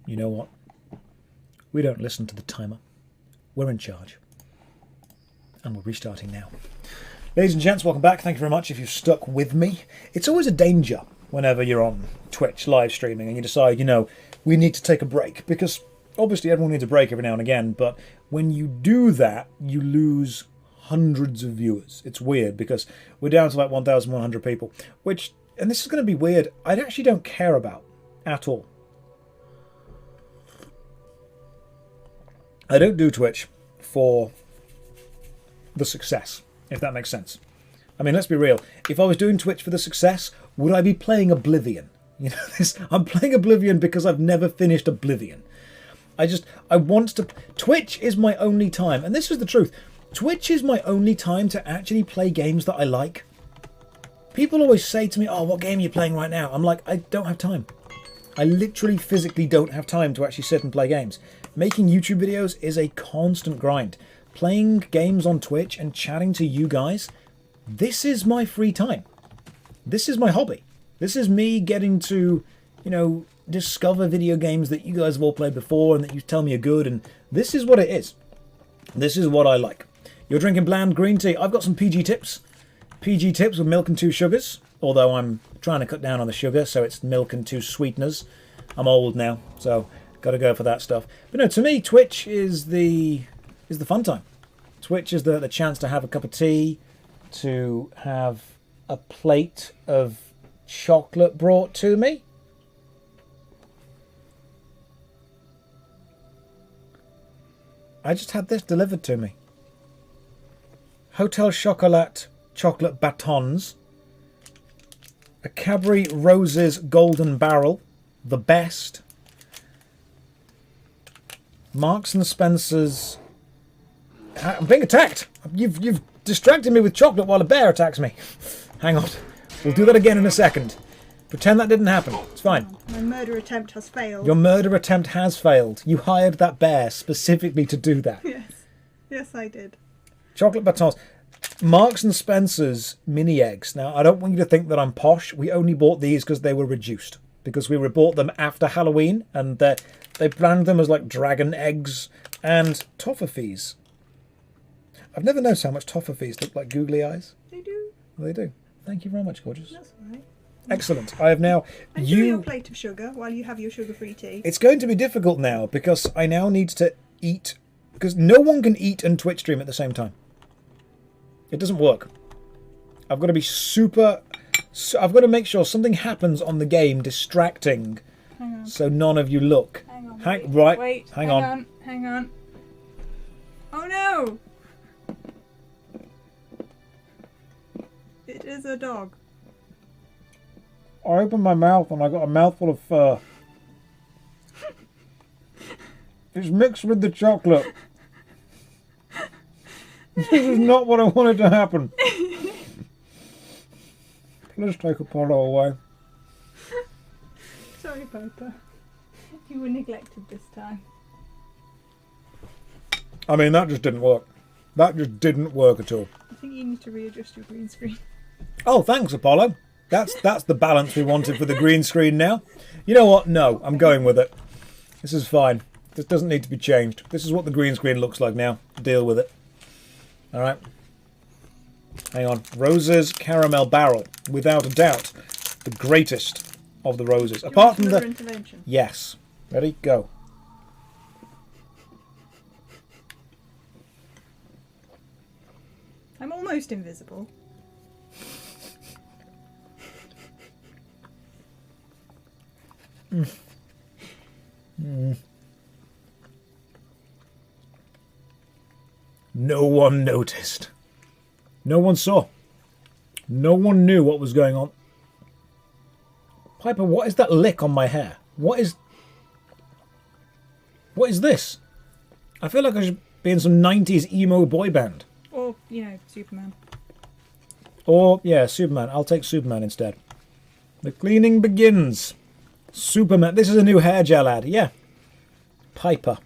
You know what? We don't listen to the timer. We're in charge. And we're restarting now. Ladies and gents, welcome back. Thank you very much if you've stuck with me. It's always a danger whenever you're on Twitch live streaming and you decide, you know, we need to take a break. Because obviously everyone needs a break every now and again. But when you do that, you lose hundreds of viewers. It's weird because we're down to like 1,100 people. Which, and this is going to be weird, I actually don't care about at all. I don't do Twitch for the success, if that makes sense. I mean, let's be real. If I was doing Twitch for the success, would I be playing Oblivion? You know, I'm playing Oblivion because I've never finished Oblivion. I want to... Twitch is my only time, and this is the truth. Twitch is my only time to actually play games that I like. People always say to me, oh, what game are you playing right now? I'm like, I don't have time. I literally physically don't have time to actually sit and play games. Making YouTube videos is a constant grind. Playing games on Twitch and chatting to you guys, this is my free time. This is my hobby. This is me getting to, you know, discover video games that you guys have all played before and that you tell me are good, and this is what it is. This is what I like. You're drinking bland green tea. I've got some PG tips. PG tips with milk and 2 sugars, although I'm trying to cut down on the sugar, so it's milk and 2 sweeteners. I'm old now, so got to go for that stuff. But no, to me, Twitch is the fun time. Twitch is the chance to have a cup of tea, to have a plate of chocolate brought to me. I just had this delivered to me. Hotel Chocolat chocolate batons. A Cadbury Roses Golden Barrel. The best. Marks and Spencer's... I'm being attacked. You've distracted me with chocolate while a bear attacks me. Hang on. We'll do that again in a second. Pretend that didn't happen. It's fine.
My murder attempt has failed.
Your murder attempt has failed. You hired that bear specifically to do that.
Yes. Yes, I did.
Chocolate batons. Marks and Spencer's mini eggs. Now, I don't want you to think that I'm posh. We only bought these because they were reduced. Because we bought them after Halloween. And they brand them as like dragon eggs and toffees. I've never noticed how much toffees look like googly eyes.
They do.
Well, they do. Thank you very much, gorgeous.
That's all right.
Excellent. I have now...
Enjoy your plate of sugar while you have your sugar-free tea.
It's going to be difficult now because I now need to eat... Because no one can eat and Twitch stream at the same time. It doesn't work. I've got to be super... I've got to make sure something happens on the game distracting so none of you look.
Hang on.
Hang on.
Hang on. Oh no! It is a dog.
I opened my mouth and I got a mouthful of fur. It's mixed with the chocolate. This is not what I wanted to happen. Let's take Apollo away.
Sorry, Piper. You were neglected this time.
I mean, that just didn't work. That just didn't work at all.
I think you need to readjust your green screen.
Oh, thanks, Apollo. That's the balance we wanted for the green screen now. You know what? No, I'm going with it. This is fine. This doesn't need to be changed. This is what the green screen looks like now. Deal with it. All right. Hang on. Roses Caramel Barrel. Without a doubt, the greatest of the roses. Apart from the...
intervention.
Yes. Ready? Go.
I'm almost invisible.
No one noticed. No one saw. No one knew what was going on. Piper, what is that lick on my hair? What is this? I feel like I should be in some 90s emo boy band.
Or, you know, Superman.
Or, yeah, Superman. I'll take Superman instead. The cleaning begins. Superman. This is a new hair gel ad. Yeah. Piper.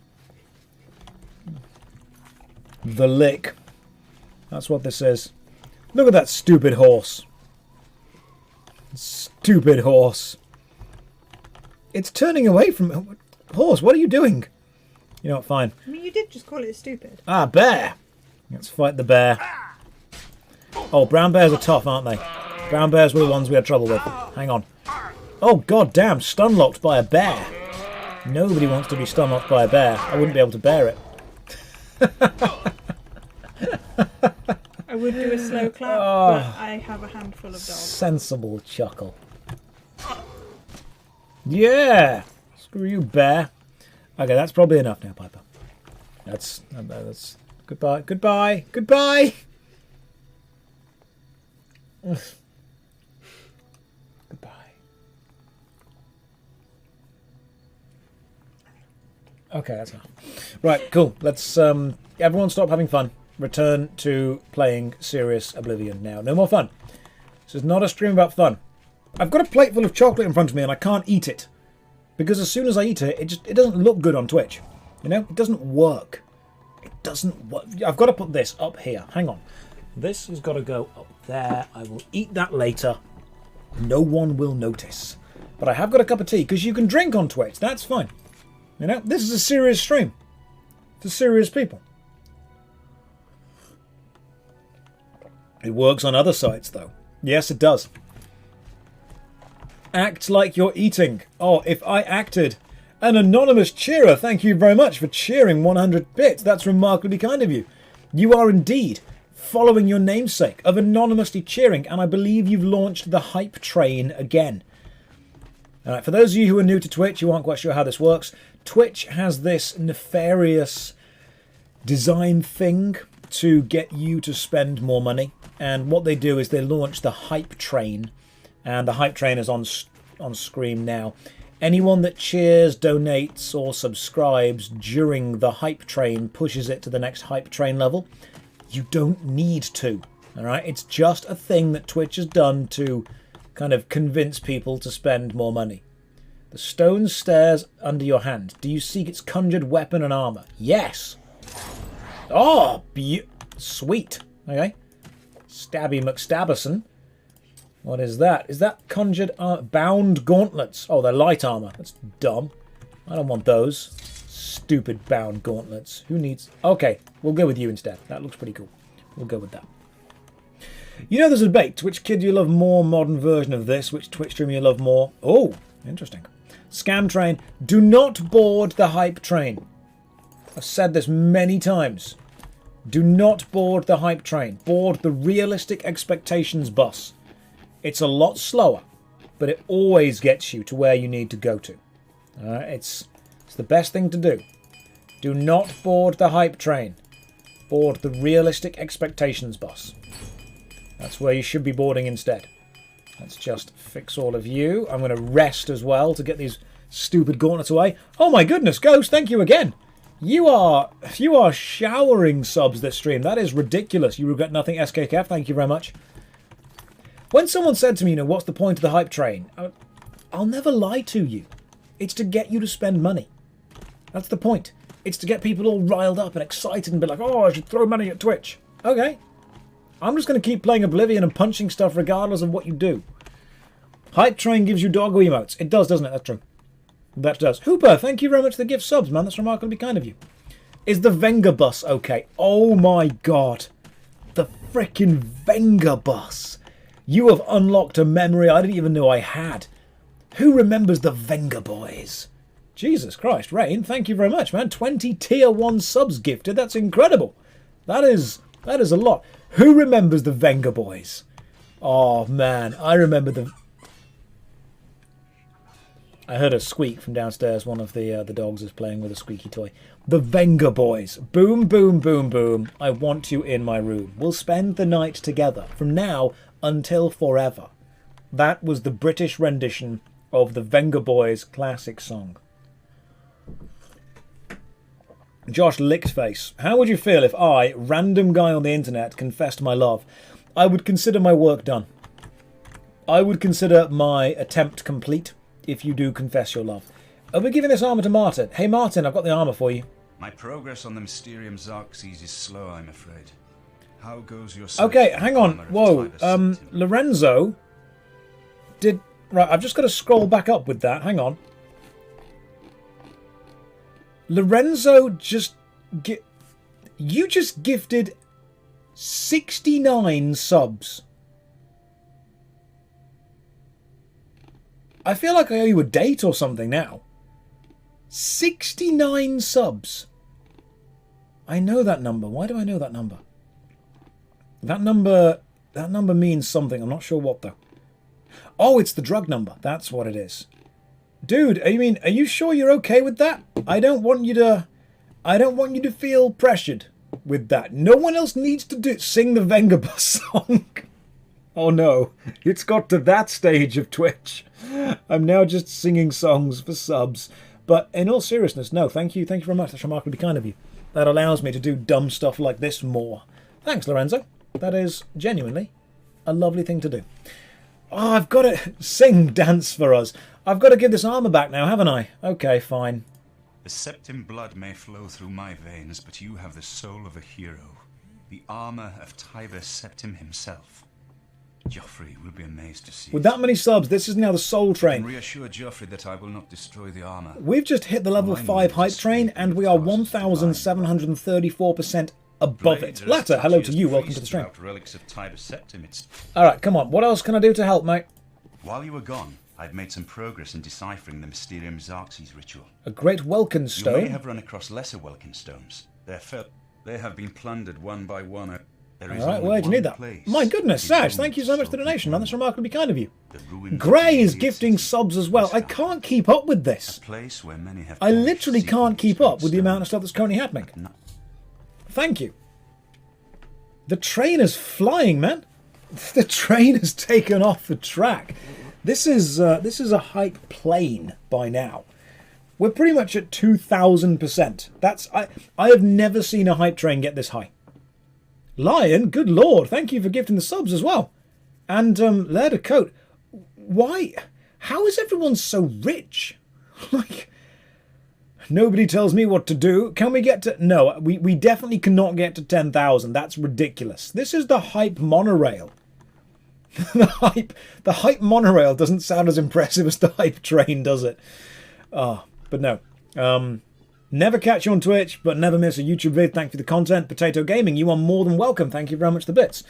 The lick. That's what this is. Look at that stupid horse. Stupid horse. It's turning away from... Horse, what are you doing? You know what, fine.
I mean, you did just call it stupid.
Ah, bear! Let's fight the bear. Oh, brown bears are tough, aren't they? Brown bears were the ones we had trouble with. Hang on. Oh, god damn, stun-locked by a bear. Nobody wants to be stun-locked by a bear. I wouldn't be able to bear it.
I would do a slow clap, but I have a handful of dogs.
Sensible chuckle. Yeah! Screw you, bear. Okay, that's probably enough now, Piper. That's goodbye, goodbye, goodbye! Goodbye. Okay, that's enough. Right, cool. Let's everyone stop having fun. Return to playing serious Oblivion now. No more fun. This is not a stream about fun. I've got a plate full of chocolate in front of me and I can't eat it. Because as soon as I eat it, it doesn't look good on Twitch. You know? It doesn't work. It doesn't work. I've got to put this up here. Hang on. This has got to go up there. I will eat that later. No one will notice. But I have got a cup of tea because you can drink on Twitch. That's fine. You know? This is a serious stream. For serious people. It works on other sites, though. Yes, it does. Act like you're eating. Oh, if I acted. An anonymous cheerer, thank you very much for cheering 100 bits. That's remarkably kind of you. You are indeed following your namesake of anonymously cheering, and I believe you've launched the hype train again. Alright, for those of you who are new to Twitch, who aren't quite sure how this works, Twitch has this nefarious design thing to get you to spend more money. And what they do is they launch the hype train, and the hype train is on screen now. Anyone that cheers, donates, or subscribes during the hype train pushes it to the next hype train level. You don't need to. All right, it's just a thing that Twitch has done to kind of convince people to spend more money. The stone stares under your hand. Do you seek its conjured weapon and armor? Yes. Oh, sweet. Okay. Stabby McStabberson. What is that? Is that conjured bound gauntlets? Oh, they're light armor. That's dumb. I don't want those. Stupid bound gauntlets. Who needs... Okay, we'll go with you instead. That looks pretty cool. We'll go with that. You know there's a debate. Which kid do you love more? Modern version of this. Which Twitch stream you love more? Oh, interesting. Scam train. Do not board the hype train. I've said this many times. Do not board the hype train. Board the realistic expectations bus. It's a lot slower, but it always gets you to where you need to go to. It's the best thing to do. Do not board the hype train. Board the realistic expectations bus. That's where you should be boarding instead. Let's just fix all of you. I'm going to rest as well to get these stupid gauntlets away. Oh my goodness, Ghost, thank you again. You are showering subs this stream. That is ridiculous. You regret nothing, SKKF. Thank you very much. When someone said to me, you know, what's the point of the hype train? I'll never lie to you. It's to get you to spend money. That's the point. It's to get people all riled up and excited and be like, oh, I should throw money at Twitch. Okay. I'm just going to keep playing Oblivion and punching stuff regardless of what you do. Hype train gives you doggo emotes. It does, doesn't it? That's true. That does. Hooper, thank you very much for the gift subs, man. That's remarkably kind of you. Is the Venga bus okay? Oh my god. The frickin' Venga bus. You have unlocked a memory I didn't even know I had. Who remembers the Venga boys? Jesus Christ, Rain, thank you very much, man. 20 tier 1 subs gifted. That's incredible. That is a lot. Who remembers the Venga boys? Oh man, I remember the... I heard a squeak from downstairs. One of the dogs is playing with a squeaky toy. The Venga boys. Boom, boom, boom, boom. I want you in my room. We'll spend the night together from now until forever. That was the British rendition of the Venga boys' classic song. Josh Lickface. How would you feel if I, random guy on the internet, confessed my love? I would consider my work done. I would consider my attempt complete. If you do confess your love. I'll be giving this armour to Martin. Hey Martin, I've got the armour for you.
My progress on the Mysterium Xerxes is slow, I'm afraid. How goes your...
Okay, hang on. Whoa. Lorenzo did... Right, I've just got to scroll back up with that. Hang on. Lorenzo just... You just gifted 69 subs. I feel like I owe you a date or something now. 69 subs. I know that number. Why do I know that number? That number means something. I'm not sure what though. Oh, it's the drug number. That's what it is. Dude, are you sure you're okay with that? I don't want you to feel pressured with that. No one else needs to sing the Vengabus song. Oh no, it's got to that stage of Twitch. I'm now just singing songs for subs. But in all seriousness, no, thank you very much. That's remarkably kind of you. That allows me to do dumb stuff like this more. Thanks, Lorenzo. That is genuinely a lovely thing to do. Oh, I've got to sing dance for us. I've got to give this armor back now, haven't I? Okay, fine.
The Septim blood may flow through my veins, but you have the soul of a hero. The armor of Tiber Septim himself. Joffrey will be amazed to see.
With that many subs, this is now the Soul Train.
And reassure Joffrey that I will not destroy the armor.
We've just hit the level 5 hype train, and we are 1,734% above it. Latter, hello to you. Welcome to the stream.
Relics of Tiber Septim.
All right, come on. What else can I do to help, mate?
While you were gone, I've made some progress in deciphering the Mysterium Xerxes ritual.
A great Welkin stone.
You may have run across lesser Welkin stones. They have been plundered one by one.
Alright, where do you need that? My goodness, Sash, thank you so much for the donation, man. That's remarkably kind of you. Grey is gifting subs as well. I can't keep up with this. I literally can't keep up with the amount of stuff that's currently happening. Thank you. The train is flying, man. The train has taken off the track. This is a hype plane by now. We're pretty much at 2,000%. I have never seen a hype train get this high. Lion, good lord, thank you for gifting the subs as well. And Laird of Coat, why? How is everyone so rich? Like, nobody tells me what to do. Can we get to... No, we definitely cannot get to 10,000. That's ridiculous. This is the hype monorail. The hype monorail doesn't sound as impressive as the hype train, does it? Oh, but no. Never catch you on Twitch, but never miss a YouTube vid. Thank you for the content. Potato Gaming, you are more than welcome. Thank you very much for the bits.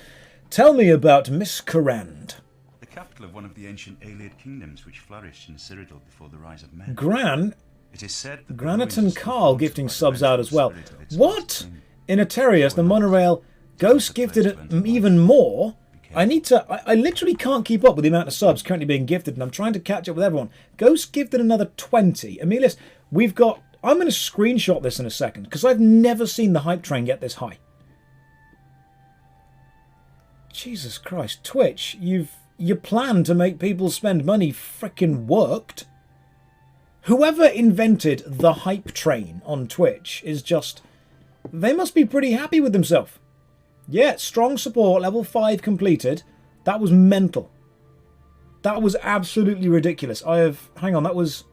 Tell me about Miss Corand.
The capital of one of the ancient Aeliad kingdoms which flourished in Cyrodiil before the rise of men.
Gran?
It is said that
Graniton Carl gifting subs out as well. What? In Aterius, the monorail, Ghost gifted it even more. I literally can't keep up with the amount of subs currently being gifted, and I'm trying to catch up with everyone. Ghost gifted another 20. Emilius, we've got... I'm going to screenshot this in a second, because I've never seen the hype train get this high. Jesus Christ. Twitch, your plan to make people spend money frickin' worked. Whoever invented the hype train on Twitch is just... They must be pretty happy with themselves. Yeah, strong support, level 5 completed. That was mental. That was absolutely ridiculous. Hang on, that was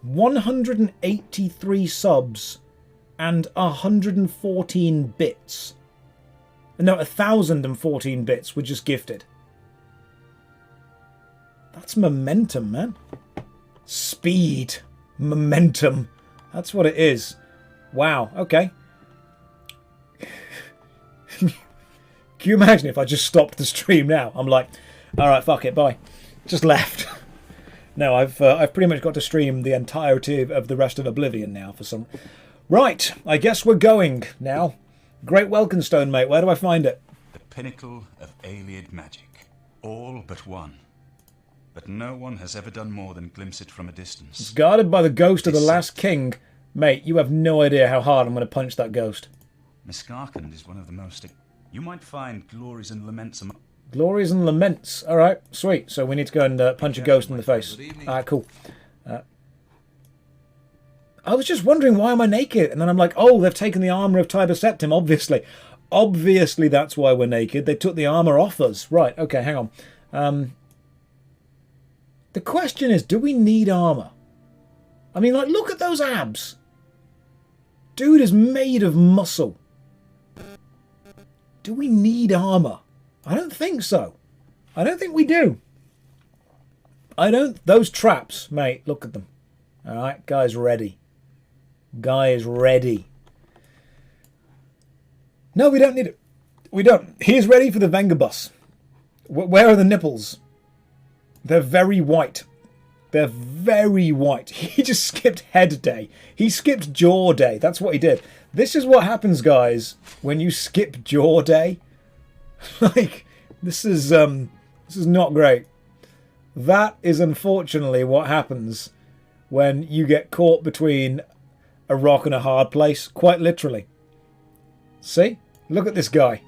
183 subs and 114 bits. No, 1,014 bits were just gifted. That's momentum, man. Speed. Momentum. That's what it is. Wow, okay. Can you imagine if I just stopped the stream now? I'm like, alright, fuck it, bye. Just left. No, I've pretty much got to stream the entirety of the rest of Oblivion now for some... Right, I guess we're going now. Great Welkenstone, mate. Where do I find it?
The pinnacle of Aeliad magic. All but one. But no one has ever done more than glimpse it from a distance.
It's guarded by the ghost of the last king. Mate, you have no idea how hard I'm going to punch that ghost.
Miskarkand is one of the most... You might find glories and laments among...
Glories and laments. Alright, sweet. So we need to go and punch a ghost in the face. Alright, cool. I was just wondering, why am I naked? And then I'm like, oh, they've taken the armour of Tiber Septim, obviously. Obviously that's why we're naked. They took the armour off us. Right, okay, hang on. The question is, do we need armour? I mean, like, look at those abs. Dude is made of muscle. Do we need armour? I don't think so. I don't think we do. Those traps, mate, look at them. Alright, guys, ready. Guy is ready. No, we don't need it. We don't. He's ready for the Venga bus. Where are the nipples? They're very white. They're very white. He just skipped head day. He skipped jaw day. That's what he did. This is what happens, guys, when you skip jaw day. Like, this is not great. That is unfortunately what happens when you get caught between a rock and a hard place, quite literally. See? Look at this guy.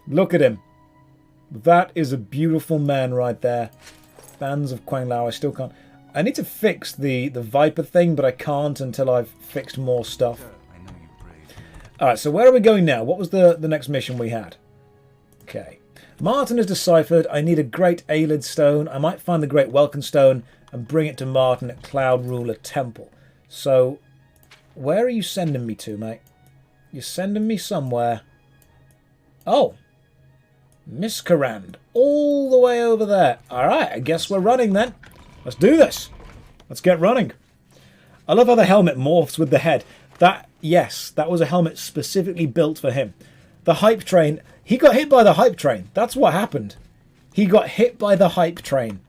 Look at him. That is a beautiful man right there. Bands of Quang Lao, I still can't. I need to fix the Viper thing, but I can't until I've fixed more stuff. Alright, so where are we going now? What was the next mission we had? Okay. Martin is deciphered. I need a Great Aelid Stone. I might find the Great Welkin Stone and bring it to Martin at Cloud Ruler Temple. So, where are you sending me to, mate? You're sending me somewhere. Oh! Miscarand. All the way over there. Alright, I guess we're running then. Let's do this. Let's get running. I love how the helmet morphs with the head. Yes, that was a helmet specifically built for him. The hype train. He got hit by the hype train. That's what happened. He got hit by the hype train.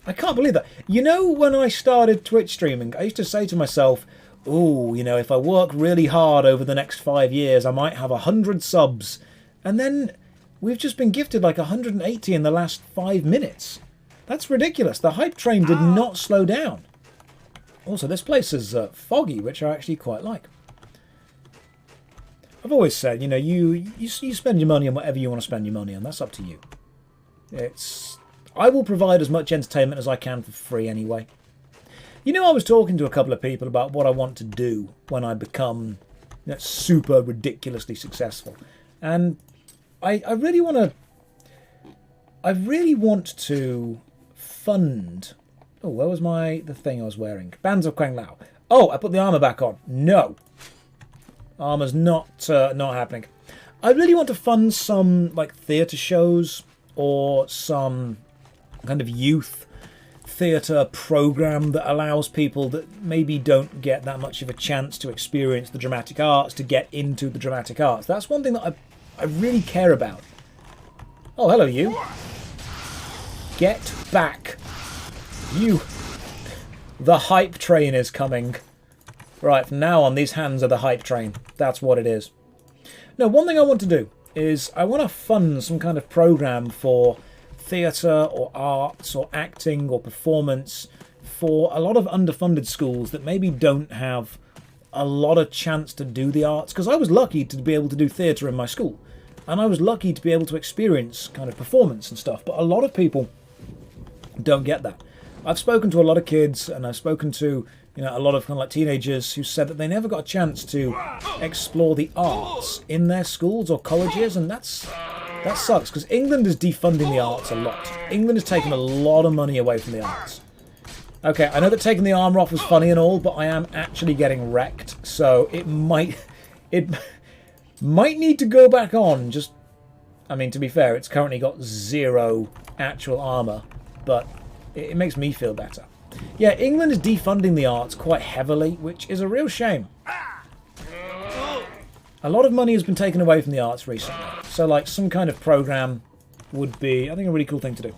I can't believe that. You know, when I started Twitch streaming, I used to say to myself, ooh, you know, if I work really hard over the next 5 years, I might have 100 subs. And then we've just been gifted like 180 in the last 5 minutes. That's ridiculous. The hype train did not slow down. Also, this place is foggy, which I actually quite like. I've always said, you know, you spend your money on whatever you want to spend your money on. That's up to you. I will provide as much entertainment as I can for free anyway. You know, I was talking to a couple of people about what I want to do when I become super ridiculously successful. And I really want to fund... Oh, where was the thing I was wearing? Bands of Quang Lao. Oh, I put the armour back on. No. Armour's not happening. I really want to fund some like theatre shows or some kind of youth theatre programme that allows people that maybe don't get that much of a chance to experience the dramatic arts to get into the dramatic arts. That's one thing that I really care about. Oh, hello you. Get back. You. The hype train is coming. Right, from now on, these hands are the hype train. That's what it is. Now, one thing I want to do is I want to fund some kind of programme for theatre or arts or acting or performance for a lot of underfunded schools that maybe don't have a lot of chance to do the arts. Because I was lucky to be able to do theatre in my school. And I was lucky to be able to experience kind of performance and stuff. But a lot of people don't get that. I've spoken to a lot of kids, and I've spoken to a lot of kind of like teenagers who said that they never got a chance to explore the arts in their schools or colleges, and that sucks because England is defunding the arts a lot. England is taking a lot of money away from the arts. Okay, I know that taking the armour off was funny and all, but I am actually getting wrecked, so it might need to go back on. Just, I mean, to be fair, it's currently got 0 actual armour, but it makes me feel better. Yeah, England is defunding the arts quite heavily, which is a real shame. A lot of money has been taken away from the arts recently. So, like, some kind of programme would be, I think, a really cool thing to do.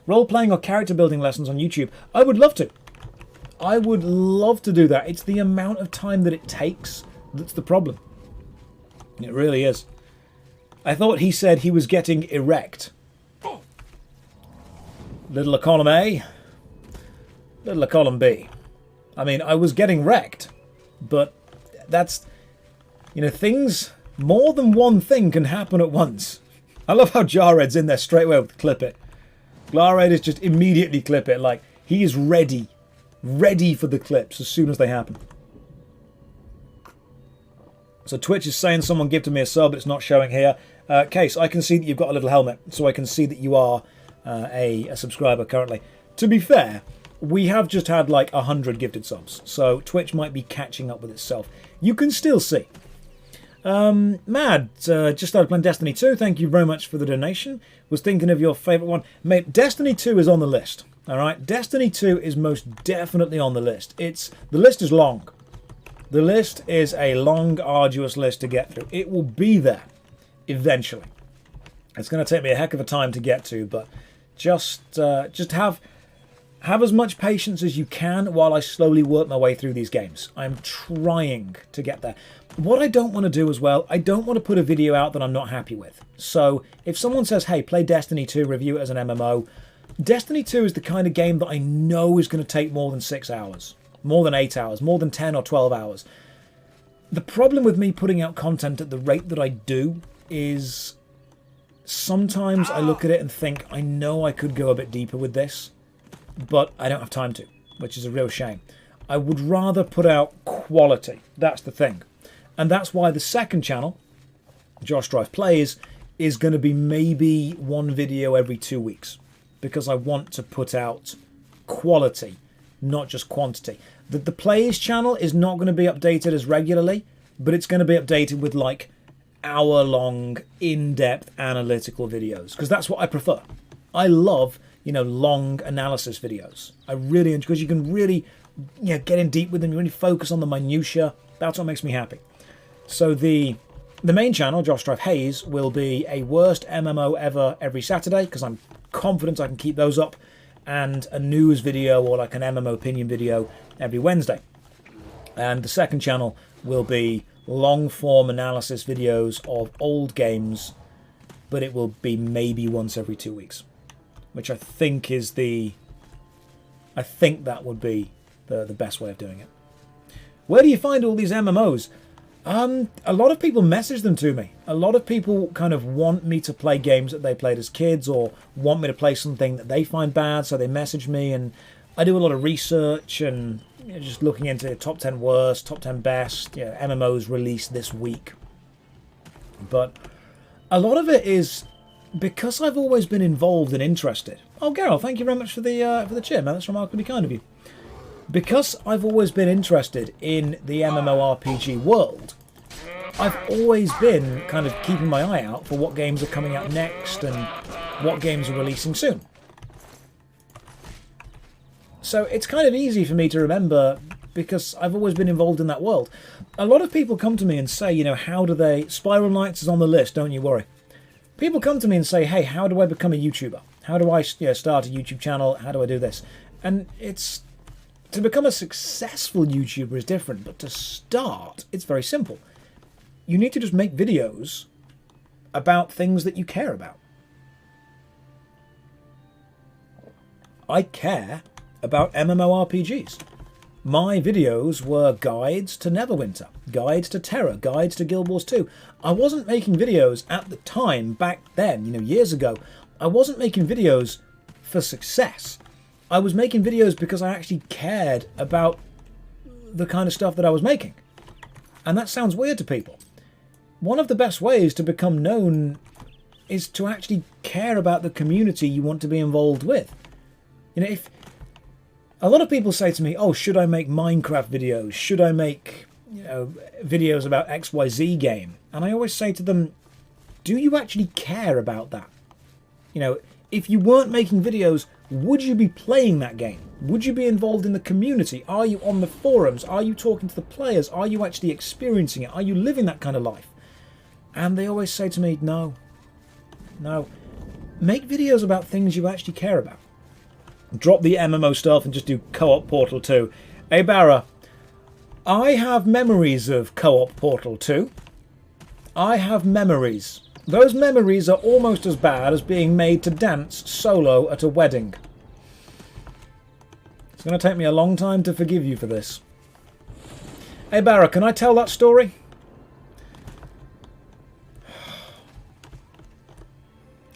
Role-playing or character-building lessons on YouTube. I would love to. I would love to do that. It's the amount of time that it takes that's the problem. It really is. I thought he said he was getting erect. Little column A, little column B. I mean, I was getting wrecked, but that's, things, more than one thing can happen at once. I love how Jarred's in there straight away with clip it. Glared is just immediately clip it, like he is ready for the clips as soon as they happen. So Twitch is saying someone gifted me a sub, it's not showing here. Case, I can see that you've got a little helmet, so I can see that you are a subscriber currently. To be fair, we have just had like 100 gifted subs, so Twitch might be catching up with itself. You can still see. Mad, just started playing Destiny 2. Thank you very much for the donation. Was thinking of your favourite one. Mate, Destiny 2 is on the list. Alright, Destiny 2 is most definitely on the list. The list is long. The list is a long, arduous list to get through. It will be there eventually. It's going to take me a heck of a time to get to, but just have as much patience as you can while I slowly work my way through these games. I'm trying to get there. What I don't want to do as well, I don't want to put a video out that I'm not happy with. So if someone says, hey, play Destiny 2, review it as an MMO, Destiny 2 is the kind of game that I know is going to take more than 6 hours, more than 8 hours, more than 10 or 12 hours. The problem with me putting out content at the rate that I do is sometimes I look at it and think, I know I could go a bit deeper with this, but I don't have time to, which is a real shame. I would rather put out quality. That's the thing. And that's why the second channel, JoshStrifePlays, is going to be maybe one video every 2 weeks, because I want to put out quality, not just quantity. The Plays channel is not going to be updated as regularly, but it's going to be updated with like hour-long, in-depth analytical videos, because that's what I prefer. I love, long analysis videos. I really enjoy, because you can really get in deep with them, you really focus on the minutiae. That's what makes me happy. So the main channel, JoshStrifeHayes, will be a worst MMO ever every Saturday, because I'm confident I can keep those up, and a news video or like an MMO opinion video every Wednesday. And the second channel will be long-form analysis videos of old games, but it will be maybe once every 2 weeks, which I think is I think that would be the best way of doing it. Where do you find all these MMOs? A lot of people message them to me. A lot of people kind of want me to play games that they played as kids, or want me to play something that they find bad, so they message me, and I do a lot of research and just looking into top 10 worst, top 10 best, MMOs released this week. But a lot of it is because I've always been involved and interested. Oh, Geralt, thank you very much for the cheer, man. That's remarkably kind of you. Because I've always been interested in the MMORPG world, I've always been kind of keeping my eye out for what games are coming out next and what games are releasing soon. So it's kind of easy for me to remember because I've always been involved in that world. A lot of people come to me and say, how do they... Spiral Knights is on the list, don't you worry. People come to me and say, hey, how do I become a YouTuber? How do I start a YouTube channel? How do I do this? And it's... To become a successful YouTuber is different, but to start, it's very simple. You need to just make videos about things that you care about. I care about MMORPGs. My videos were guides to Neverwinter, guides to Terra, guides to Guild Wars 2. I wasn't making videos at the time, back then, years ago. I wasn't making videos for success. I was making videos because I actually cared about the kind of stuff that I was making. And that sounds weird to people. One of the best ways to become known is to actually care about the community you want to be involved with. If a lot of people say to me, oh, should I make Minecraft videos? Should I make, videos about XYZ game? And I always say to them, do you actually care about that? If you weren't making videos, would you be playing that game? Would you be involved in the community? Are you on the forums? Are you talking to the players? Are you actually experiencing it? Are you living that kind of life? And they always say to me, no. Make videos about things you actually care about. Drop the MMO stuff and just do Co-op Portal 2. Hey, Barra, I have memories of Co-op Portal 2. I have memories. Those memories are almost as bad as being made to dance solo at a wedding. It's going to take me a long time to forgive you for this. Hey, Barra, can I tell that story?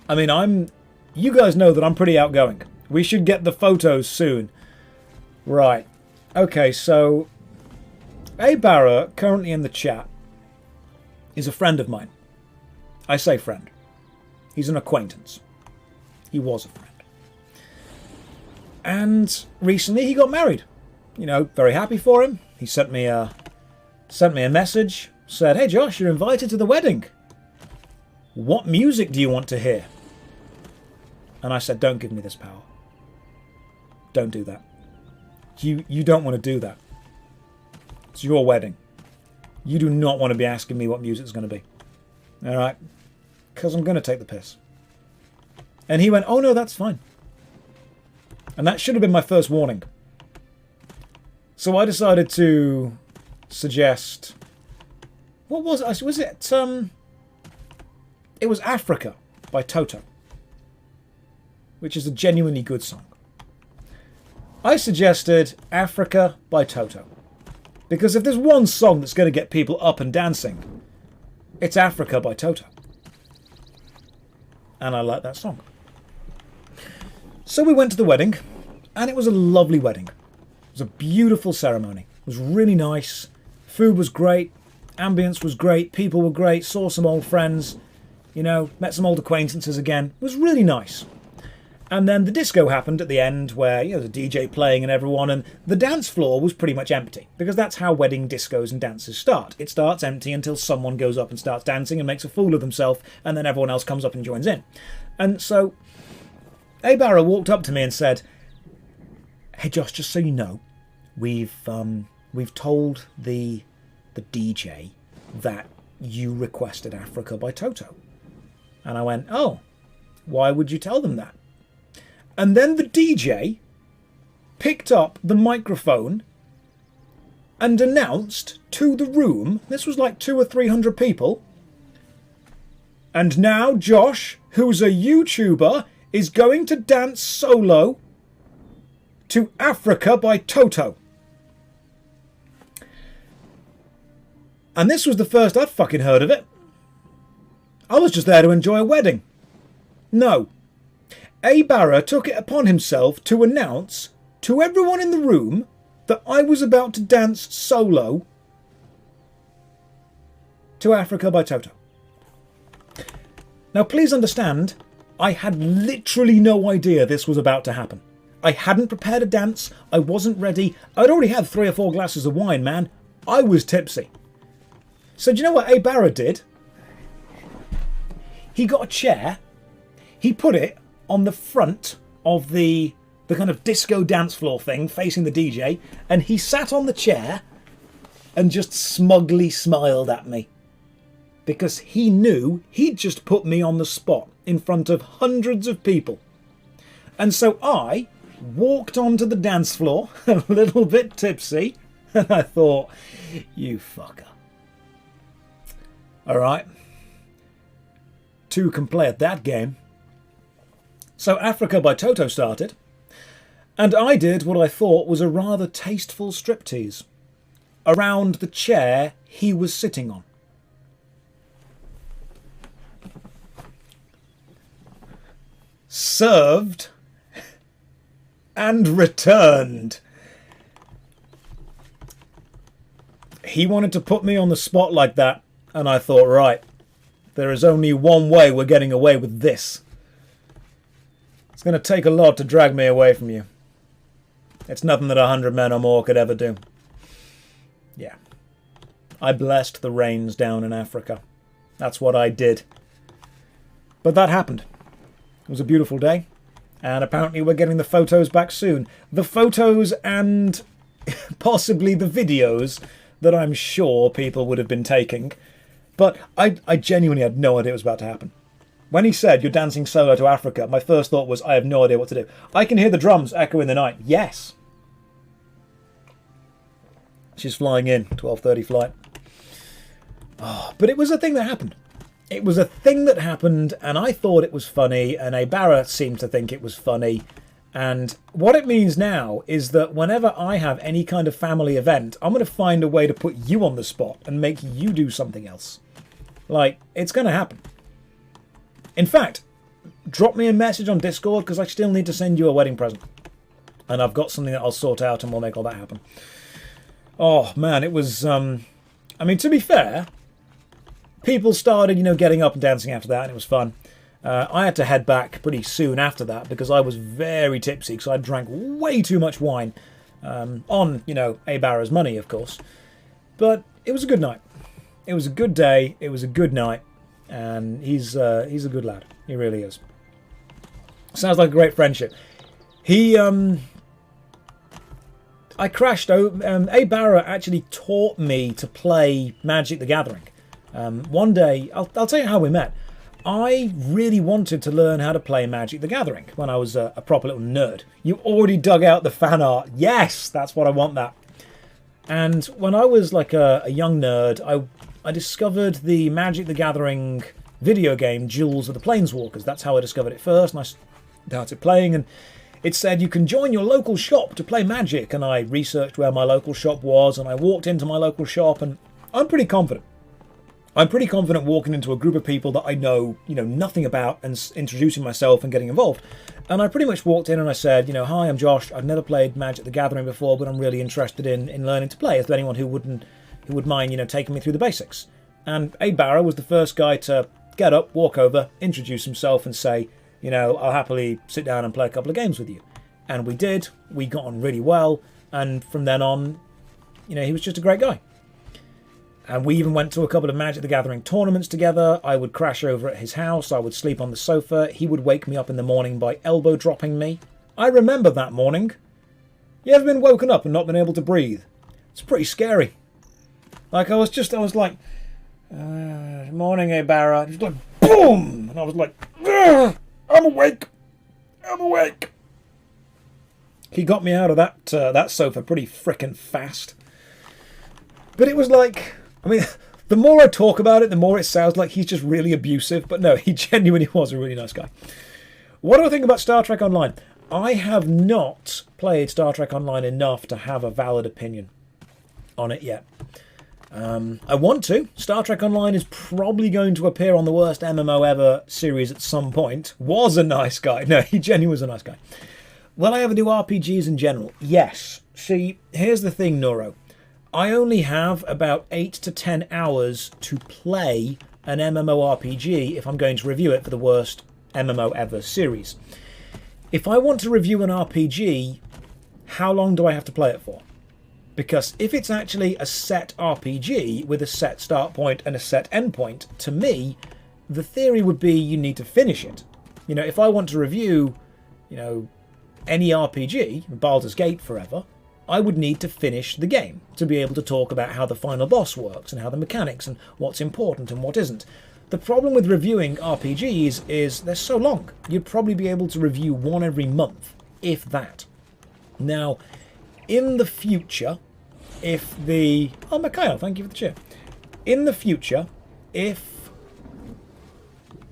I mean, you guys know that I'm pretty outgoing. We should get the photos soon. Right. Okay, so... Hey, Barra, currently in the chat, is a friend of mine. I say friend. He's an acquaintance. He was a friend. And recently he got married. Very happy for him. He sent me a message, said, hey Josh, you're invited to the wedding. What music do you want to hear? And I said, don't give me this power. Don't do that. You don't want to do that. It's your wedding. You do not want to be asking me what music's going to be. Alright? Because I'm going to take the piss. And he went, oh no, that's fine. And that should have been my first warning. So I decided to suggest... What was it? Was it... It was Africa by Toto. Which is a genuinely good song. I suggested Africa by Toto. Because if there's one song that's going to get people up and dancing, it's Africa by Toto. And I like that song. So we went to the wedding, and it was a lovely wedding. It was a beautiful ceremony. It was really nice. Food was great. Ambience was great. People were great. Saw some old friends. You know, met some old acquaintances again. It was really nice. And then the disco happened at the end where, you know, the DJ playing and everyone, and the dance floor was pretty much empty. Because that's how wedding discos and dances start. It starts empty until someone goes up and starts dancing and makes a fool of themselves, and then everyone else comes up and joins in. And so, Abara walked up to me and said, hey Josh, just so you know, we've told the DJ that you requested Africa by Toto. And I went, oh, why would you tell them that? And then the DJ picked up the microphone and announced to the room, this was like 200 or 300 people, and now Josh, who's a YouTuber, is going to dance solo to Africa by Toto. And this was the first I'd fucking heard of it. I was just there to enjoy a wedding. No. Abara took it upon himself to announce to everyone in the room that I was about to dance solo to Africa by Toto. Now please understand, I had literally no idea this was about to happen. I hadn't prepared a dance, I wasn't ready, I'd already had 3 or 4 glasses of wine, man. I was tipsy. So do you know what Abara did? He got a chair, he put it on the front of the kind of disco dance floor thing facing the DJ, and he sat on the chair and just smugly smiled at me. Because he knew he'd just put me on the spot in front of hundreds of people. And so I walked onto the dance floor, a little bit tipsy, and I thought, you fucker. Alright. 2 can play at that game. So Africa by Toto started, and I did what I thought was a rather tasteful striptease around the chair he was sitting on. Served and returned. He wanted to put me on the spot like that, and I thought, right, there is only one way we're getting away with this. It's going to take a lot to drag me away from you. It's nothing that 100 men or more could ever do. Yeah. I blessed the rains down in Africa. That's what I did. But that happened. It was a beautiful day. And apparently we're getting the photos back soon. The photos and possibly the videos that I'm sure people would have been taking. But I genuinely had no idea it was about to happen. When he said, you're dancing solo to Africa, my first thought was, I have no idea what to do. I can hear the drums echo in the night. Yes. She's flying in, 12:30 flight. Oh, but it was a thing that happened. It was a thing that happened, and I thought it was funny, and Abara seemed to think it was funny. And what it means now is that whenever I have any kind of family event, I'm going to find a way to put you on the spot and make you do something else. Like, it's going to happen. In fact, drop me a message on Discord, because I still need to send you a wedding present. And I've got something that I'll sort out, and we'll make all that happen. Oh, man, it was... I mean, to be fair, people started, getting up and dancing after that, and it was fun. I had to head back pretty soon after that, because I was very tipsy, because I drank way too much wine. On, Abara's money, of course. But it was a good night. It was a good day. It was a good night. And he's a good lad. He really is. Sounds like a great friendship. He I crashed. A Barra actually taught me to play Magic the Gathering. One day, I'll tell you how we met. I really wanted to learn how to play Magic the Gathering when I was a proper little nerd. You already dug out the fan art. Yes, that's what I want that. And when I was like a young nerd, I discovered the Magic the Gathering video game, Duels of the Planeswalkers. That's how I discovered it first, and I started playing, and it said you can join your local shop to play Magic, and I researched where my local shop was, and I walked into my local shop, and I'm pretty confident. I'm pretty confident walking into a group of people that I know, nothing about, and introducing myself and getting involved. And I pretty much walked in and I said, hi, I'm Josh. I've never played Magic the Gathering before, but I'm really interested in learning to play. Is there anyone who would mind, taking me through the basics? And A Barra was the first guy to get up, walk over, introduce himself, and say, I'll happily sit down and play a couple of games with you. And we did. We got on really well. And from then on, he was just a great guy. And we even went to a couple of Magic the Gathering tournaments together. I would crash over at his house. I would sleep on the sofa. He would wake me up in the morning by elbow dropping me. I remember that morning. You ever been woken up and not been able to breathe? It's pretty scary. Like, I was like, morning, A Barra. It was like, boom! And I was like, I'm awake. I'm awake. He got me out of that sofa pretty frickin' fast. But it was like, the more I talk about it, the more it sounds like he's just really abusive. But no, he genuinely was a really nice guy. What do I think about Star Trek Online? I have not played Star Trek Online enough to have a valid opinion on it yet. I want to. Star Trek Online is probably going to appear on the worst MMO ever series at some point. Was a nice guy. No, he genuinely was a nice guy. Will I ever do RPGs in general? Yes. See, here's the thing, Noro. I only have about 8 to 10 hours to play an MMORPG if I'm going to review it for the worst MMO ever series. If I want to review an RPG, how long do I have to play it for? Because if it's actually a set RPG with a set start point and a set end point, to me, the theory would be you need to finish it. If I want to review, any RPG, Baldur's Gate forever, I would need to finish the game to be able to talk about how the final boss works and how the mechanics and what's important and what isn't. The problem with reviewing RPGs is they're so long. You'd probably be able to review one every month, if that. Now, in the future, Oh, Mikhail, thank you for the cheer. In the future, if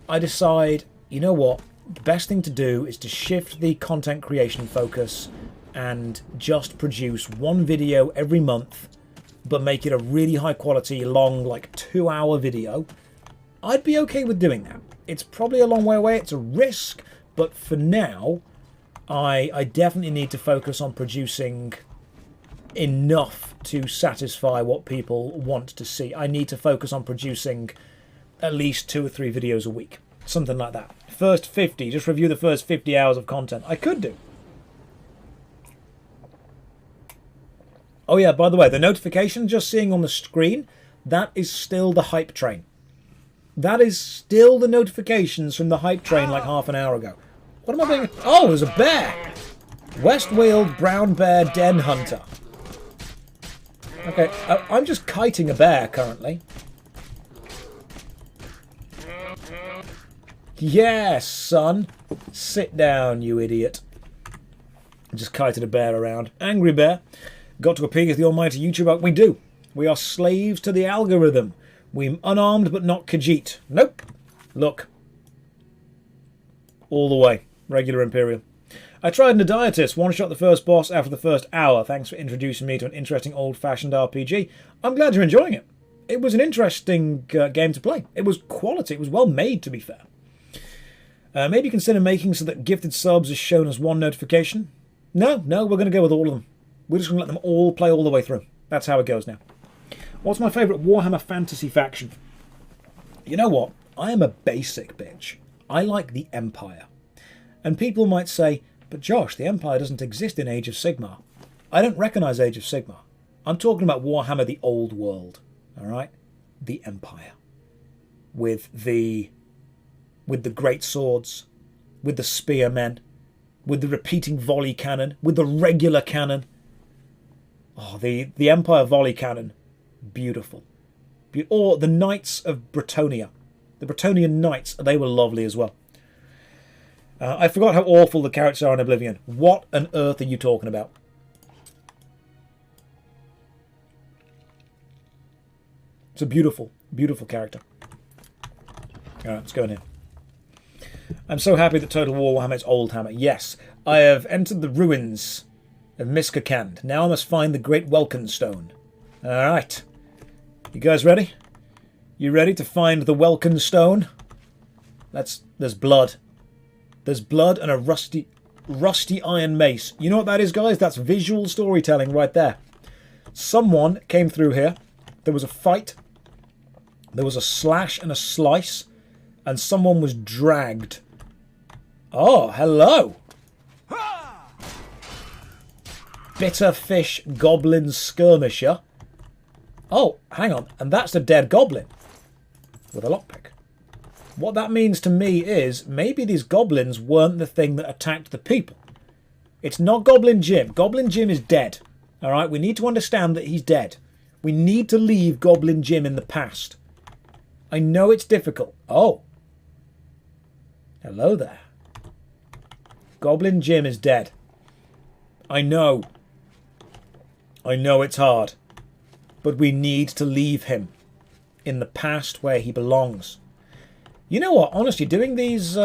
I decide, the best thing to do is to shift the content creation focus and just produce one video every month, but make it a really high quality, long, 2-hour video, I'd be okay with doing that. It's probably a long way away, it's a risk, but for now, I definitely need to focus on producing enough to satisfy what people want to see. I need to focus on producing at least 2 or 3 videos a week. Something like that. First 50, just review the first 50 hours of content. I could do. Oh yeah, by the way, the notification just seeing on the screen, that is still the hype train. That is still the notifications from the hype train like half an hour ago. What am I being... Oh, there's a bear! West Weald Brown Bear Den Hunter. Okay, I'm just kiting a bear currently. Yes, son. Sit down, you idiot. Just kited a bear around. Angry bear. Got to appease the almighty YouTuber? We do. We are slaves to the algorithm. We unarmed but not Khajiit. Nope. Look. All the way. Regular Imperial. I tried Nadiatis, one-shot the first boss after the first hour. Thanks for introducing me to an interesting old-fashioned RPG. I'm glad you're enjoying it. It was an interesting game to play. It was quality. It was well made, to be fair. Maybe consider making so that gifted subs is shown as one notification. No, we're going to go with all of them. We're just going to let them all play all the way through. That's how it goes now. What's my favourite Warhammer Fantasy faction? You know what? I am a basic bitch. I like the Empire. And people might say, but Josh, the Empire doesn't exist in Age of Sigmar. I don't recognise Age of Sigmar. I'm talking about Warhammer the Old World. Alright? The Empire. With the great swords. With the spearmen. With the repeating volley cannon. With the regular cannon. Oh, the Empire volley cannon. Beautiful. Or the Knights of Bretonnia. The Bretonnian Knights, they were lovely as well. I forgot how awful the characters are in Oblivion. What on earth are you talking about? It's a beautiful, beautiful character. Alright, let's go in here. I'm so happy that Total War Warhammer is Old Hammer. Yes, I have entered the ruins of Miskakand. Now I must find the Great Welkin Stone. Alright. You guys ready? You ready to find the Welkin Stone? There's blood. There's blood and a rusty iron mace. You know what that is, guys? That's visual storytelling right there. Someone came through here. There was a fight. There was a slash and a slice. And someone was dragged. Oh, hello. Bitterfish Goblin Skirmisher. Oh, hang on. And that's a dead goblin. With a lockpick. What that means to me is maybe these goblins weren't the thing that attacked the people. It's not Goblin Jim. Goblin Jim is dead. Alright, we need to understand that he's dead. We need to leave Goblin Jim in the past. I know it's difficult. Oh. Hello there. Goblin Jim is dead. I know. I know it's hard. But we need to leave him in the past where he belongs. You know what? Honestly, doing these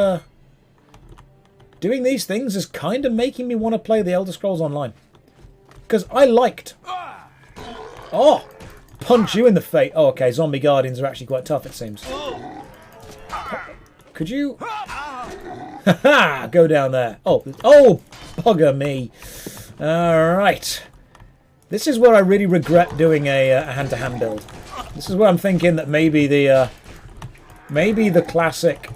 things is kind of making me want to play the Elder Scrolls Online. Because I liked... Oh! Punch you in the face. Oh, okay. Zombie Guardians are actually quite tough, it seems. Could you... Ha-ha! Go down there. Oh, bugger me. Alright. This is where I really regret doing a hand-to-hand build. This is where I'm thinking that maybe the classic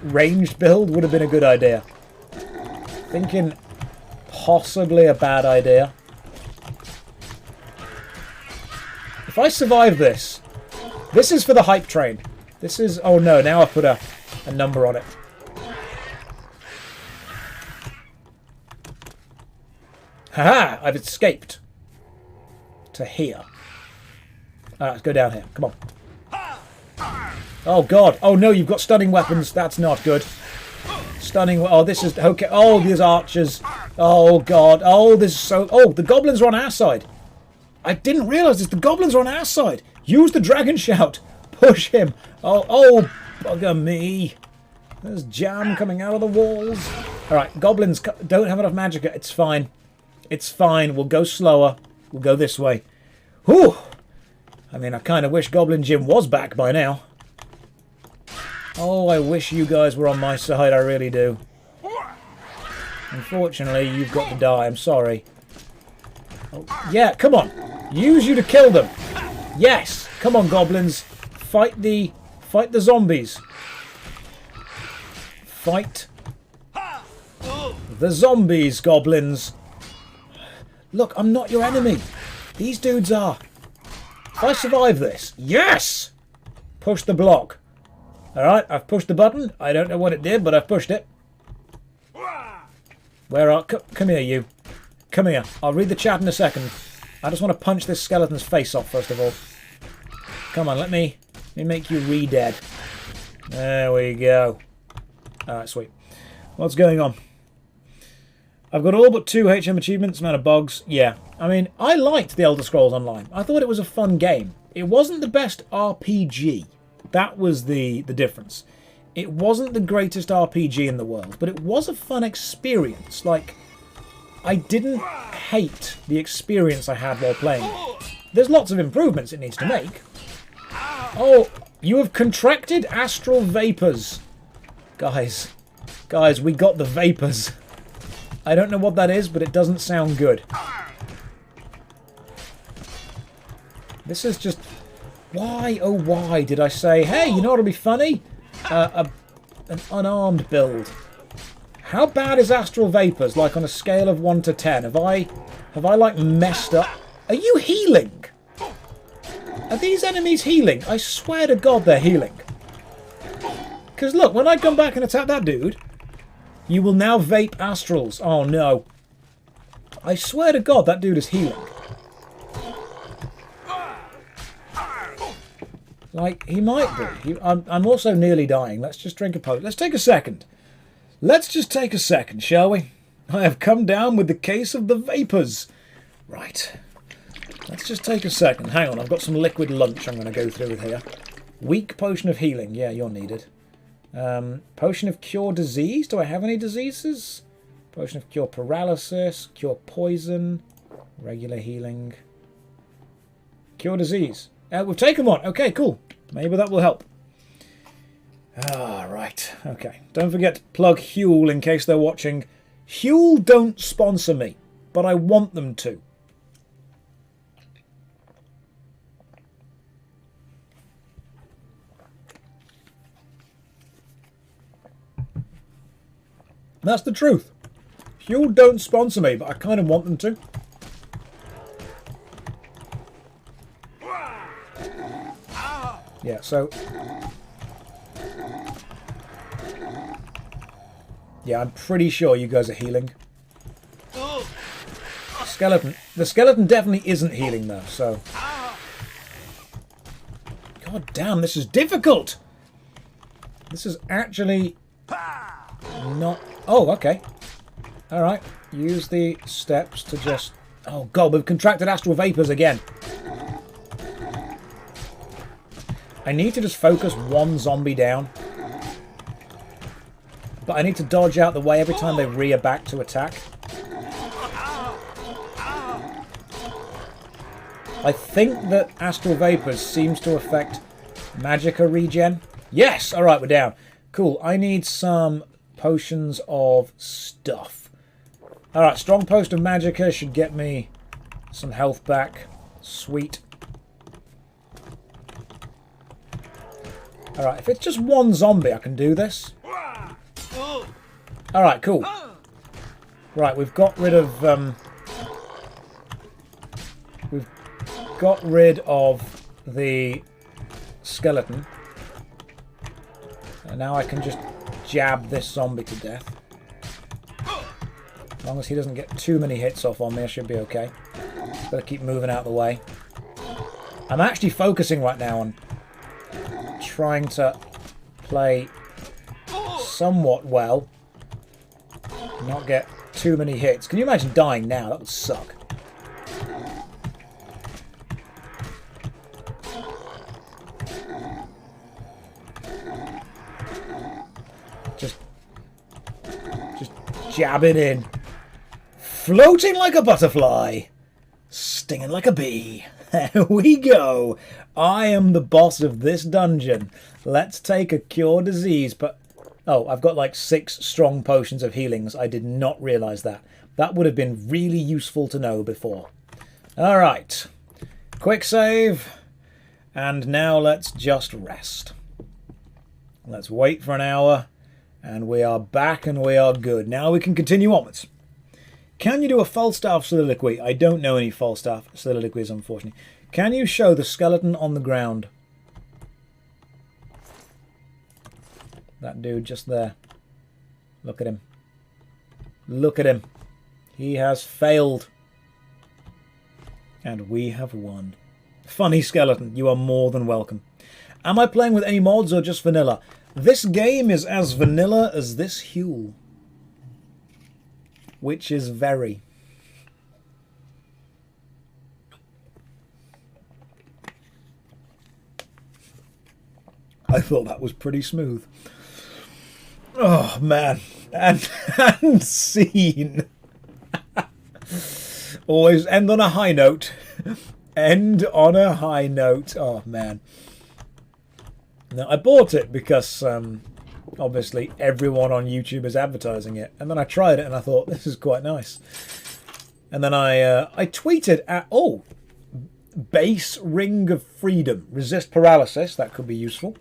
ranged build would have been a good idea. Thinking possibly a bad idea. If I survive this is for the hype train. This is... Oh no, now I've put a number on it. Haha! I've escaped. To here. Alright, let's go down here. Come on. Oh god. Oh no, you've got stunning weapons. That's not good. Stunning... Oh, this is... Okay. Oh, these archers. Oh god. Oh, this is so... Oh, the goblins are on our side. I didn't realise this. The goblins are on our side. Use the dragon shout. Push him. Oh, bugger me. There's jam coming out of the walls. Alright, goblins don't have enough magicka. It's fine. It's fine. We'll go slower. We'll go this way. Whew. I mean, I kind of wish Goblin Jim was back by now. Oh, I wish you guys were on my side. I really do. Unfortunately, you've got to die. I'm sorry. Oh, yeah, come on. Use you to kill them. Yes. Come on, goblins. Fight the zombies. Fight the zombies, goblins. Look, I'm not your enemy. These dudes are. If I survive this, yes! Push the block. Alright, I've pushed the button. I don't know what it did, but I've pushed it. Where are... Come here, you. Come here. I'll read the chat in a second. I just want to punch this skeleton's face off, first of all. Come on, let me make you re-dead. There we go. Alright, sweet. What's going on? I've got all but 2 HM achievements, amount of bugs. Yeah, I mean, I liked the Elder Scrolls Online. I thought it was a fun game. It wasn't the best RPG. That was the difference. It wasn't the greatest RPG in the world, but it was a fun experience. Like, I didn't hate the experience I had while playing. There's lots of improvements it needs to make. Oh, you have contracted astral vapors. Guys, we got the vapors. I don't know what that is, but it doesn't sound good. This is just... Why, oh why did I say, hey, you know what'll be funny? An unarmed build. How bad is Astral Vapors, like on a scale of 1 to 10? Have I like messed up? Are you healing? Are these enemies healing? I swear to God they're healing. Because look, when I come back and attack that dude... You will now vape astrals. Oh no. I swear to God, that dude is healing. Like, he might be. I'm also nearly dying. Let's just drink a potion. Let's take a second. Let's just take a second, shall we? I have come down with the case of the vapours. Right. Let's just take a second. Hang on, I've got some liquid lunch I'm going to go through with here. Weak potion of healing. Yeah, you're needed. Potion of cure disease. Do I have any diseases? Potion of cure paralysis. Cure poison. Regular healing. Cure disease. We've taken one. Okay, cool. Maybe that will help. Ah, right. Okay. Don't forget to plug Huel in case they're watching. Huel don't sponsor me, but I want them to. That's the truth. Huel don't sponsor me, but I kind of want them to. Yeah, so... yeah, I'm pretty sure you guys are healing. Skeleton. The skeleton definitely isn't healing, though, so... God damn, this is difficult! This is actually... not... oh, okay. Alright, use the steps to just... oh, God, we've contracted astral vapours again. I need to just focus one zombie down. But I need to dodge out the way every time they rear back to attack. I think that Astral Vapours seems to affect Magicka regen. Yes! Alright, we're down. Cool. I need some potions of stuff. Alright, Strong Potion of Magicka should get me some health back. Sweet. Alright, if it's just one zombie, I can do this. Alright, cool. Right, we've got rid of... we've got rid of the skeleton. And now I can just jab this zombie to death. As long as he doesn't get too many hits off on me, I should be okay. Just gotta keep moving out of the way. I'm actually focusing right now on trying to play somewhat well. Not get too many hits. Can you imagine dying now? That would suck. Just jab it in. Floating like a butterfly. Stinging like a bee. There we go. I am the boss of this dungeon. Let's take a cure disease, but... oh, I've got like 6 strong potions of healings. I did not realise that. That would have been really useful to know before. Alright. Quick save. And now let's just rest. Let's wait for an hour. And we are back and we are good. Now we can continue onwards. Can you do a Falstaff soliloquy? I don't know any Falstaff soliloquies, unfortunately. Can you show the skeleton on the ground? That dude just there. Look at him. Look at him. He has failed. And we have won. Funny skeleton, you are more than welcome. Am I playing with any mods or just vanilla? This game is as vanilla as this Huel. Which is very. I thought that was pretty smooth. Oh, man. And scene. Always end on a high note. End on a high note. Oh, man. Now, I bought it because, obviously, everyone on YouTube is advertising it. And then I tried it and I thought, this is quite nice. And then I tweeted at... oh! Base Ring of Freedom. Resist paralysis. That could be useful.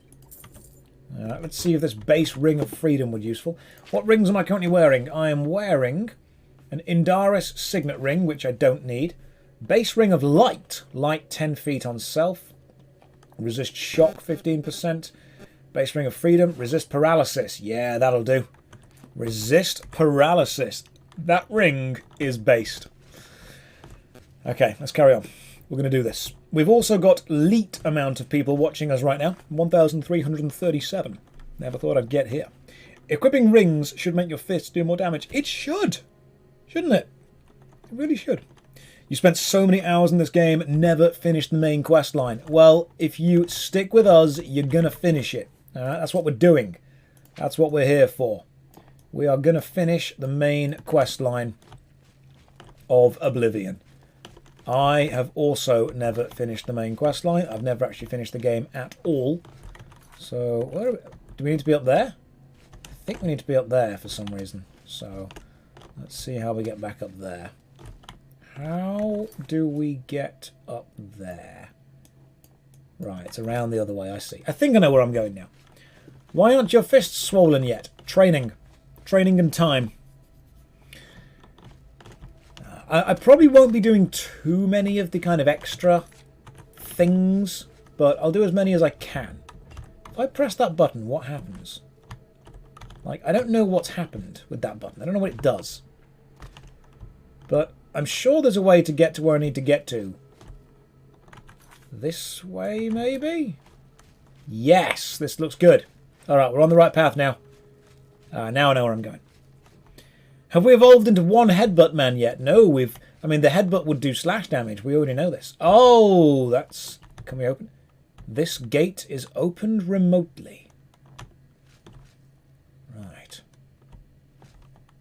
Let's see if this base Ring of Freedom would be useful. What rings am I currently wearing? I am wearing an Indaris Signet Ring, which I don't need. Base Ring of Light. Light 10 feet on self. Resist shock 15%. Base Ring of Freedom. Resist paralysis. Yeah, that'll do. Resist paralysis. That ring is based. Okay, let's carry on. We're going to do this. We've also got elite amount of people watching us right now. 1,337. Never thought I'd get here. Equipping rings should make your fists do more damage. It should. Shouldn't it? It really should. You spent so many hours in this game, never finished the main quest line. Well, if you stick with us, you're going to finish it. That's what we're doing. That's what we're here for. We are going to finish the main quest line of Oblivion. I have also never finished the main quest line. I've never actually finished the game at all. So, where do we need to be up there? I think we need to be up there for some reason. So, let's see how we get back up there. How do we get up there? Right, it's around the other way, I see. I think I know where I'm going now. Why aren't your fists swollen yet? Training. Training and time. I probably won't be doing too many of the kind of extra things, but I'll do as many as I can. If I press that button, what happens? Like, I don't know what's happened with that button. I don't know what it does. But I'm sure there's a way to get to where I need to get to. This way, maybe? Yes, this looks good. Alright, we're on the right path now. Now I know where I'm going. Have we evolved into one headbutt man yet? No, I mean, the headbutt would do slash damage. We already know this. Oh, that's... Can we open? This gate is opened remotely. Right.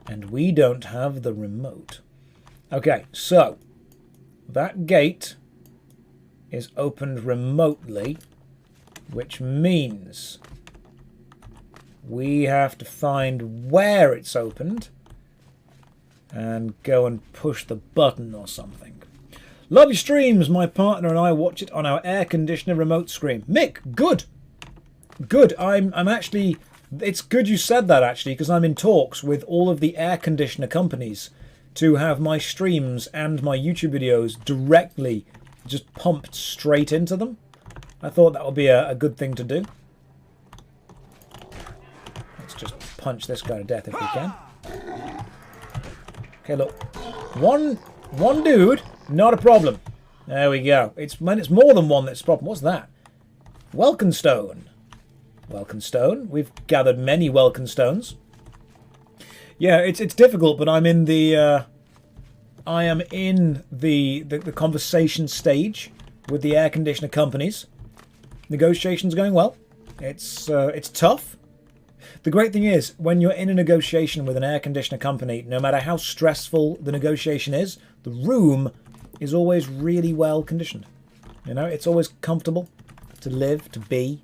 And we don't have the remote. Okay, so that gate is opened remotely, which means we have to find where it's opened and go and push the button or something. Love your streams. My partner and I watch it on our air conditioner remote screen. Mick, good. Good. I'm actually... It's good you said that, actually, because I'm in talks with all of the air conditioner companies to have my streams and my YouTube videos directly just pumped straight into them. I thought that would be a good thing to do. Let's just punch this guy to death if we can. Okay, look. One dude, not a problem. There we go. When it's more than one that's a problem. What's that? Welkin stone. Welkin stone. We've gathered many Welkin stones. Yeah, it's difficult, but I'm in the the conversation stage with the air conditioner companies. Negotiations going well. It's tough. The great thing is, when you're in a negotiation with an air conditioner company, no matter how stressful the negotiation is, the room is always really well conditioned. You know, it's always comfortable to live, to be.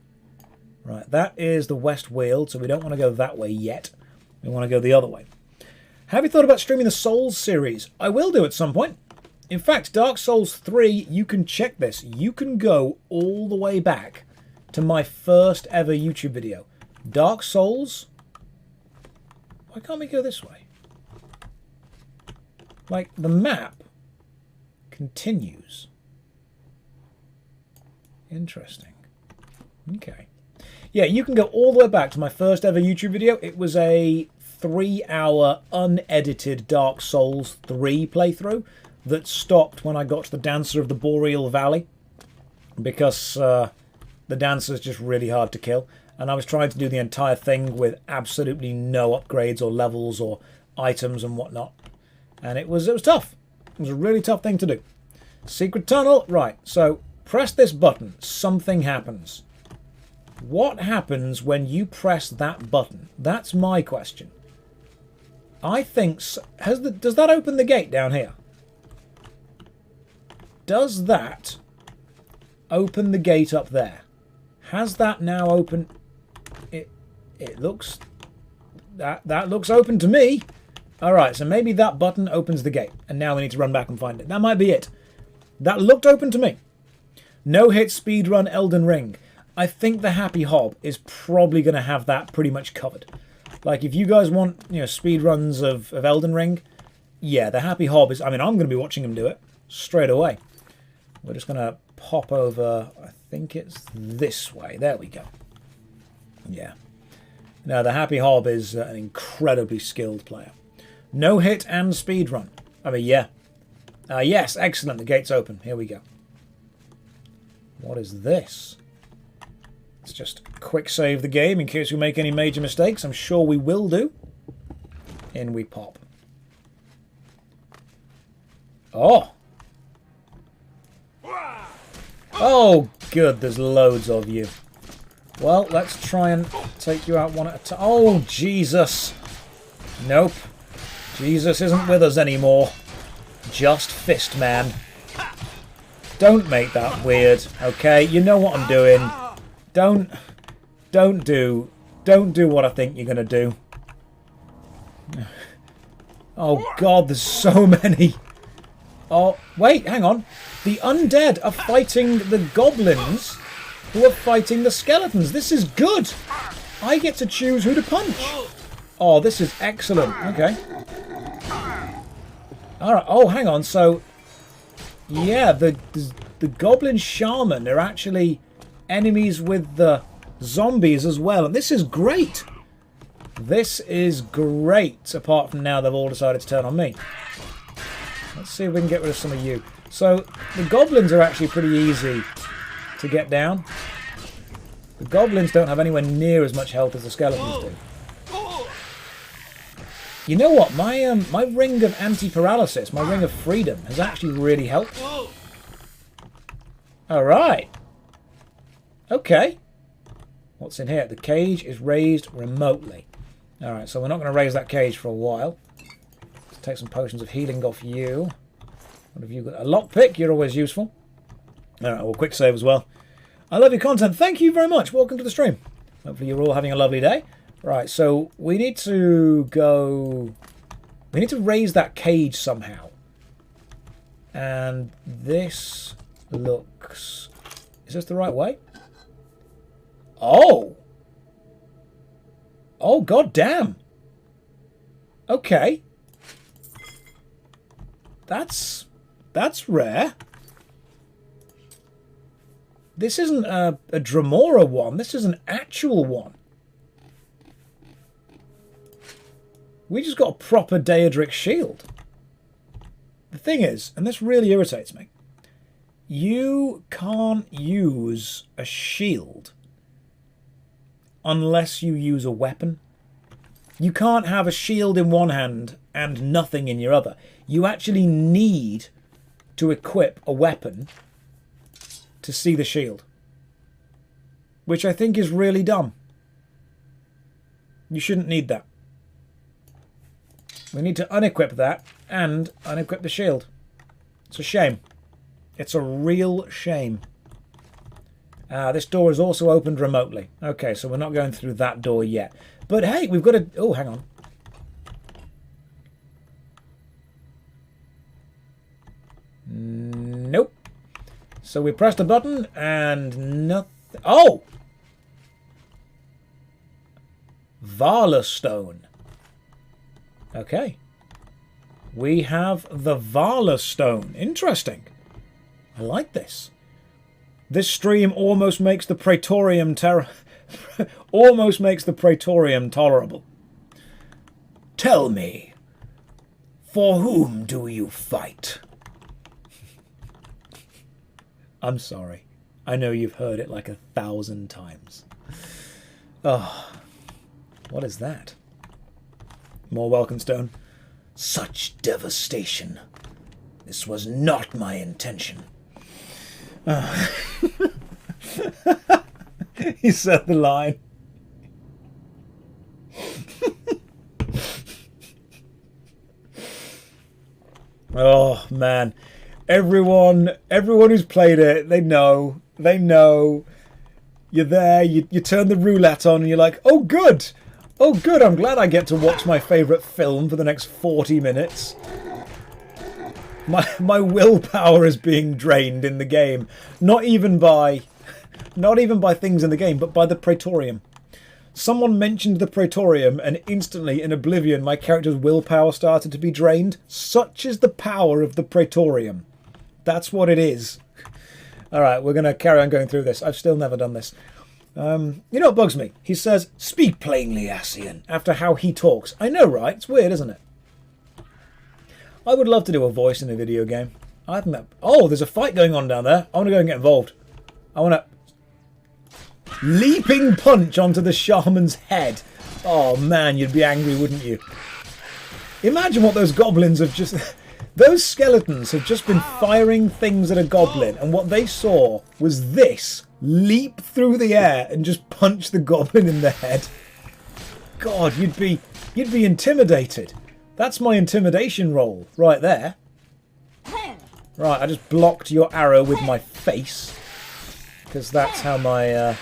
Right, that is the west wheel, so we don't want to go that way yet. We want to go the other way. Have you thought about streaming the Souls series? I will do at some point. In fact, Dark Souls 3, you can check this. You can go all the way back to my first ever YouTube video. Dark Souls? Why can't we go this way? Like, the map continues. Interesting. Okay. Yeah, you can go all the way back to my first ever YouTube video. It was a 3-hour unedited Dark Souls 3 playthrough that stopped when I got to the Dancer of the Boreal Valley, because the Dancer's just really hard to kill. And I was trying to do the entire thing with absolutely no upgrades or levels or items and whatnot. And it was tough. It was a really tough thing to do. Secret tunnel. Right, so press this button. Something happens. What happens when you press that button? That's my question. I think... does that open the gate down here? Does that open the gate up there? Has that now opened... It looks... That looks open to me. Alright, so maybe that button opens the gate. And now we need to run back and find it. That might be it. That looked open to me. No hit speedrun Elden Ring. I think the Happy Hob is probably going to have that pretty much covered. Like, if you guys want, you know, speedruns of Elden Ring, yeah, the Happy Hob is... I mean, I'm going to be watching him do it straight away. We're just going to pop over... I think it's this way. There we go. Yeah. Now, the Happy Hob is an incredibly skilled player. No hit and speedrun. I mean, yeah. Yes, excellent. The gate's open. Here we go. What is this? Let's just quick save the game in case we make any major mistakes. I'm sure we will do. In we pop. Oh! Oh, good. There's loads of you. Well, let's try and take you out one at a time. Oh, Jesus. Nope. Jesus isn't with us anymore. Just fist man. Don't make that weird, okay? You know what I'm doing. Don't do what I think you're gonna do. Oh God, there's so many. Oh, wait, hang on. The undead are fighting the goblins who are fighting the skeletons. This is good. I get to choose who to punch. Oh, this is excellent. Okay. Alright, oh, hang on. So, yeah, the goblin shaman are actually enemies with the zombies as well. And this is great. This is great. Apart from now they've all decided to turn on me. Let's see if we can get rid of some of you. So, the goblins are actually pretty easy to get down. The goblins don't have anywhere near as much health as the skeletons do. You know what? My ring of anti-paralysis, my ring of freedom, has actually really helped. Alright. Okay. What's in here? The cage is raised remotely. Alright, so we're not going to raise that cage for a while. Let's take some potions of healing off you. What have you got? A lockpick, you're always useful. Alright, well, quick save as well. I love your content. Thank you very much. Welcome to the stream. Hopefully you're all having a lovely day. Right, so we need to go... We need to raise that cage somehow. And this looks... Is this the right way? Oh! Oh, god damn! Okay. That's rare. This isn't a Dremora one. This is an actual one. We just got a proper Daedric shield. The thing is, and this really irritates me, you can't use a shield unless you use a weapon. You can't have a shield in one hand and nothing in your other. You actually need to equip a weapon to see the shield. Which I think is really dumb. You shouldn't need that. We need to unequip that and unequip the shield. It's a shame. It's a real shame. This door is also opened remotely. Okay, so we're not going through that door yet. But hey, we've got a... Oh, hang on. Nope. So we pressed a button and nothing... Oh! Vala stone. Okay. We have the Vala stone. Interesting. I like this. This stream almost makes the Praetorium almost makes the Praetorium tolerable. Tell me, for whom do you fight? I'm sorry. I know you've heard it like 1,000 times. Oh, what is that? More welcome stone. Such devastation. This was not my intention. He said the line. Oh man, everyone who's played it, they know. You're there. You turn the roulette on, and you're like, oh good. Oh good, I'm glad I get to watch my favourite film for the next 40 minutes. My willpower is being drained in the game. Not even by things in the game, but by the Praetorium. Someone mentioned the Praetorium, and instantly in Oblivion my character's willpower started to be drained. Such is the power of the Praetorium. That's what it is. Alright, we're going to carry on going through this. I've still never done this. You know what bugs me? He says, speak plainly, Ascian, after how he talks. I know, right? It's weird, isn't it? I would love to do a voice in a video game. I think that... Oh, there's a fight going on down there. I want to go and get involved. I want to... Leaping punch onto the shaman's head. Oh, man, you'd be angry, wouldn't you? Imagine what those goblins have just... Those skeletons have just been firing things at a goblin, and what they saw was this leap through the air and just punch the goblin in the head. God, you'd be intimidated. That's my intimidation roll right there. Right, I just blocked your arrow with my face because that's how my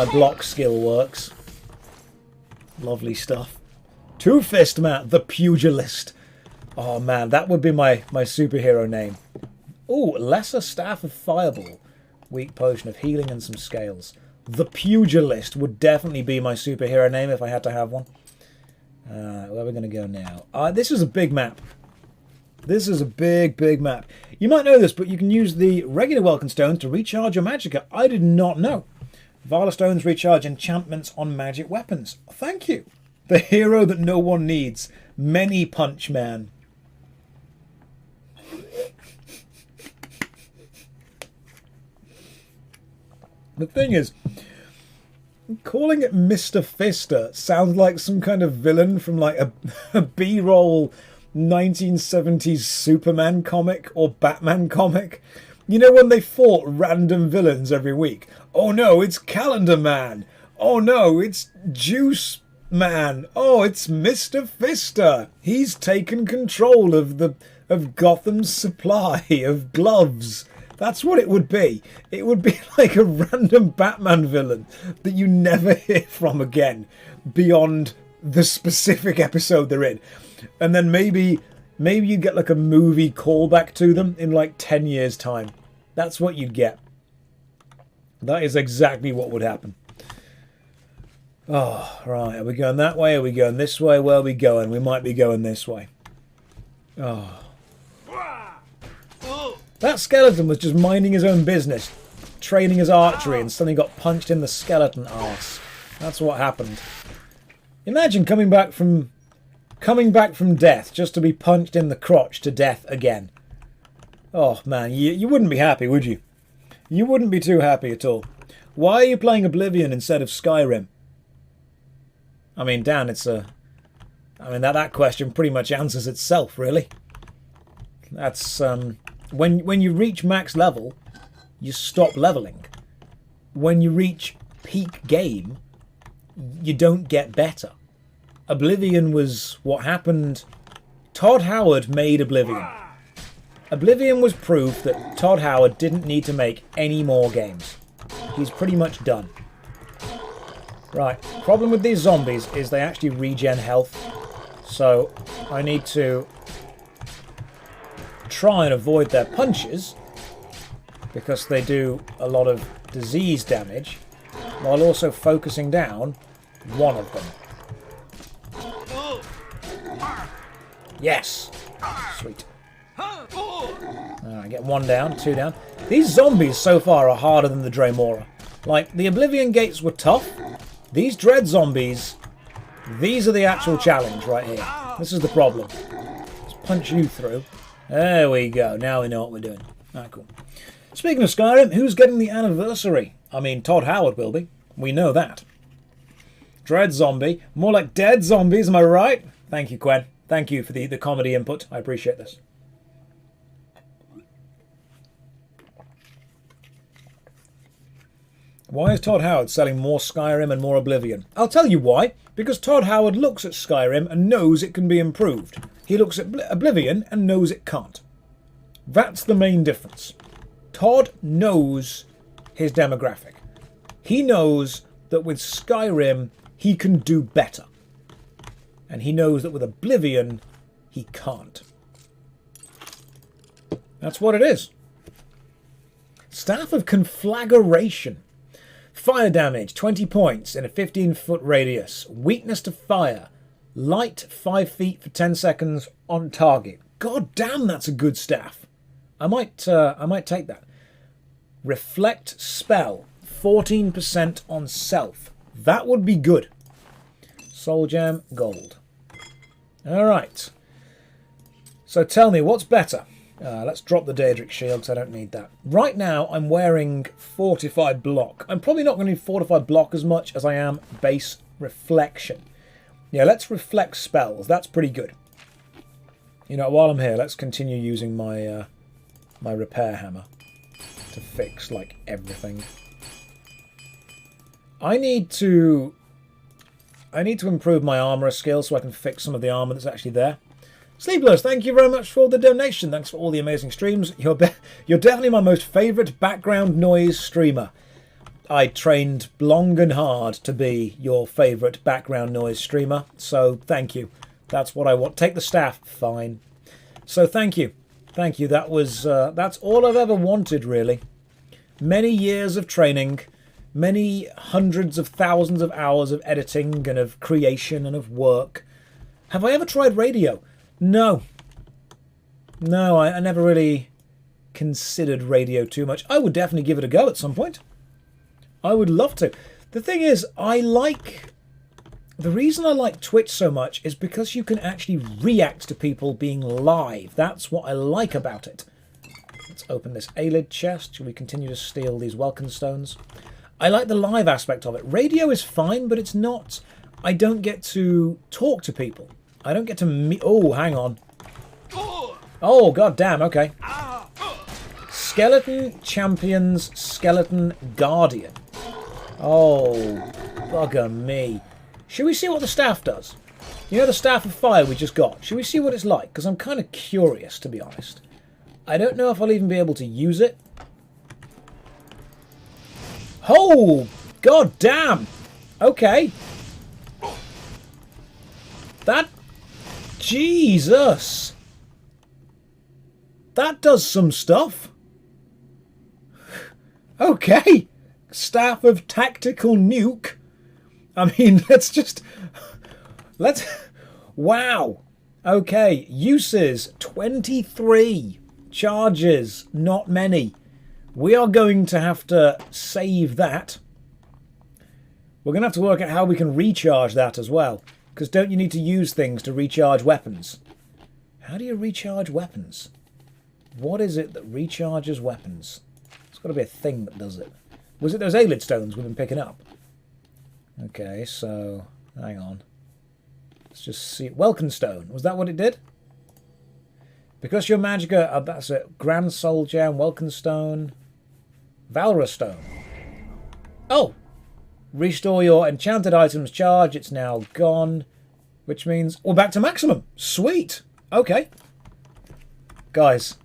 block skill works. Lovely stuff. Two-Fist Matt, the Pugilist. Oh man, that would be my superhero name. Ooh, Lesser Staff of Fireball. Weak Potion of Healing and some Scales. The Pugilist would definitely be my superhero name if I had to have one. Where are we going to go now? This is a big map. This is a big map. You might know this, but you can use the regular Welcome Stones to recharge your Magicka. I did not know. Valor Stones recharge enchantments on magic weapons. Thank you. The hero that no one needs. Many Punch Man. The thing is, calling it Mr. Fister sounds like some kind of villain from like a B-roll 1970s Superman comic or Batman comic. You know when they fought random villains every week? Oh no, it's Calendar Man. Oh no, it's Juice Man. Oh, it's Mr. Fister. He's taken control of Gotham's supply of gloves. That's what it would be. It would be like a random Batman villain that you never hear from again beyond the specific episode they're in. And then maybe you get like a movie callback to them in like 10 years' time. That's what you'd get. That is exactly what would happen. Oh, right. Are we going that way? Are we going this way? Where are we going? We might be going this way. Oh. That skeleton was just minding his own business, training his archery, and suddenly got punched in the skeleton arse. That's what happened. Imagine coming back from death just to be punched in the crotch to death again. Oh man, you wouldn't be happy, would you? You wouldn't be too happy at all. Why are you playing Oblivion instead of Skyrim? I mean, Dan, that question pretty much answers itself, really. That's when you reach max level, you stop leveling. When you reach peak game, you don't get better. Oblivion was what happened. Todd Howard made Oblivion. Oblivion was proof that Todd Howard didn't need to make any more games. He's pretty much done. Right, problem with these zombies is they actually regen health. So I need to try and avoid their punches because they do a lot of disease damage while also focusing down one of them. Yes! Sweet. Alright, get one down, two down. These zombies so far are harder than the Dremora. Like, the Oblivion gates were tough. These Dread zombies, these are the actual challenge right here. This is the problem. Let's punch you through. There we go. Now we know what we're doing. Alright, cool. Speaking of Skyrim, who's getting the anniversary? I mean, Todd Howard will be. We know that. Dread zombie. More like dead zombies, am I right? Thank you, Quen. Thank you for the comedy input. I appreciate this. Why is Todd Howard selling more Skyrim and more Oblivion? I'll tell you why. Because Todd Howard looks at Skyrim and knows it can be improved. He looks at Oblivion and knows it can't. That's the main difference. Todd knows his demographic. He knows that with Skyrim he can do better. And he knows that with Oblivion he can't. That's what it is. Staff of Conflagration. Fire damage, 20 points in a 15-foot radius. Weakness to fire. Light, 5 feet for 10 seconds on target. God damn, that's a good staff. I might take that. Reflect spell, 14% on self. That would be good. Soul gem, gold. All right. So tell me, what's better? Let's drop the Daedric shield because I don't need that. Right now, I'm wearing Fortified Block. I'm probably not going to need Fortified Block as much as I am Base Reflection. Yeah, let's reflect spells. That's pretty good. You know, while I'm here, let's continue using my my repair hammer to fix, like, everything. I need to improve my armourer skill so I can fix some of the armour that's actually there. Sleepless, thank you very much for the donation. Thanks for all the amazing streams. You're definitely my most favourite background noise streamer. I trained long and hard to be your favourite background noise streamer, so thank you. That's what I want. Take the staff. Fine. So thank you. Thank you. That was that's all I've ever wanted, really. Many years of training, many hundreds of thousands of hours of editing and of creation and of work. Have I ever tried radio? No. No, I never really considered radio too much. I would definitely give it a go at some point. I would love to. The thing is, the reason I like Twitch so much is because you can actually react to people being live. That's what I like about it. Let's open this A-lid chest. Shall we continue to steal these Welkin stones? I like the live aspect of it. Radio is fine, but it's not... I don't get to talk to people. I don't get to... Oh, hang on. Oh, god damn, okay. Skeleton Champions Skeleton Guardian. Oh, bugger me. Should we see what the staff does? You know the Staff of Fire we just got? Should we see what it's like? Because I'm kind of curious, to be honest. I don't know if I'll even be able to use it. Oh, god damn. Okay. That... Jesus. That does some stuff. Okay. Staff of Tactical Nuke. I mean, let's... Wow. Okay. Uses, 23. Charges, not many. We are going to have to save that. We're going to have to work out how we can recharge that as well. Because don't you need to use things to recharge weapons? How do you recharge weapons? What is it that recharges weapons? There's got to be a thing that does it. Was it those A-lid stones we've been picking up? Okay, so... Hang on. Let's just see. Welkin stone. Was that what it did? Because you're Magicka... that's it. Grand Soul Gem, Welkin stone... Valorous stone. Oh! Restore your enchanted items charge. It's now gone. Which means we're back to maximum. Sweet. Okay. Guys,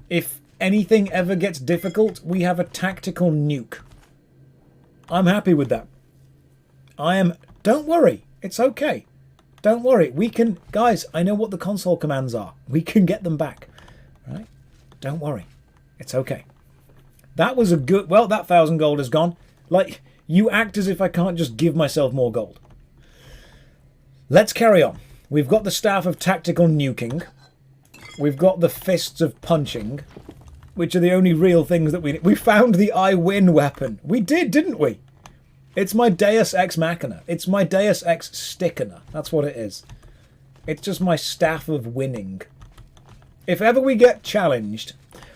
if anything ever gets difficult, we have a tactical nuke. I'm happy with that. I am... Don't worry. It's okay. Don't worry. We can... Guys, I know what the console commands are. We can get them back. Right? Don't worry. It's okay. That was a good... Well, that 1,000 gold is gone. Like... You act as if I can't just give myself more gold. Let's carry on. We've got the Staff of Tactical Nuking. We've got the Fists of Punching, which are the only real things that we found the I win weapon. We did, didn't we? It's my Deus Ex Machina. It's my Deus Ex Stickener. That's what it is. It's just my Staff of Winning. If ever we get challenged...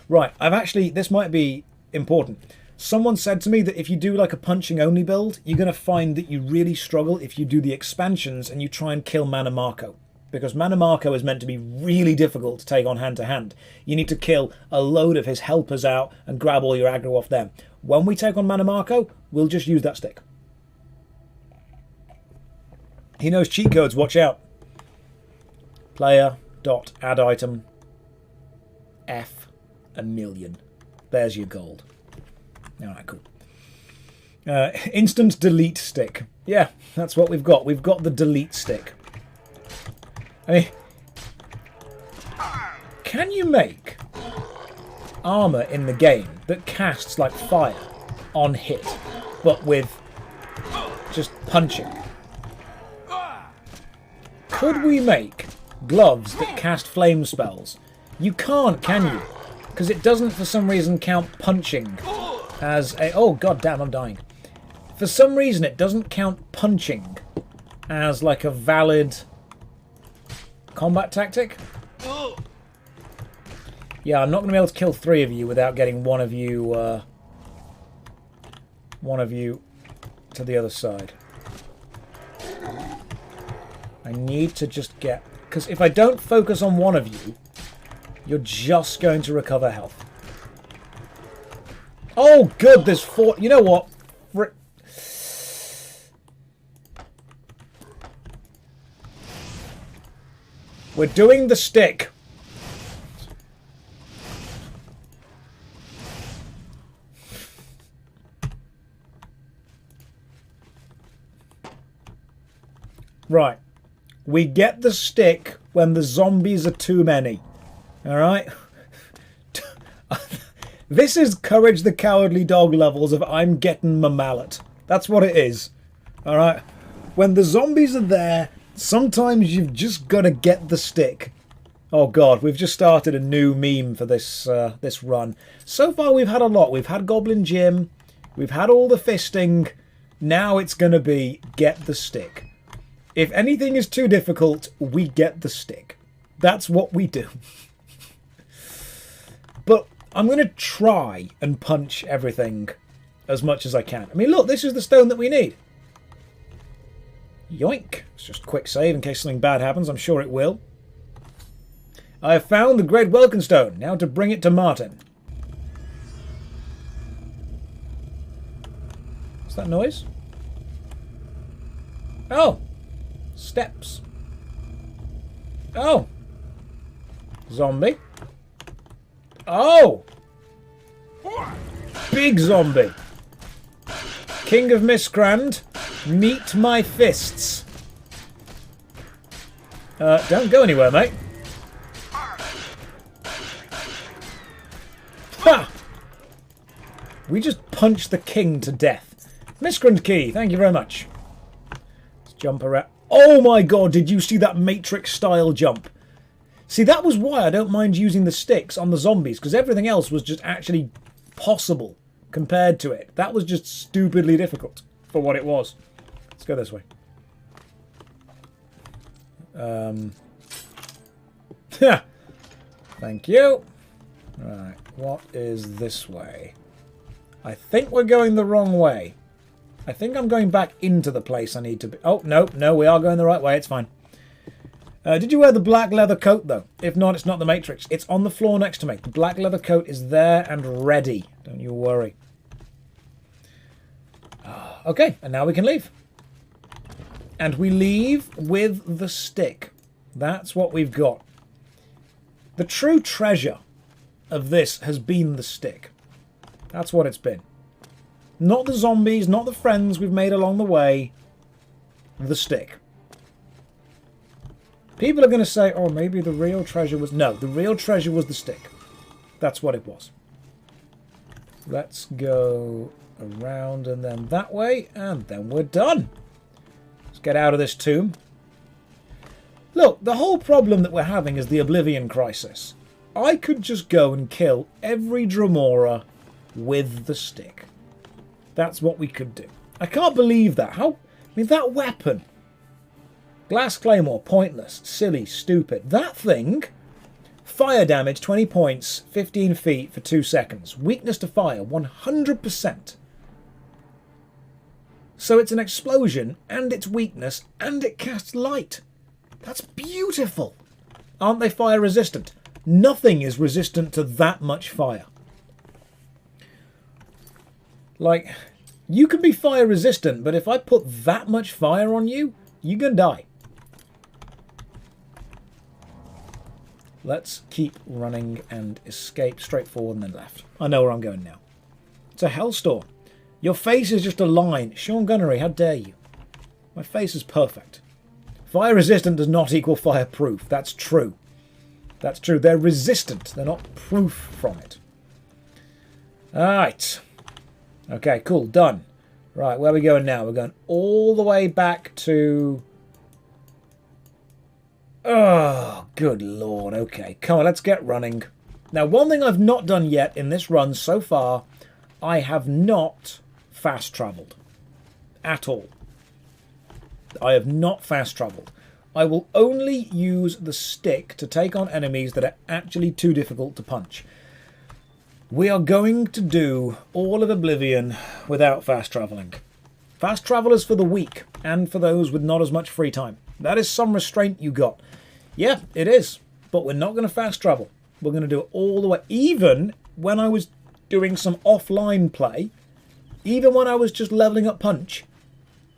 Right, I've actually... This might be important. Someone said to me that if you do like a punching only build, you're going to find that you really struggle if you do the expansions and you try and kill Mana Marco. Because Mana Marco is meant to be really difficult to take on hand to hand. You need to kill a load of his helpers out and grab all your aggro off them. When we take on Mana Marco, we'll just use that stick. He knows cheat codes, watch out. Player.add item F 1,000,000. There's your gold. Alright, cool. Instant delete stick. Yeah, that's what we've got. We've got the delete stick. I mean, can you make armour in the game that casts like fire on hit, but with just punching? Could we make gloves that cast flame spells? You can't, can you? Because it doesn't for some reason count punching as a... Oh, god damn, I'm dying. For some reason, it doesn't count punching as, like, a valid combat tactic. Yeah, I'm not going to be able to kill 3 of you without getting one of you to the other side. I need to just get... Because if I don't focus on one of you, you're just going to recover health. Oh, good, there's 4... You know what? We're doing the stick. Right. We get the stick when the zombies are too many. Alright? This is Courage the Cowardly Dog levels of I'm getting my mallet. That's what it is. Alright? When the zombies are there, sometimes you've just got to get the stick. Oh god, we've just started a new meme for this this run. So far we've had a lot. We've had Goblin Jim. We've had all the fisting. Now it's going to be get the stick. If anything is too difficult, we get the stick. That's what we do. But I'm going to try and punch everything as much as I can. I mean, look, this is the stone that we need. Yoink. It's just a quick save in case something bad happens. I'm sure it will. I have found the Great Welkin Stone. Now to bring it to Martin. What's that noise? Oh. Steps. Oh. Zombie. Oh. Big zombie. King of Miscrand. Meet my fists. Don't go anywhere, mate. Ha! We just punched the king to death. Miscreant key, thank you very much. Let's jump around. Oh my god, did you see that Matrix-style jump? See, that was why I don't mind using the sticks on the zombies, because everything else was just actually possible compared to it. That was just stupidly difficult for what it was. Let's go this way. Thank you. Right, what is this way? I think we're going the wrong way. I think I'm going back into the place I need to be. Oh, no, we are going the right way. It's fine. Did you wear the black leather coat, though? If not, it's not the Matrix. It's on the floor next to me. The black leather coat is there and ready. Don't you worry. Okay, and now we can leave. And we leave with the stick. That's what we've got. The true treasure of this has been the stick. That's what it's been. Not the zombies, not the friends we've made along the way. The stick. People are going to say, oh, maybe the real treasure was... No, the real treasure was the stick. That's what it was. Let's go around and then that way, and then we're done. Let's get out of this tomb. Look, the whole problem that we're having is the Oblivion crisis. I could just go and kill every Dremora with the stick. That's what we could do. I can't believe that. How? I mean, that weapon. Glass Claymore, pointless, silly, stupid. That thing, fire damage, 20 points, 15 feet for 2 seconds. Weakness to fire, 100%. So it's an explosion, and it's weakness, and it casts light. That's beautiful. Aren't they fire resistant? Nothing is resistant to that much fire. Like, you can be fire resistant, but if I put that much fire on you, you're going to die. Let's keep running and escape straight forward and then left. I know where I'm going now. It's a Hellstorm. Your face is just a line. Sean Gunnery, how dare you? My face is perfect. Fire resistant does not equal fireproof. That's true. That's true. They're resistant. They're not proof from it. Alright. Okay, cool. Done. Right, where are we going now? We're going all the way back to... Oh, good lord. Okay, come on, let's get running. Now, one thing I've not done yet in this run so far, I have not fast travelled. At all. I have not fast travelled. I will only use the stick to take on enemies that are actually too difficult to punch. We are going to do all of Oblivion without fast travelling. Fast travel is for the weak, and for those with not as much free time. That is some restraint you got. Yeah, it is. But we're not going to fast travel. We're going to do it all the way. Even when I was doing some offline play, even when I was just levelling up punch,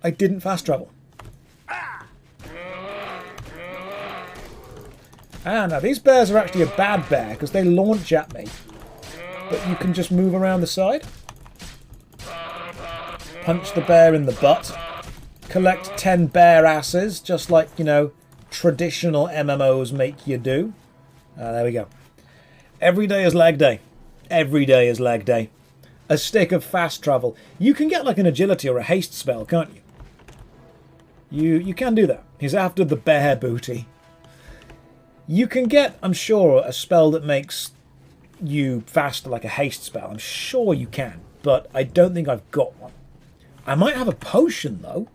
I didn't fast travel. Ah, now these bears are actually a bad bear because they launch at me. But you can just move around the side. Punch the bear in the butt. Collect 10 bear asses, just like, you know, traditional MMOs make you do. There we go. Every day is lag day. Every day is lag day. A stick of fast travel. You can get like an agility or a haste spell, can't you? You can do that. He's after the bear booty. You can get, I'm sure, a spell that makes you faster, like a haste spell. I'm sure you can, but I don't think I've got one. I might have a potion, though.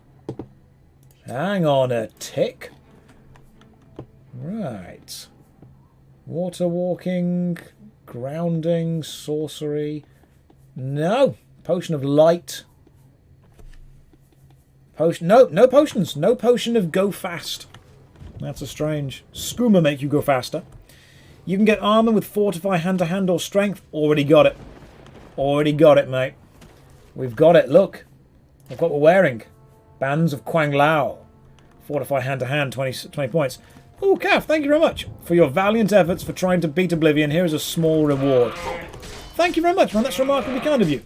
Hang on a tick. Right. Water walking, grounding, sorcery. No. Potion of light. Potion. No, no potions. No potion of go fast. That's a strange. Skooma make you go faster. You can get armor with fortify, hand-to-hand, or strength. Already got it. Already got it, mate. We've got it. Look. Look what we're wearing. Bands of Quang Lao. Fortify, hand-to-hand, 20 points. Oh, Calf, thank you very much for your valiant efforts for trying to beat Oblivion. Here is a small reward. Thank you very much, man. That's remarkably kind of you.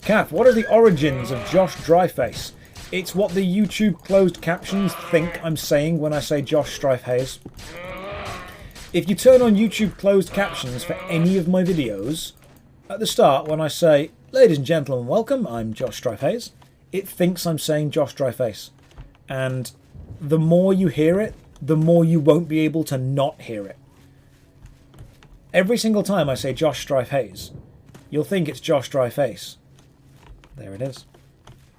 Calf, what are the origins of JoshStrifeHayes? It's what the YouTube closed captions think I'm saying when I say JoshStrifeHayes. If you turn on YouTube closed captions for any of my videos, at the start when I say, ladies and gentlemen, welcome, I'm JoshStrifeHayes, it thinks I'm saying JoshStrifeHayes. And the more you hear it, the more you won't be able to not hear it. Every single time I say JoshStrifeHayes, you'll think it's JoshStrifeHayes. There it is.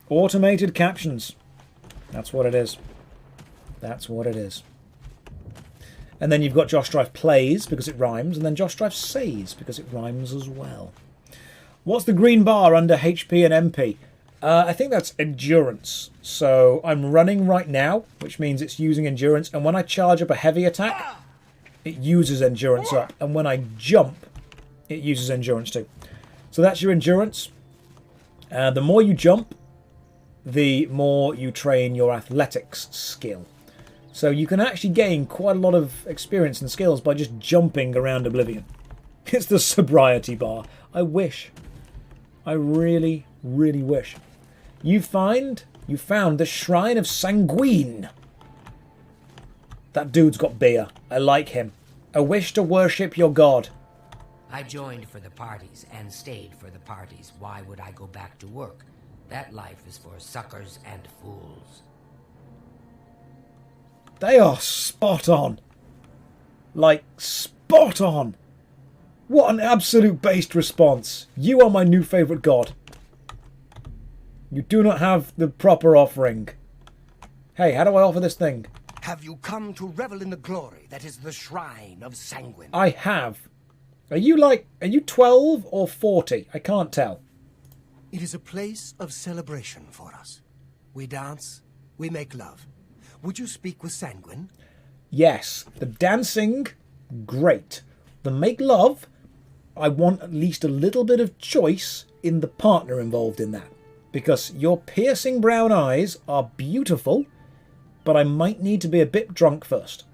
Automated captions. That's what it is. That's what it is. And then you've got JoshStrifePlays because it rhymes, and then JoshStrifeSays because it rhymes as well. What's the green bar under HP and MP? I think that's endurance. So I'm running right now, which means it's using endurance. And when I charge up a heavy attack, it uses endurance up. And when I jump, it uses endurance too. So that's your endurance. The more you jump, the more you train your athletics skill. So you can actually gain quite a lot of experience and skills by just jumping around Oblivion. It's the sobriety bar. I wish. I really, really wish. You found the Shrine of Sanguine. That dude's got beer. I like him. I wish to worship your god.
I joined for the parties and stayed for the parties. Why would I go back to work? That life is for suckers and fools.
They are spot on. Like, spot on. What an absolute based response. You are my new favourite god. You do not have the proper offering. Hey, how do I offer this thing?
Have you come to revel in the glory that is the Shrine of Sanguine?
I have. Are you 12 or 40? I can't tell.
It is a place of celebration for us. We dance, we make love. Would you speak with Sanguine?
Yes. The dancing, great. The make love, I want at least a little bit of choice in the partner involved in that. Because your piercing brown eyes are beautiful, but I might need to be a bit drunk first.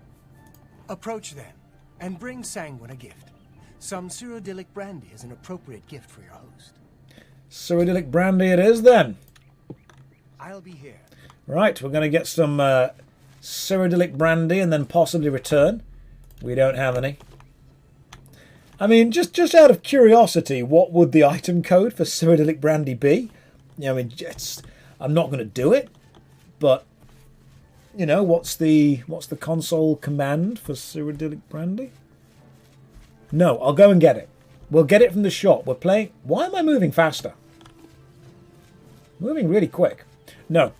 Approach then, and bring Sanguine a gift. Some Cyrodiilic brandy is an appropriate gift for your host.
Cyrodiilic brandy it is then.
I'll be here.
Right, we're going to get some Cyrodiilic brandy and then possibly return. We don't have any. I mean, just out of curiosity, what would the item code for Cyrodiilic brandy be? I mean, I'm not going to do it, but you know, what's the console command for Cyrodiilic brandy? No, I'll go and get it. We'll get it from the shop. We're playing. Why am I moving faster? Moving really quick. No.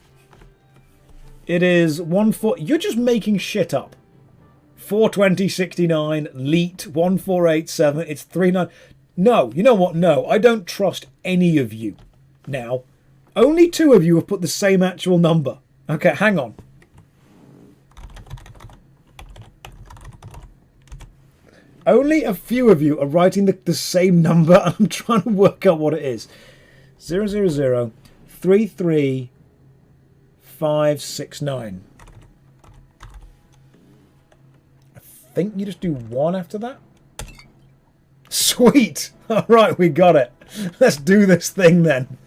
It is 1-4. You're just making shit up. 42069, Leet, 1487. It's 39. No, you know what? No, I don't trust any of you. Now, only 2 of you have put the same actual number. Okay, hang on. Only a few of you are writing the same number, and I'm trying to work out what it is. 000-33569. I think you just do 1 after that. Sweet! Alright, we got it. Let's do this thing then.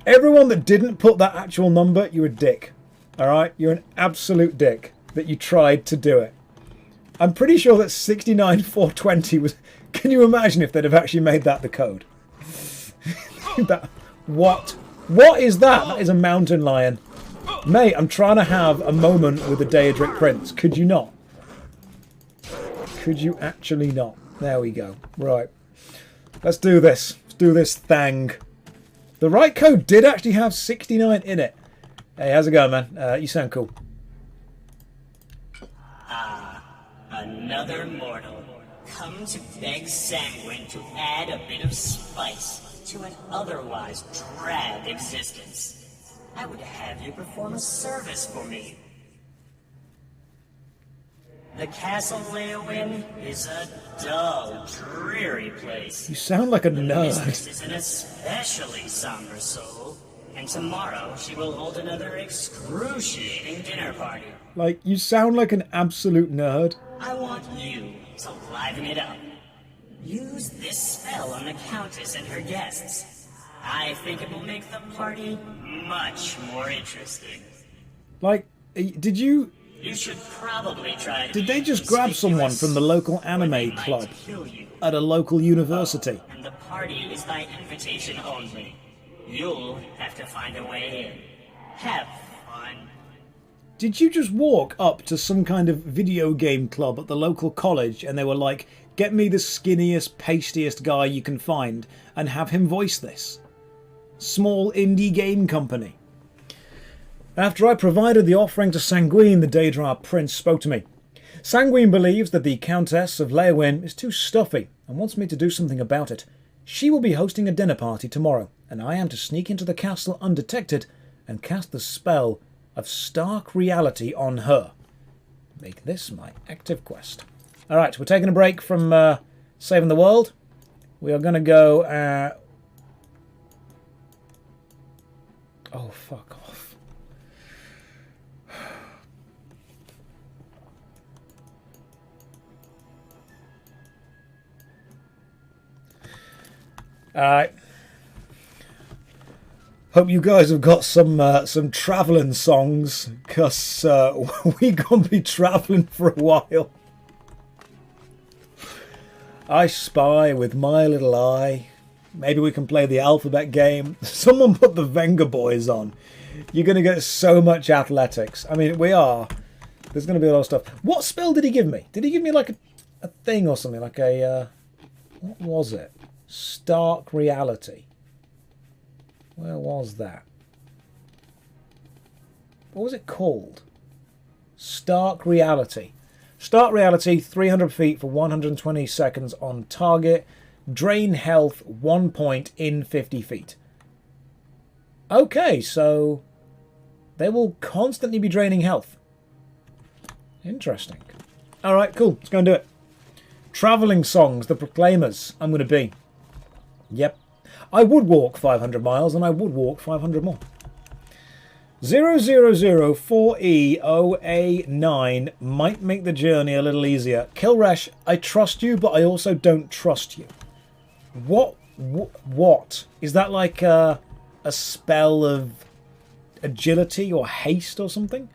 Everyone that didn't put that actual number, you're a dick. Alright? You're an absolute dick that you tried to do it. I'm pretty sure that 69420 was... Can you imagine if they'd have actually made that the code? What? What is that? That is a mountain lion. Mate, I'm trying to have a moment with the Daedric prince. Could you not? Could you actually not? There we go. Right. Let's do this. Let's do this thing. The right code did actually have 69 in it. Hey, how's it going, man? You sound cool.
Another mortal, come to beg Sanguine to add a bit of spice to an otherwise drab existence. I would have you perform a service for me. The Castle Leowin is a dull, dreary place.
You sound like a
The
nerd.
mistress is an especially somber soul, and tomorrow she will hold another excruciating dinner party.
Like, you sound like an absolute nerd.
I want you to liven it up. Use this spell on the Countess and her guests. I think it will make the party much more interesting.
Like, did you...
You should probably try to...
Did they just grab someone from the local anime club at a local university?
And the party is by invitation only. You'll have to find a way in. Have fun.
Did you just walk up to some kind of video game club at the local college and they were like, get me the skinniest, pastiest guy you can find and have him voice this? Small indie game company. After I provided the offering to Sanguine, the Daedra prince spoke to me. Sanguine believes that the Countess of Leowin is too stuffy and wants me to do something about it. She will be hosting a dinner party tomorrow, and I am to sneak into the castle undetected and cast the spell of stark reality on her. Make this my active quest. Alright, we're taking a break from saving the world. We are going to go... Oh, fuck off. Alright. Hope you guys have got some travelling songs, because we gonna be travelling for a while. I spy with my little eye. Maybe we can play the alphabet game. Someone put the Venga Boys on. You're gonna get so much athletics. I mean, we are. There's gonna be a lot of stuff. What spell did he give me? Did he give me like a thing or something? Like a... what was it? Stark reality. Where was that? What was it called? Stark reality. Stark reality, 300 feet for 120 seconds on target. Drain health 1 point in 50 feet. Okay, so they will constantly be draining health. Interesting. Alright, cool. Let's go and do it. Travelling songs, the Proclaimers. I'm going to be. Yep. I would walk 500 miles and I would walk 500 more. 0004E0A9 might make the journey a little easier. Kilresh, I trust you, but I also don't trust you. What? Is that like a spell of agility or haste or something?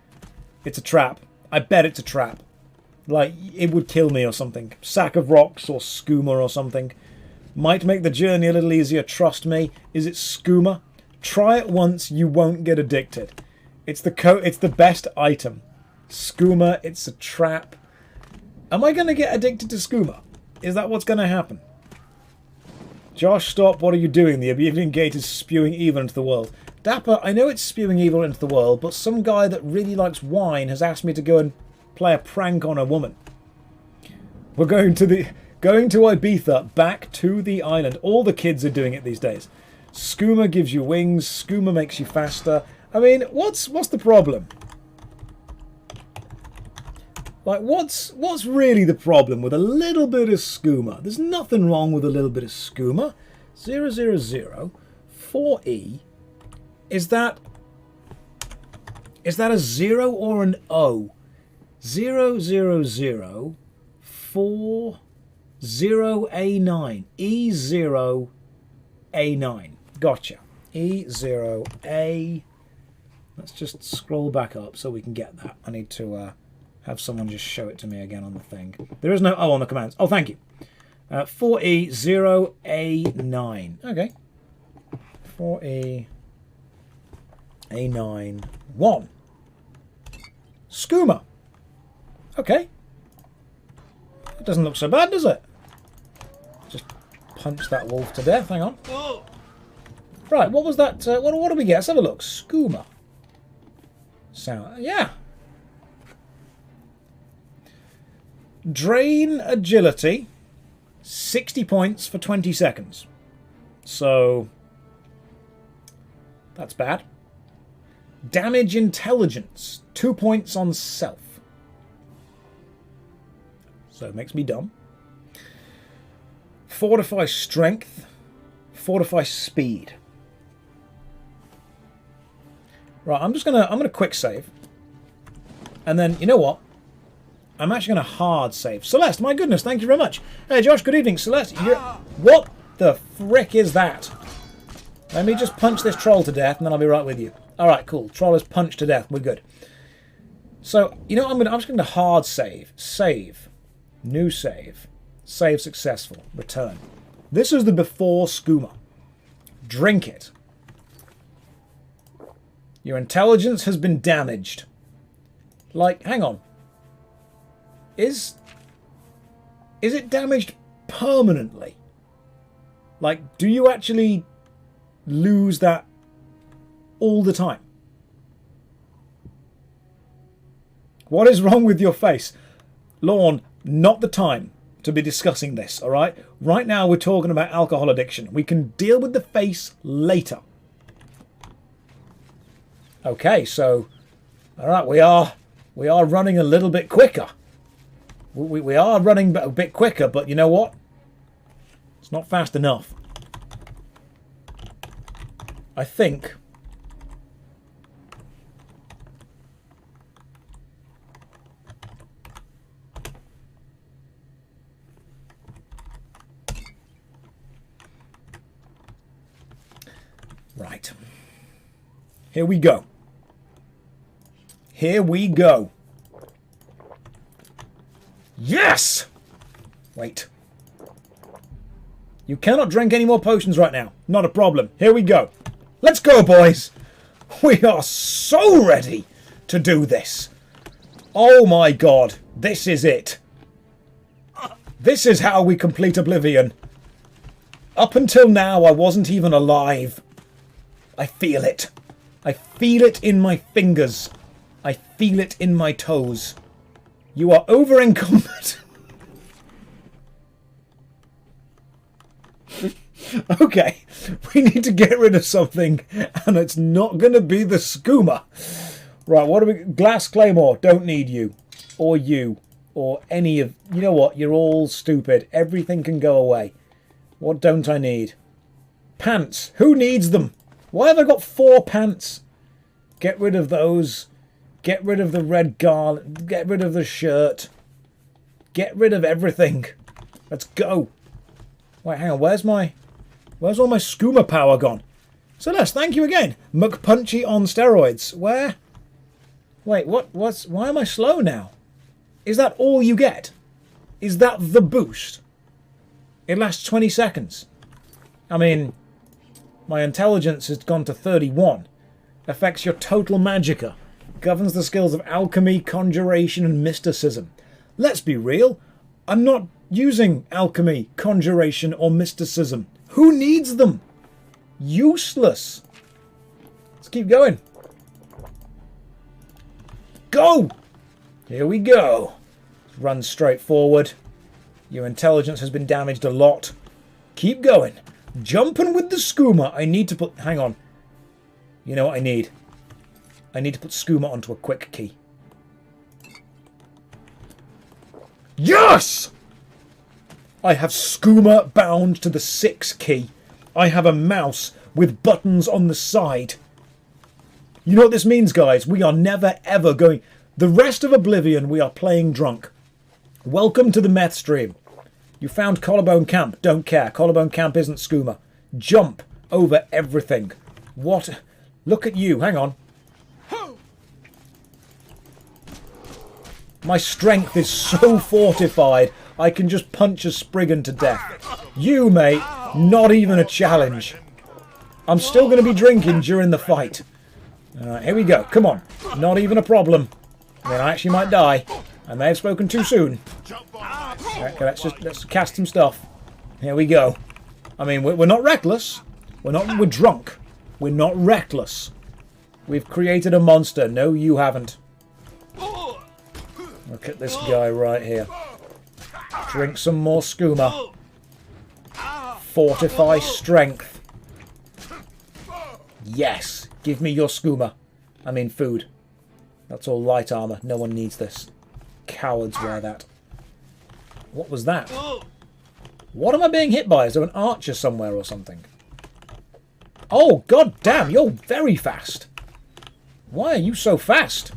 It's a trap. I bet it's a trap. Like, it would kill me or something. Sack of rocks or skooma or something. Might make the journey a little easier, trust me. Is it skooma? Try it once, you won't get addicted. It's the best item. Skooma, it's a trap. Am I going to get addicted to skooma? Is that what's going to happen? Josh, stop, what are you doing? The Oblivion Gate is spewing evil into the world. Dapper, I know it's spewing evil into the world, but some guy that really likes wine has asked me to go and play a prank on a woman. We're going to Ibiza, back to the island. All the kids are doing it these days. Skooma gives you wings. Skooma makes you faster. I mean, what's the problem? Like, what's really the problem with a little bit of skooma? There's nothing wrong with a little bit of skooma. 000 4E. Is that a 0 or an O? 000 40 A9. E0 A9. Gotcha. E0A. Let's just scroll back up so we can get that. I need to have someone just show it to me again on the thing. There is no O on the commands. Oh, thank you. 4E0A9. Okay. 4E A9 1. Skooma. Okay. It doesn't look so bad, does it? Just punch that wolf to death. Hang on. Right, what was that? What do we get? Let's have a look. Skooma. Sound. Yeah. Drain agility. 60 points for 20 seconds. So that's bad. Damage intelligence. 2 points on self. So it makes me dumb. Fortify strength. Fortify speed. Right, I'm gonna quick save. And then, you know what? I'm actually going to hard save. Celeste, my goodness, thank you very much. Hey, Josh, good evening. Celeste, what the frick is that? Let me just punch this troll to death, and then I'll be right with you. All right, cool. Troll is punched to death. We're good. So, you know what? I'm just going to hard save. Save. New save. Save successful. Return. This is the before skooma. Drink it. Your intelligence has been damaged. Like, hang on. Is it damaged permanently? Like, do you actually lose that all the time? What is wrong with your face? Lorne, not the time to be discussing this, alright? Right now we're talking about alcohol addiction. We can deal with the face later. Okay, so, alright, we are running a little bit quicker. We are running a bit quicker, but you know what? It's not fast enough. I think. Right. Here we go. Here we go. Yes! Wait. You cannot drink any more potions right now. Not a problem. Here we go. Let's go, boys. We are so ready to do this. Oh my god. This is it. This is how we complete Oblivion. Up until now, I wasn't even alive. I feel it. I feel it in my fingers. I feel it in my toes. You are over encumbered. Okay, we need to get rid of something, and it's not going to be the skooma. Right, what do we... Glass Claymore, don't need you. Or you. Or any of... You know what, you're all stupid. Everything can go away. What don't I need? Pants, who needs them? Why have I got 4 pants? Get rid of those. Get rid of the red garland. Get rid of the shirt. Get rid of everything. Let's go. Wait, hang on. Where's all my skooma power gone? Celeste, thank you again. McPunchy on steroids. Where? Wait, why am I slow now? Is that all you get? Is that the boost? It lasts 20 seconds. I mean, my intelligence has gone to 31. Affects your total magicka. Governs the skills of alchemy, conjuration, and mysticism. Let's be real. I'm not using alchemy, conjuration, or mysticism. Who needs them? Useless. keep going. Go! Here we go. Run straight forward. Your intelligence has been damaged a lot. Keep going. Jumping with the skooma. I need to put... Hang on. You know what I need? I need to put skooma onto a quick key. Yes! I have skooma bound to the 6 key. I have a mouse with buttons on the side. You know what this means, guys? We are never, ever going... The rest of Oblivion, we are playing drunk. Welcome to the meth stream. You found Collarbone Camp. Don't care. Collarbone Camp isn't skooma. Jump over everything. What? Look at you. Hang on. My strength is so fortified, I can just punch a Spriggan to death. You, mate, not even a challenge. I'm still going to be drinking during the fight. Alright, here we go. Come on. Not even a problem. I mean, I actually might die. I may have spoken too soon. Okay, let's cast some stuff. Here we go. I mean, we're not reckless. We're drunk. We're not reckless. We've created a monster. No, you haven't. Look at this guy right here. Drink some more skooma. Fortify strength. Yes. Give me your skooma. I mean food. That's all light armor. No one needs this. Cowards wear that. What was that? What am I being hit by? Is there an archer somewhere or something? Oh, god damn, you're very fast. Why are you so fast?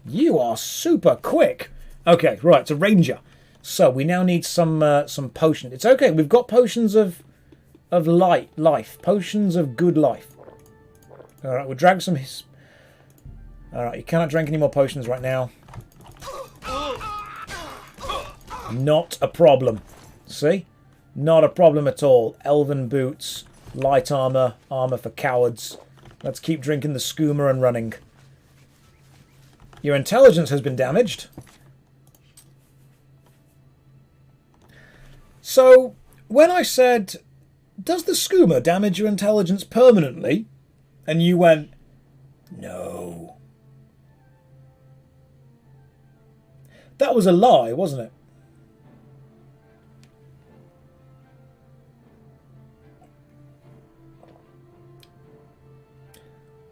You are super quick. Okay, right, it's a ranger. So we now need some potions. It's okay, we've got potions of life. Potions of good life. Alright, we'll drag some... Alright, you cannot drink any more potions right now. Not a problem. See? Not a problem at all. Elven boots, light armor, armor for cowards. Let's keep drinking the skooma and running. Your intelligence has been damaged. So, when I said, does the skooma damage your intelligence permanently? And you went, no. That was a lie, wasn't it?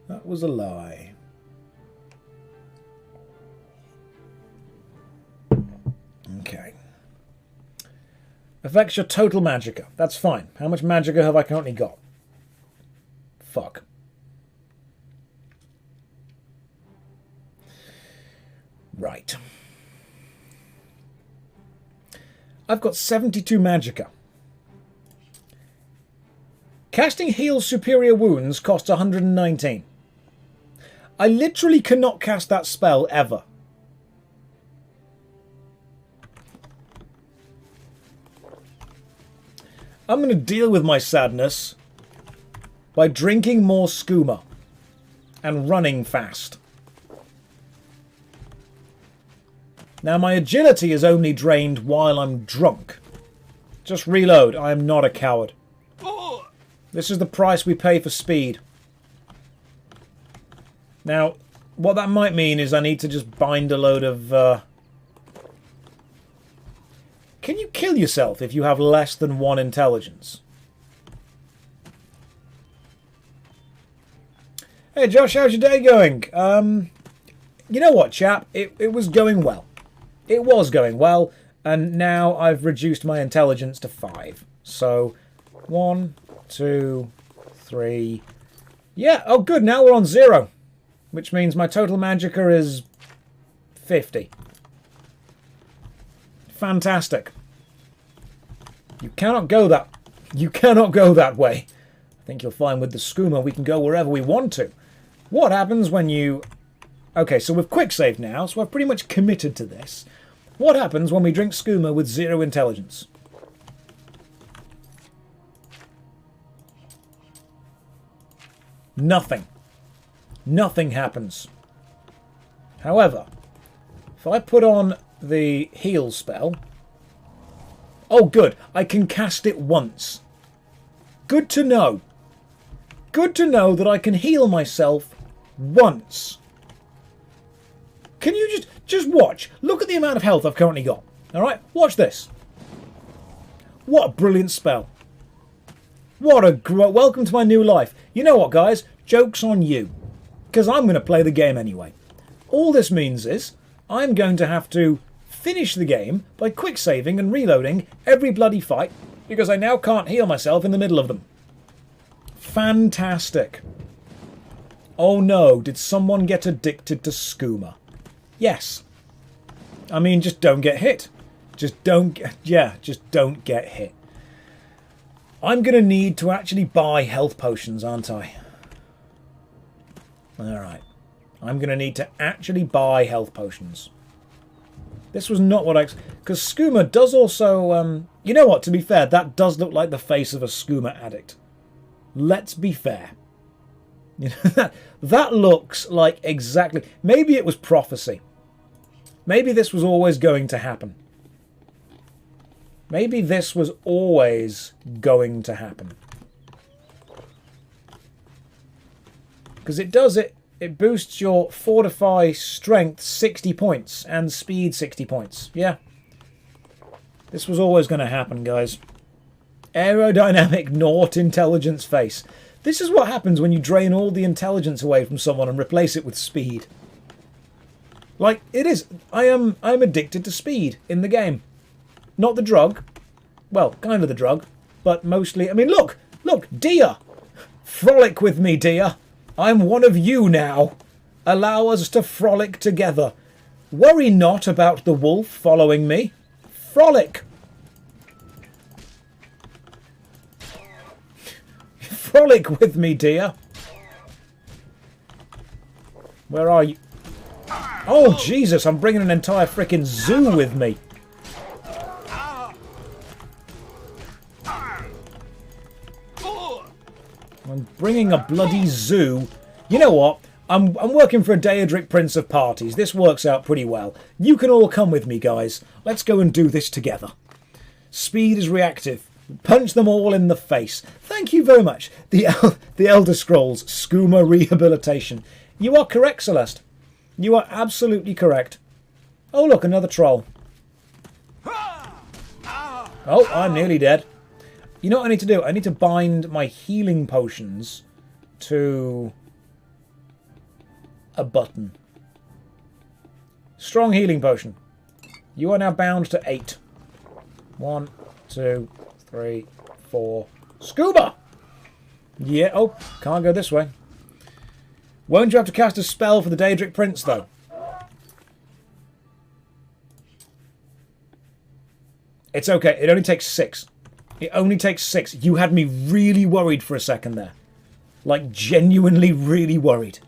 That was a lie. Okay. Affects your total magicka. That's fine. How much magicka have I currently got? Fuck. Right. I've got 72 magicka. Casting heals superior wounds costs 119. I literally cannot cast that spell ever. I'm going to deal with my sadness by drinking more skooma and running fast. Now my agility is only drained while I'm drunk. Just reload. I am not a coward. This is the price we pay for speed. Now, what that might mean is I need to just bind a load of... Can you kill yourself if you have less than 1 intelligence? Hey Josh, how's your day going? You know what, chap? It was going well. It was going well, and now I've reduced my intelligence to 5. So, 1, 2, 3... Yeah, oh good, now we're on 0. Which means my total magicka is 50. Fantastic. You cannot go that way. I think you'll find with the skooma we can go wherever we want to. What happens when you... Okay, so we've quick saved now, so I've pretty much committed to this. What happens when we drink skooma with 0 intelligence? Nothing. Nothing happens. However, if I put on the heal spell... Oh, good. I can cast it once. Good to know. good to know that I can heal myself once. Can you just watch? Look at the amount of health I've currently got. Alright, watch this. What a brilliant spell. What a welcome to my new life. You know what, guys? Joke's on you. Because I'm going to play the game anyway. All this means is I'm going to have to finish the game by quick saving and reloading every bloody fight because I now can't heal myself in the middle of them. Fantastic. Oh no, did someone get addicted to skooma? Yes. I mean, just don't get hit. Just don't get hit. I'm going to need to actually buy health potions, aren't I? Alright. I'm going to need to actually buy health potions. This was not what I... Because skooma does also... you know what, to be fair, that does look like the face of a skooma addict. Let's be fair. You know, that looks like exactly... Maybe it was prophecy. Maybe this was always going to happen. Maybe this was always going to happen. Because it does it. It boosts your fortify strength 60 points and speed 60 points. Yeah. This was always going to happen, guys. Aerodynamic naught intelligence face. This is what happens when you drain all the intelligence away from someone and replace it with speed. Like, it is. I'm addicted to speed in the game. Not the drug. Well, kind of the drug. But mostly... I mean, look! Look! Deer! Frolic with me, deer! I'm one of you now. Allow us to frolic together. Worry not about the wolf following me. Frolic! Frolic with me, dear. Where are you? Oh, Jesus, I'm bringing an entire frickin' zoo with me. I'm bringing a bloody zoo. You know what? I'm working for a Daedric Prince of Parties. This works out pretty well. You can all come with me, guys. Let's go and do this together. Speed is reactive. Punch them all in the face. Thank you very much. The Elder Scrolls skooma rehabilitation. You are correct, Celeste. You are absolutely correct. Oh, look, another troll. Oh, I'm nearly dead. You know what I need to do? I need to bind my healing potions to a button. Strong healing potion. You are now bound to 8. 1, 2, 3, 4. Scuba! Yeah, oh, can't go this way. Won't you have to cast a spell for the Daedric Prince, though? It's okay, it only takes 6. It only takes 6. You had me really worried for a second there. Like, genuinely really worried.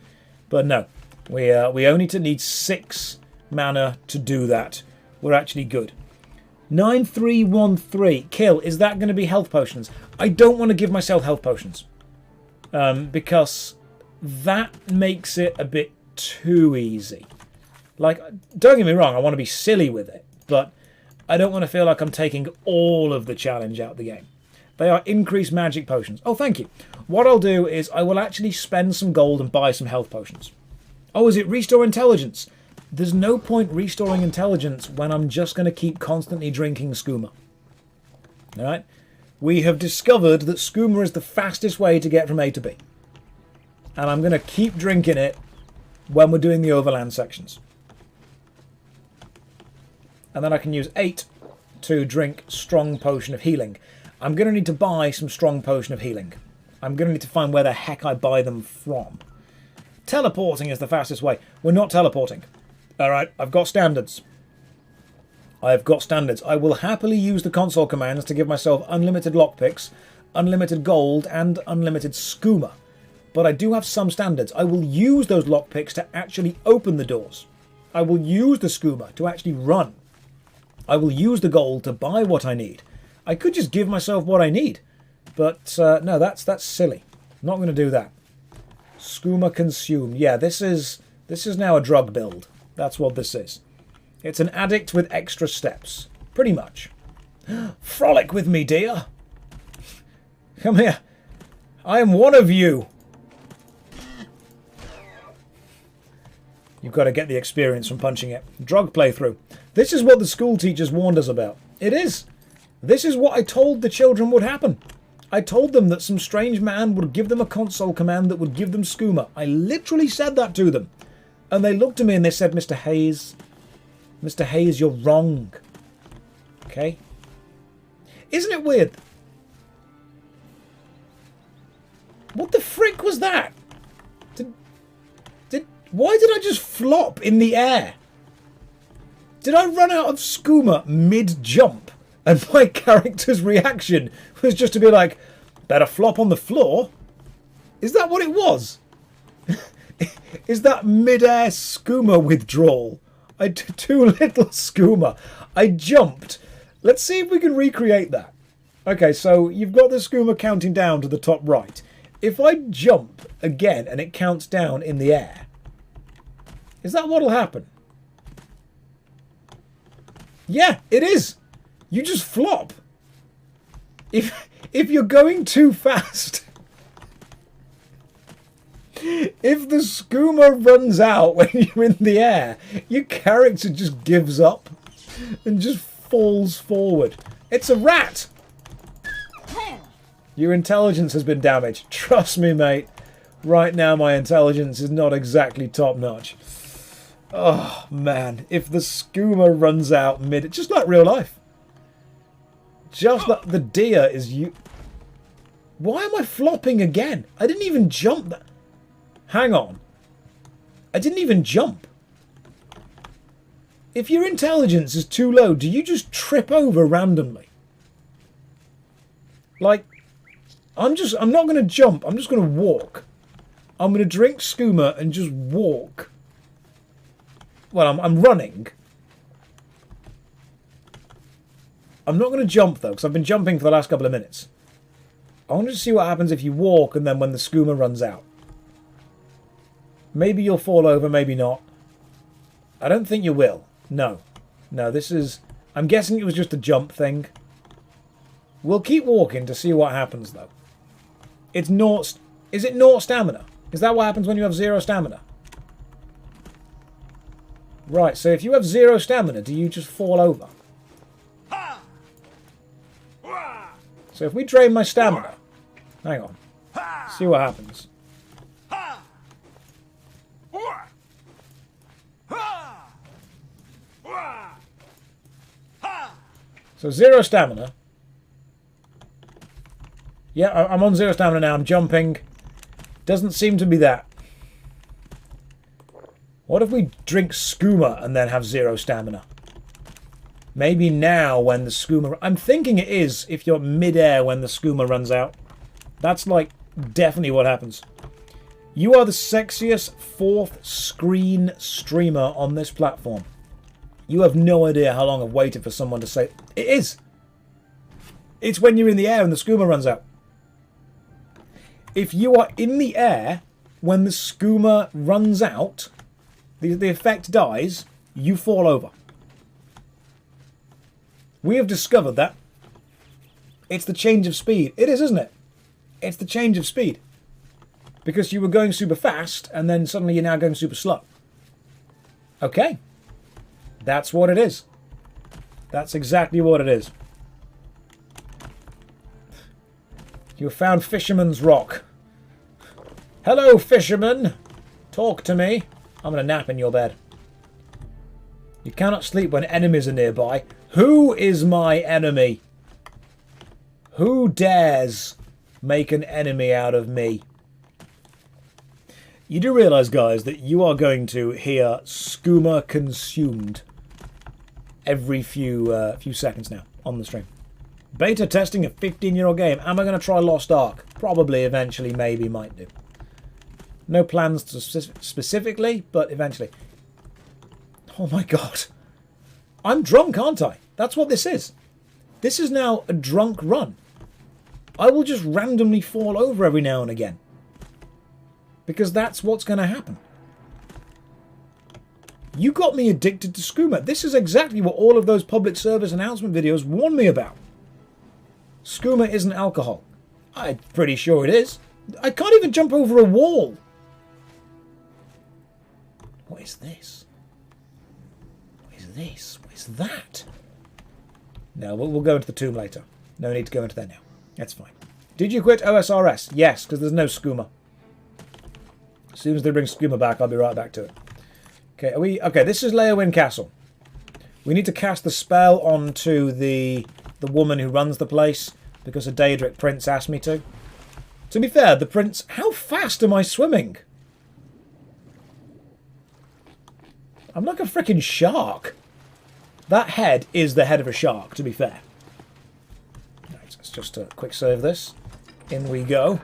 But no, we only need 6 mana to do that. We're actually good. 9313. Kill. Is that going to be health potions? I don't want to give myself health potions. Because that makes it a bit too easy. Like, don't get me wrong, I want to be silly with it. But I don't want to feel like I'm taking all of the challenge out of the game. They are increased magic potions. Oh, thank you. What I'll do is I will actually spend some gold and buy some health potions. Oh, is it restore intelligence? There's no point restoring intelligence when I'm just going to keep constantly drinking skooma. Alright? We have discovered that skooma is the fastest way to get from A to B. And I'm going to keep drinking it when we're doing the overland sections. And then I can use 8 to drink strong potion of healing. I'm going to need to buy some strong potion of healing. I'm going to need to find where the heck I buy them from. Teleporting is the fastest way. We're not teleporting. Alright, I've got standards. I've got standards. I will happily use the console commands to give myself unlimited lockpicks, unlimited gold, and unlimited skooma. But I do have some standards. I will use those lockpicks to actually open the doors. I will use the skooma to actually run. I will use the gold to buy what I need. I could just give myself what I need. But no, that's silly. Not going to do that. Skooma consume. Yeah, this is now a drug build. That's what this is. It's an addict with extra steps. Pretty much. Frolic with me, dear. Come here. I am one of you. You've got to get the experience from punching it. Drug playthrough. This is what the school teachers warned us about. It is. This is what I told the children would happen. I told them that some strange man would give them a console command that would give them skooma. I literally said that to them. And they looked at me and they said, Mr. Hayes, you're wrong. Okay? Isn't it weird? What the frick was that? Why did I just flop in the air? Did I run out of skooma mid-jump? And my character's reaction was just to be like, better flop on the floor? Is that what it was? Is that mid-air skooma withdrawal? I did too little skooma. I jumped. Let's see if we can recreate that. Okay, so you've got the skooma counting down to the top right. If I jump again and it counts down in the air, is that what'll happen? Yeah, it is. You just flop. If you're going too fast, if the skooma runs out when you're in the air, your character just gives up and just falls forward. It's a rat. Your intelligence has been damaged. Trust me, mate. Right now, my intelligence is not exactly top-notch. Oh, man. If the skooma runs out mid... Just like real life. Just like the deer is you... Why am I flopping again? I didn't even jump that... Hang on. I didn't even jump. If your intelligence is too low, do you just trip over randomly? Like, I'm not going to jump. I'm just going to walk. I'm going to drink skooma and just walk. Well, I'm running. I'm not going to jump, though, because I've been jumping for the last couple of minutes. I want to see what happens if you walk and then when the skooma runs out. Maybe you'll fall over, maybe not. I don't think you will. No. No, this is... I'm guessing it was just a jump thing. We'll keep walking to see what happens, though. It's naught... Is it naught stamina? Is that what happens when you have 0 stamina? Right, so if you have 0 stamina, do you just fall over? So if we drain my stamina... Hang on. See what happens. So 0 stamina. Yeah, I'm on 0 stamina now. I'm jumping. Doesn't seem to be that. What if we drink skooma and then have 0 stamina? Maybe now when the skooma... I'm thinking it is if you're mid-air when the skooma runs out. That's like definitely what happens. You are the sexiest 4th screen streamer on this platform. You have no idea how long I've waited for someone to say... It is! It's when you're in the air and the skooma runs out. If you are in the air when the skooma runs out, the effect dies, you fall over. We have discovered that. It's the change of speed. It is, isn't it? It's the change of speed. Because you were going super fast, and then suddenly you're now going super slow. Okay. That's what it is. That's exactly what it is. You found Fisherman's Rock. Hello, fisherman. Talk to me. I'm going to nap in your bed. You cannot sleep when enemies are nearby. Who is my enemy? Who dares make an enemy out of me? You do realise, guys, that you are going to hear skooma consumed every few seconds now on the stream. Beta testing a 15-year-old game. Am I going to try Lost Ark? Probably, eventually, maybe, might do. No plans to specifically, but eventually. Oh my god. I'm drunk, aren't I? That's what this is. This is now a drunk run. I will just randomly fall over every now and again. Because that's what's going to happen. You got me addicted to skooma. This is exactly what all of those public service announcement videos warn me about. Skooma isn't alcohol. I'm pretty sure it is. I can't even jump over a wall. What is this? What is this? What is that? No, we'll go into the tomb later. No need to go into there now. That's fine. Did you quit OSRS? Yes, because there's no skooma. As soon as they bring skooma back, I'll be right back to it. Okay, are we... Okay, this is Leowin Castle. We need to cast the spell onto the woman who runs the place because a Daedric prince asked me to. To be fair, the prince... How fast am I swimming? I'm like a freaking shark. That head is the head of a shark, to be fair. Right, let's just quick save this. In we go.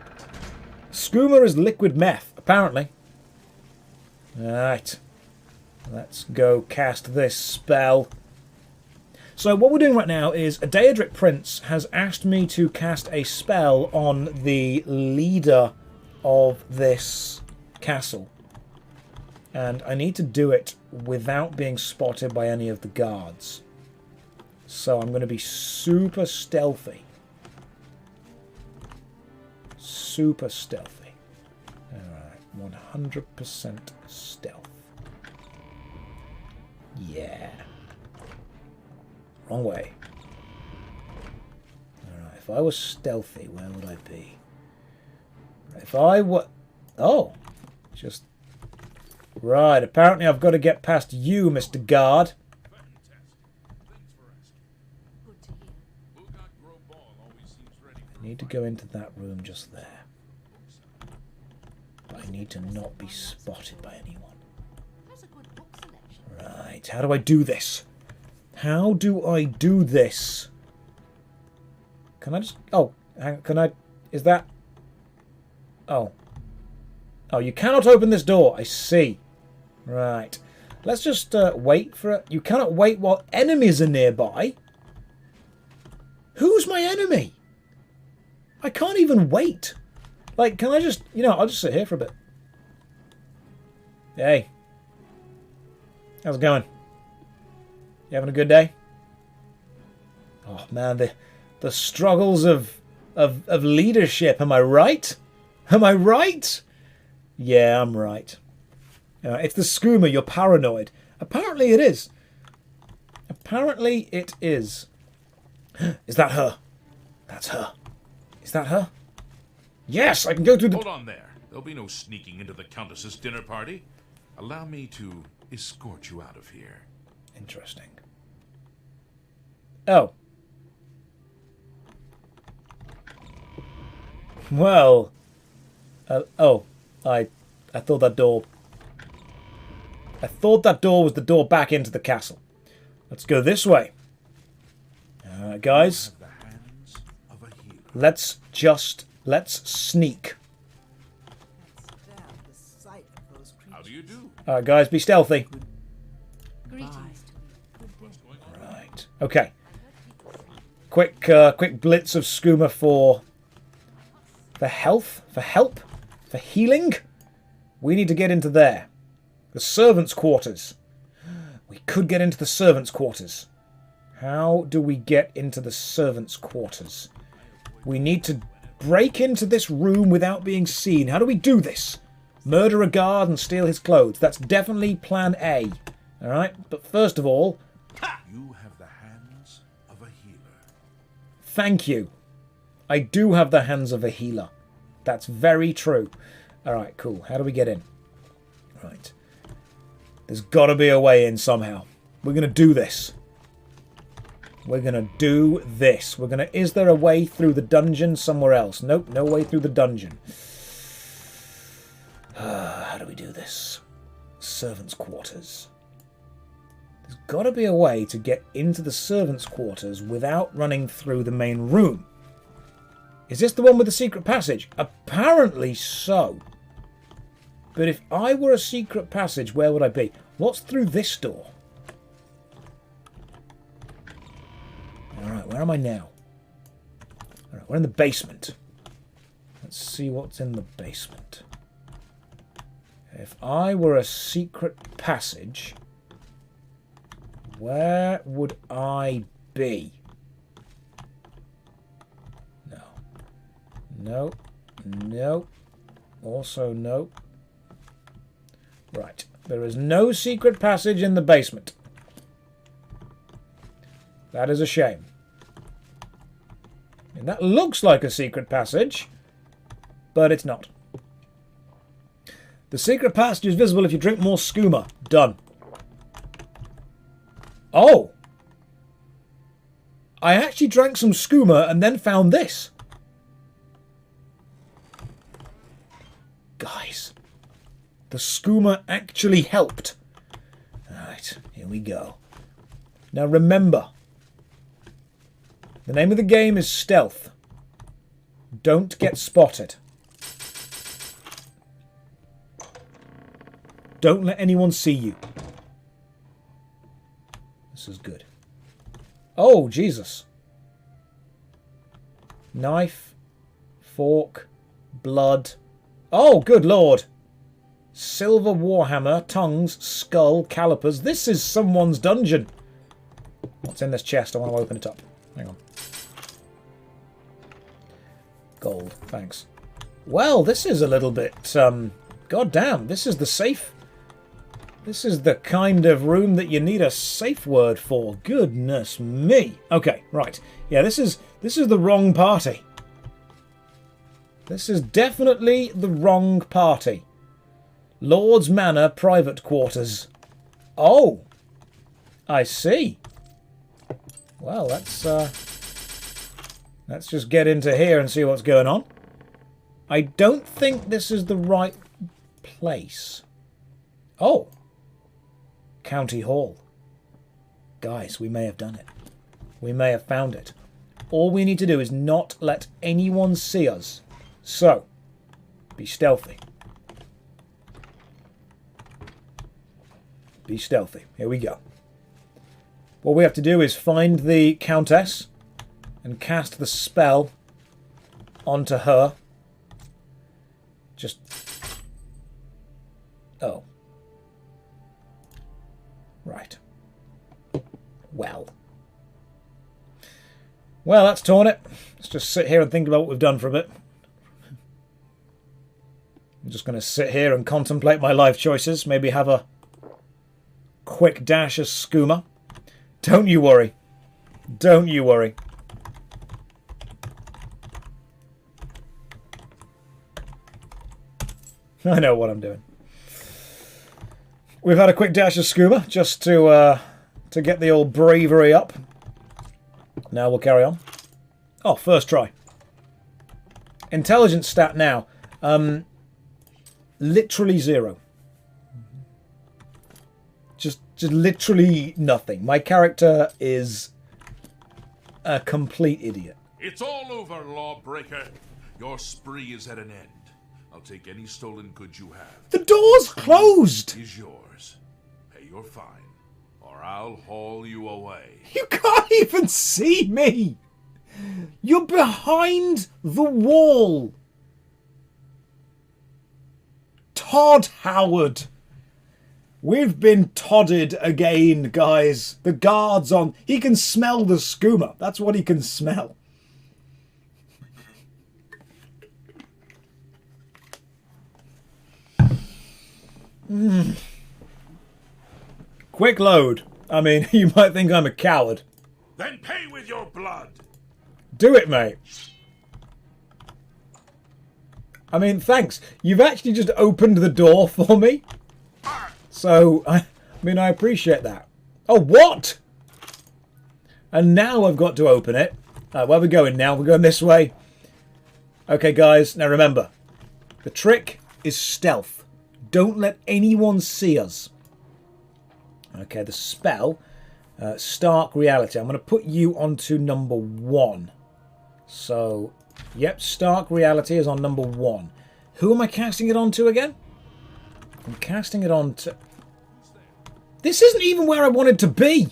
Skooma is liquid meth, apparently. Alright. Let's go cast this spell. So what we're doing right now is a Daedric prince has asked me to cast a spell on the leader of this castle. And I need to do it without being spotted by any of the guards. So I'm going to be super stealthy. Super stealthy. Alright, 100% stealth. Yeah. Wrong way. Alright, if I was stealthy, where would I be? If I were... Oh! Just... Right, apparently I've got to get past you, Mr. Guard. I need to go into that room just there. But I need to not be spotted by anyone. Right, how do I do this? How do I do this? Can I just... Oh, can I... Is that... Oh. Oh, you cannot open this door. I see. Right. Let's just wait for it. You cannot wait while enemies are nearby. Who's my enemy? I can't even wait. Like, can I just... You know, I'll just sit here for a bit. Hey. How's it going? You having a good day? Oh, man, the struggles of leadership. Am I right? Am I right? Yeah, I'm right. It's the skooma, you're paranoid. Apparently it is. Apparently it is. Is that her? That's her. Is that her? Yes, I can go through the...
Hold on there. There'll be no sneaking into the Countess's dinner party. Allow me to escort you out of here.
Interesting. Oh. Well. Oh. I thought that door... I thought that door was the door back into the castle. Let's go this way. Alright, guys. Let's sneak.
How do you do?
Alright, guys, be stealthy. Right. Okay. Quick blitz of skooma for health, for help, for healing. We need to get into there. The servants' quarters. We could get into the servants' quarters. How do we get into the servants' quarters? We need to break into this room without being seen. How do we do this? Murder a guard and steal his clothes. That's definitely plan A. Alright, but first of all...
You have the hands of a healer.
Thank you. I do have the hands of a healer. That's very true. Alright, cool. How do we get in? Right. There's got to be a way in somehow. We're going to do this. We're going to do this. We're going to... Is there a way through the dungeon somewhere else? Nope, no way through the dungeon. How do we do this? Servants' quarters. There's got to be a way to get into the servants' quarters without running through the main room. Is this the one with the secret passage? Apparently so. But if I were a secret passage, where would I be? What's through this door? Alright, where am I now? Alright, we're in the basement. Let's see what's in the basement. If I were a secret passage, where would I be? No. No. No. Also no. Right. There is no secret passage in the basement. That is a shame. And that looks like a secret passage, but it's not. The secret passage is visible if you drink more skooma. Done. Oh! I actually drank some skooma and then found this. Guys, the skooma actually helped. Alright, here we go. Now remember, the name of the game is stealth. Don't get spotted. Don't let anyone see you. This is good. Oh, Jesus. Knife, fork, blood. Oh, good lord. Silver warhammer, tongues, skull, calipers. This is someone's dungeon. What's in this chest? I want to open it up. Hang on. Gold, thanks. Well, this is a little bit, God damn, this is the safe. This is the kind of room that you need a safe word for. Goodness me. Okay, right. Yeah, this is the wrong party. This is definitely the wrong party. Lord's Manor private quarters. Oh, I see. Well, let's just get into here and see what's going on. I don't think this is the right place. Oh. County Hall. Guys, we may have done it. We may have found it. All we need to do is not let anyone see us. So, be stealthy. Be stealthy. Here we go. What we have to do is find the Countess and cast the spell onto her. Just... Oh. Right. Well. Well, that's torn it. Let's just sit here and think about what we've done for a bit. I'm just going to sit here and contemplate my life choices. Maybe have a quick dash of skooma. Don't you worry. Don't you worry. I know what I'm doing. We've had a quick dash of skooma just to get the old bravery up. Now we'll carry on. Oh, first try. Intelligence stat now. Literally 0. Just literally nothing. My character is a complete idiot.
It's all over, lawbreaker. Your spree is at an end. I'll take any stolen goods you have.
The door's closed!
Is yours. Pay your fine, or I'll haul you away.
You can't even see me! You're behind the wall! Todd Howard! We've been todded again, guys. The guard's on. He can smell the skooma. That's what he can smell. Quick load. I mean, you might think I'm a coward.
Then pay with your blood.
Do it, mate. I mean, thanks. You've actually just opened the door for me. So, I appreciate that. Oh, what? And now I've got to open it. Where are we going now? We're going this way. Okay, guys. Now remember, the trick is stealth. Don't let anyone see us. Okay, the spell, Stark Reality. I'm going to put you onto number 1. So, yep, Stark Reality is on number 1. Who am I casting it onto again? I'm casting it onto... This isn't even where I wanted to be.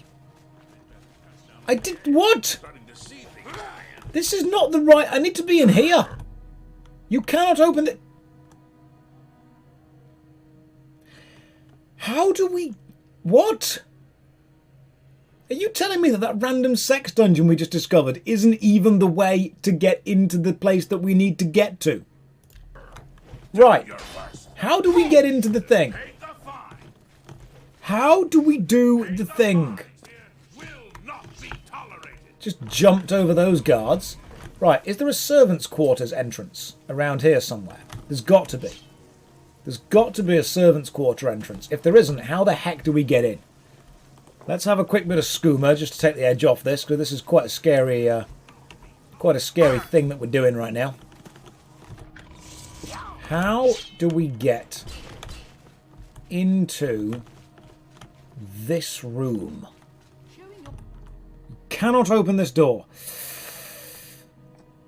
I did... What? This is not the right... I need to be in here. You cannot open it. How do we... What? Are you telling me that that random sex dungeon we just discovered isn't even the way to get into the place that we need to get to? Right. How do we get into the thing?
Take the fine.
How do we do the thing? Just jumped over those guards. Right, is there a servants' quarters entrance around here somewhere? There's got to be. There's got to be a servants' quarter entrance. If there isn't, how the heck do we get in? Let's have a quick bit of skooma just to take the edge off this, because this is quite a scary thing that we're doing right now. How do we get into this room? Cannot open this door.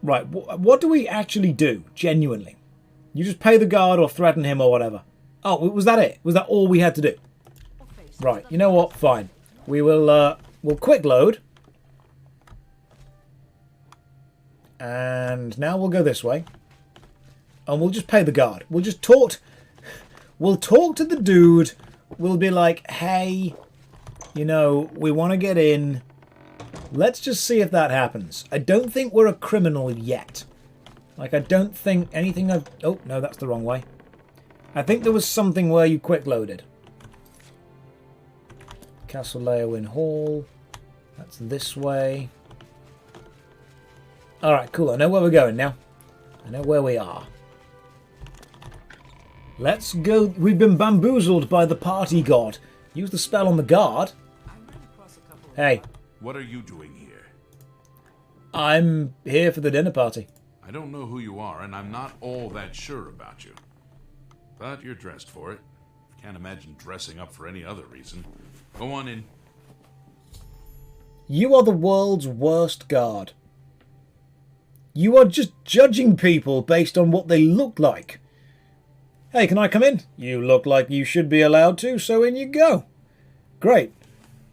Right, what do we actually do, genuinely? You just pay the guard or threaten him or whatever. Oh, was that it? Was that all we had to do? Right, you know what? Fine. We will, we'll quick load. And now we'll go this way. And we'll just pay the guard. We'll just talk. We'll talk to the dude. We'll be like, hey, you know, we want to get in. Let's just see if that happens. I don't think we're a criminal yet. Like, I don't think anything I've... Oh, no, that's the wrong way. I think there was something where you quick loaded. Castle Leowin Hall. That's this way. Alright, cool. I know where we're going now. I know where we are. Let's go. We've been bamboozled by the party god. Use the spell on the guard. Hey.
What are you doing here?
I'm here for the dinner party.
I don't know who you are, and I'm not all that sure about you. But you're dressed for it. Can't imagine dressing up for any other reason. Go on in.
You are the world's worst guard. You are just judging people based on what they look like. Hey, can I come in? You look like you should be allowed to, so in you go. Great.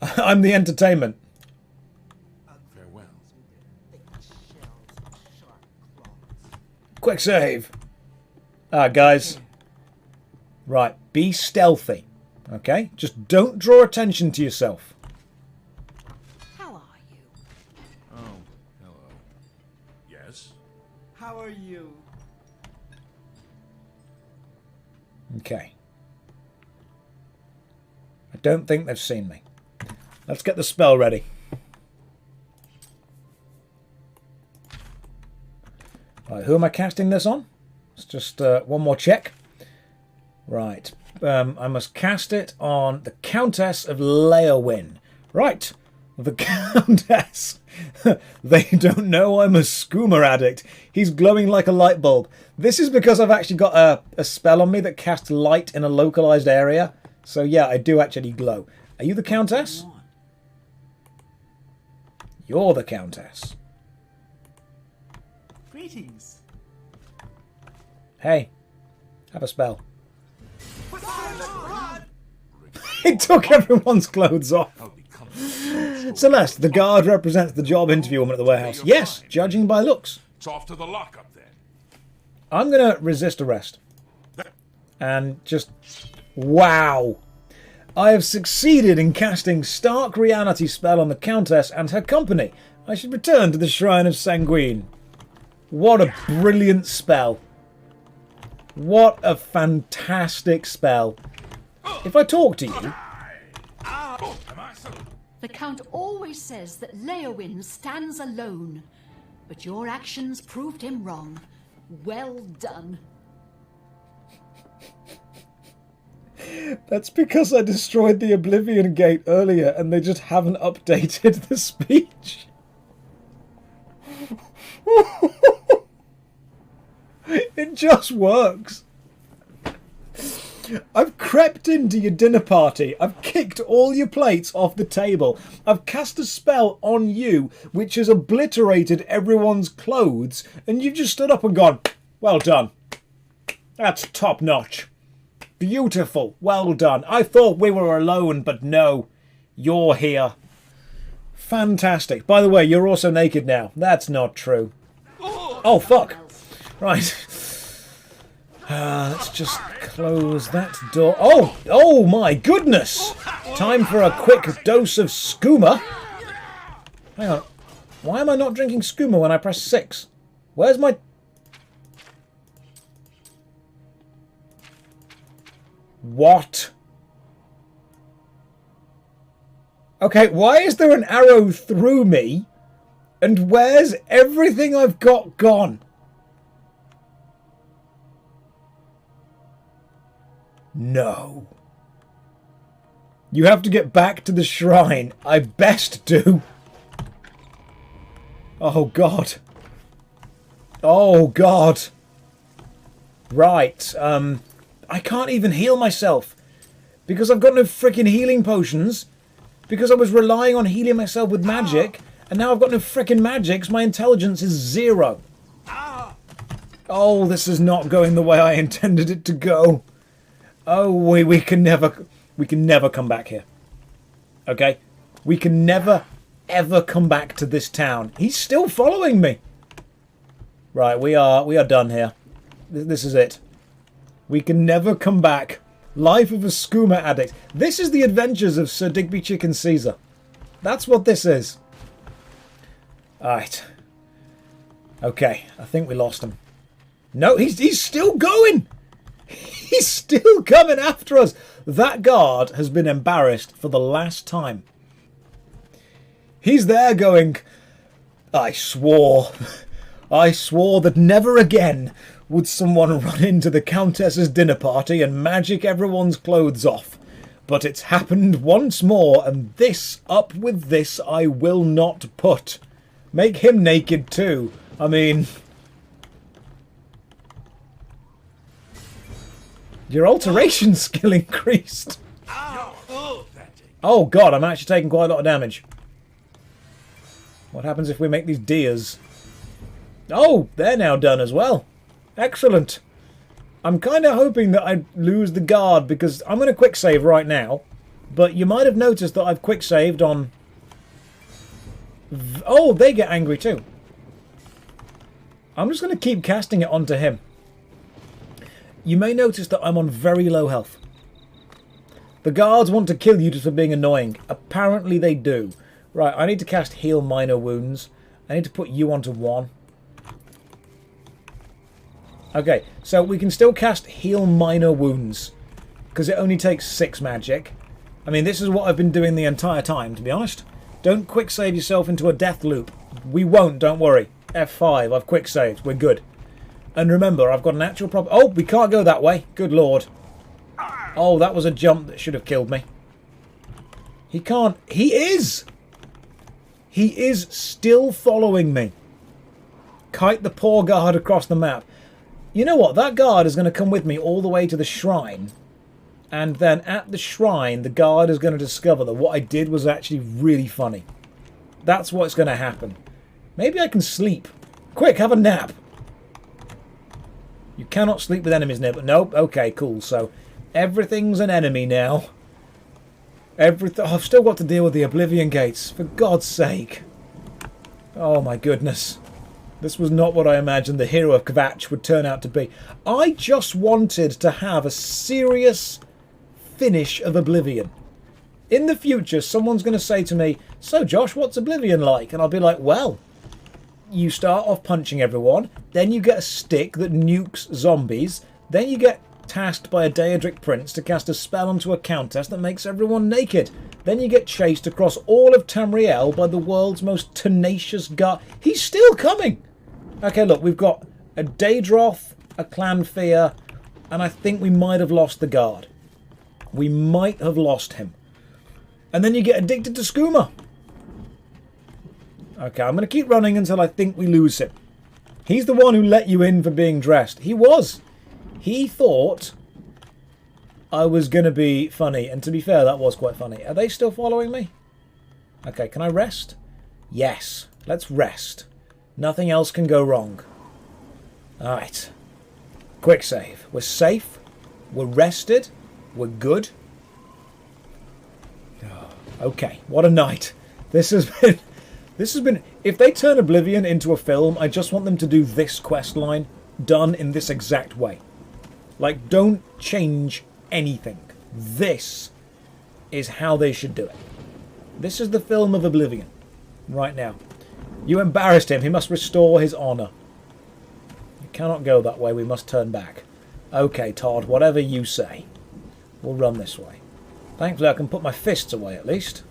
I'm the entertainment.
Farewell.
Quick save. Guys. Right, be stealthy. Okay? Just don't draw attention to yourself.
How are you?
Oh, hello. Yes?
How are you?
Okay. I don't think they've seen me. Let's get the spell ready. Right, who am I casting this on? It's just one more check. Right. I must cast it on the Countess of Leowin. Right. The Countess. They don't know I'm a skooma addict. He's glowing like a light bulb. This is because I've actually got a spell on me that casts light in a localized area. So yeah, I do actually glow. Are you the Countess? You're the Countess.
Greetings.
Hey, have a spell. It took everyone's clothes off. Celeste, the guard represents the job interview woman at the warehouse. Yes, judging by looks.
It's off to the lockup then.
I'm going to resist arrest. And just... Wow. I have succeeded in casting stark reality spell on the Countess and her company. I should return to the Shrine of Sanguine. What a brilliant spell. What a fantastic spell. If I talk to you...
The Count always says that Leowin stands alone, but your actions proved him wrong. Well done.
That's because I destroyed the Oblivion Gate earlier and they just haven't updated the speech. It just works. I've crept into your dinner party. I've kicked all your plates off the table. I've cast a spell on you which has obliterated everyone's clothes, and you've just stood up and gone, well done. That's top notch. Beautiful. Well done. I thought we were alone, but no. You're here. Fantastic. By the way, you're also naked now. That's not true. Oh, fuck. Right. Let's just close that door. Oh! Oh my goodness! Time for a quick dose of skooma. Hang on. Why am I not drinking skooma when I press 6? Where's my... What? Okay, why is there an arrow through me? And where's everything I've got gone? No. You have to get back to the shrine. I best do. Oh, God. Oh, God. Right. I can't even heal myself. Because I've got no freaking healing potions. Because I was relying on healing myself with magic. And now I've got no freaking magics. My intelligence is 0. Oh, this is not going the way I intended it to go. Oh, we can never come back here. Okay? We can never, ever come back to this town. He's still following me. Right, we are done here. This is it. We can never come back. Life of a skooma addict. This is the adventures of Sir Digby Chicken Caesar. That's what this is. Alright. Okay, I think we lost him. No, he's still going! He's still coming after us! That guard has been embarrassed for the last time. He's there going, I swore that never again would someone run into the Countess's dinner party and magic everyone's clothes off. But it's happened once more, and this up with this I will not put. Make him naked too. I mean... Your alteration skill increased. Oh god, I'm actually taking quite a lot of damage. What happens if we make these deers? Oh, they're now done as well. Excellent. I'm kind of hoping that I lose the guard because I'm going to quick save right now. But you might have noticed that I've quick saved on... Oh, they get angry too. I'm just going to keep casting it onto him. You may notice that I'm on very low health. The guards want to kill you just for being annoying. Apparently they do. Right, I need to cast Heal Minor Wounds. I need to put you onto 1. Okay, so we can still cast Heal Minor Wounds. Because it only takes 6 magic. I mean, this is what I've been doing the entire time, to be honest. Don't quick save yourself into a death loop. We won't, don't worry. F5, I've quick saved. We're good. And remember, I've got an actual problem. Oh, we can't go that way. Good lord. Oh, that was a jump that should have killed me. He can't. He is! He is still following me. Kite the poor guard across the map. You know what? That guard is going to come with me all the way to the shrine. And then at the shrine, the guard is going to discover that what I did was actually really funny. That's what's going to happen. Maybe I can sleep. Quick, have a nap. You cannot sleep with enemies near, but nope. Okay, cool. So everything's an enemy now. Everything. Oh, I've still got to deal with the Oblivion gates. For God's sake. Oh my goodness. This was not what I imagined the hero of Kvatch would turn out to be. I just wanted to have a serious finish of Oblivion. In the future, someone's going to say to me, so Josh, what's Oblivion like? And I'll be like, well, you start off punching everyone, then you get a stick that nukes zombies, then you get tasked by a Daedric prince to cast a spell onto a countess that makes everyone naked. Then you get chased across all of Tamriel by the world's most tenacious guard. He's still coming! Okay, look, we've got a Daedroth, a Clanfear, and I think we might have lost the guard. We might have lost him. And then you get addicted to skooma. Okay, I'm going to keep running until I think we lose him. He's the one who let you in for being dressed. He was. He thought I was going to be funny. And to be fair, that was quite funny. Are they still following me? Okay, can I rest? Yes, let's rest. Nothing else can go wrong. Alright. Quick save. We're safe. We're rested. We're good. Okay, what a night. This has been... If they turn Oblivion into a film, I just want them to do this quest line done in this exact way. Like, don't change anything. This is how they should do it. This is the film of Oblivion. Right now. You embarrassed him. He must restore his honour. You cannot go that way. We must turn back. Okay, Todd, whatever you say. We'll run this way. Thankfully, I can put my fists away, at least.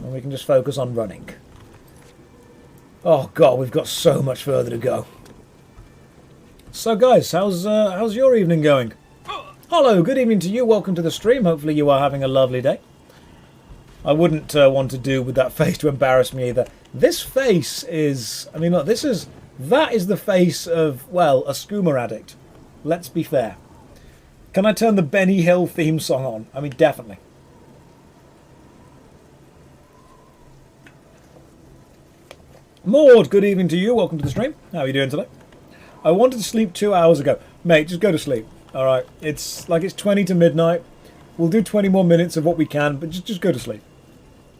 And we can just focus on running. Oh god, we've got so much further to go. So guys, how's your evening going? Hello, good evening to you. Welcome to the stream. Hopefully you are having a lovely day. I wouldn't want to do with that face to embarrass me either. This face is... I mean, look, that is the face of, well, a skooma addict. Let's be fair. Can I turn the Benny Hill theme song on? I mean, definitely. Maud, good evening to you. Welcome to the stream. How are you doing today? I wanted to sleep 2 hours ago. Mate, just go to sleep. Alright, it's 20 to midnight. We'll do 20 more minutes of what we can, but just go to sleep.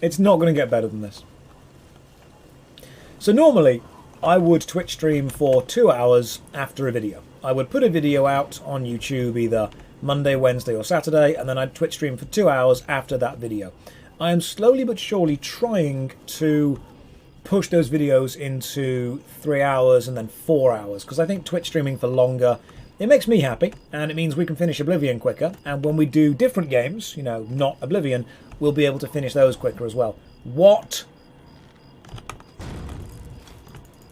It's not going to get better than this. So normally, I would Twitch stream for 2 hours after a video. I would put a video out on YouTube either Monday, Wednesday or Saturday, and then I'd Twitch stream for 2 hours after that video. I am slowly but surely trying to push those videos into 3 hours and then 4 hours, because I think Twitch streaming for longer, it makes me happy, and it means we can finish Oblivion quicker, and when we do different games, you know, not Oblivion, we'll be able to finish those quicker as well. What?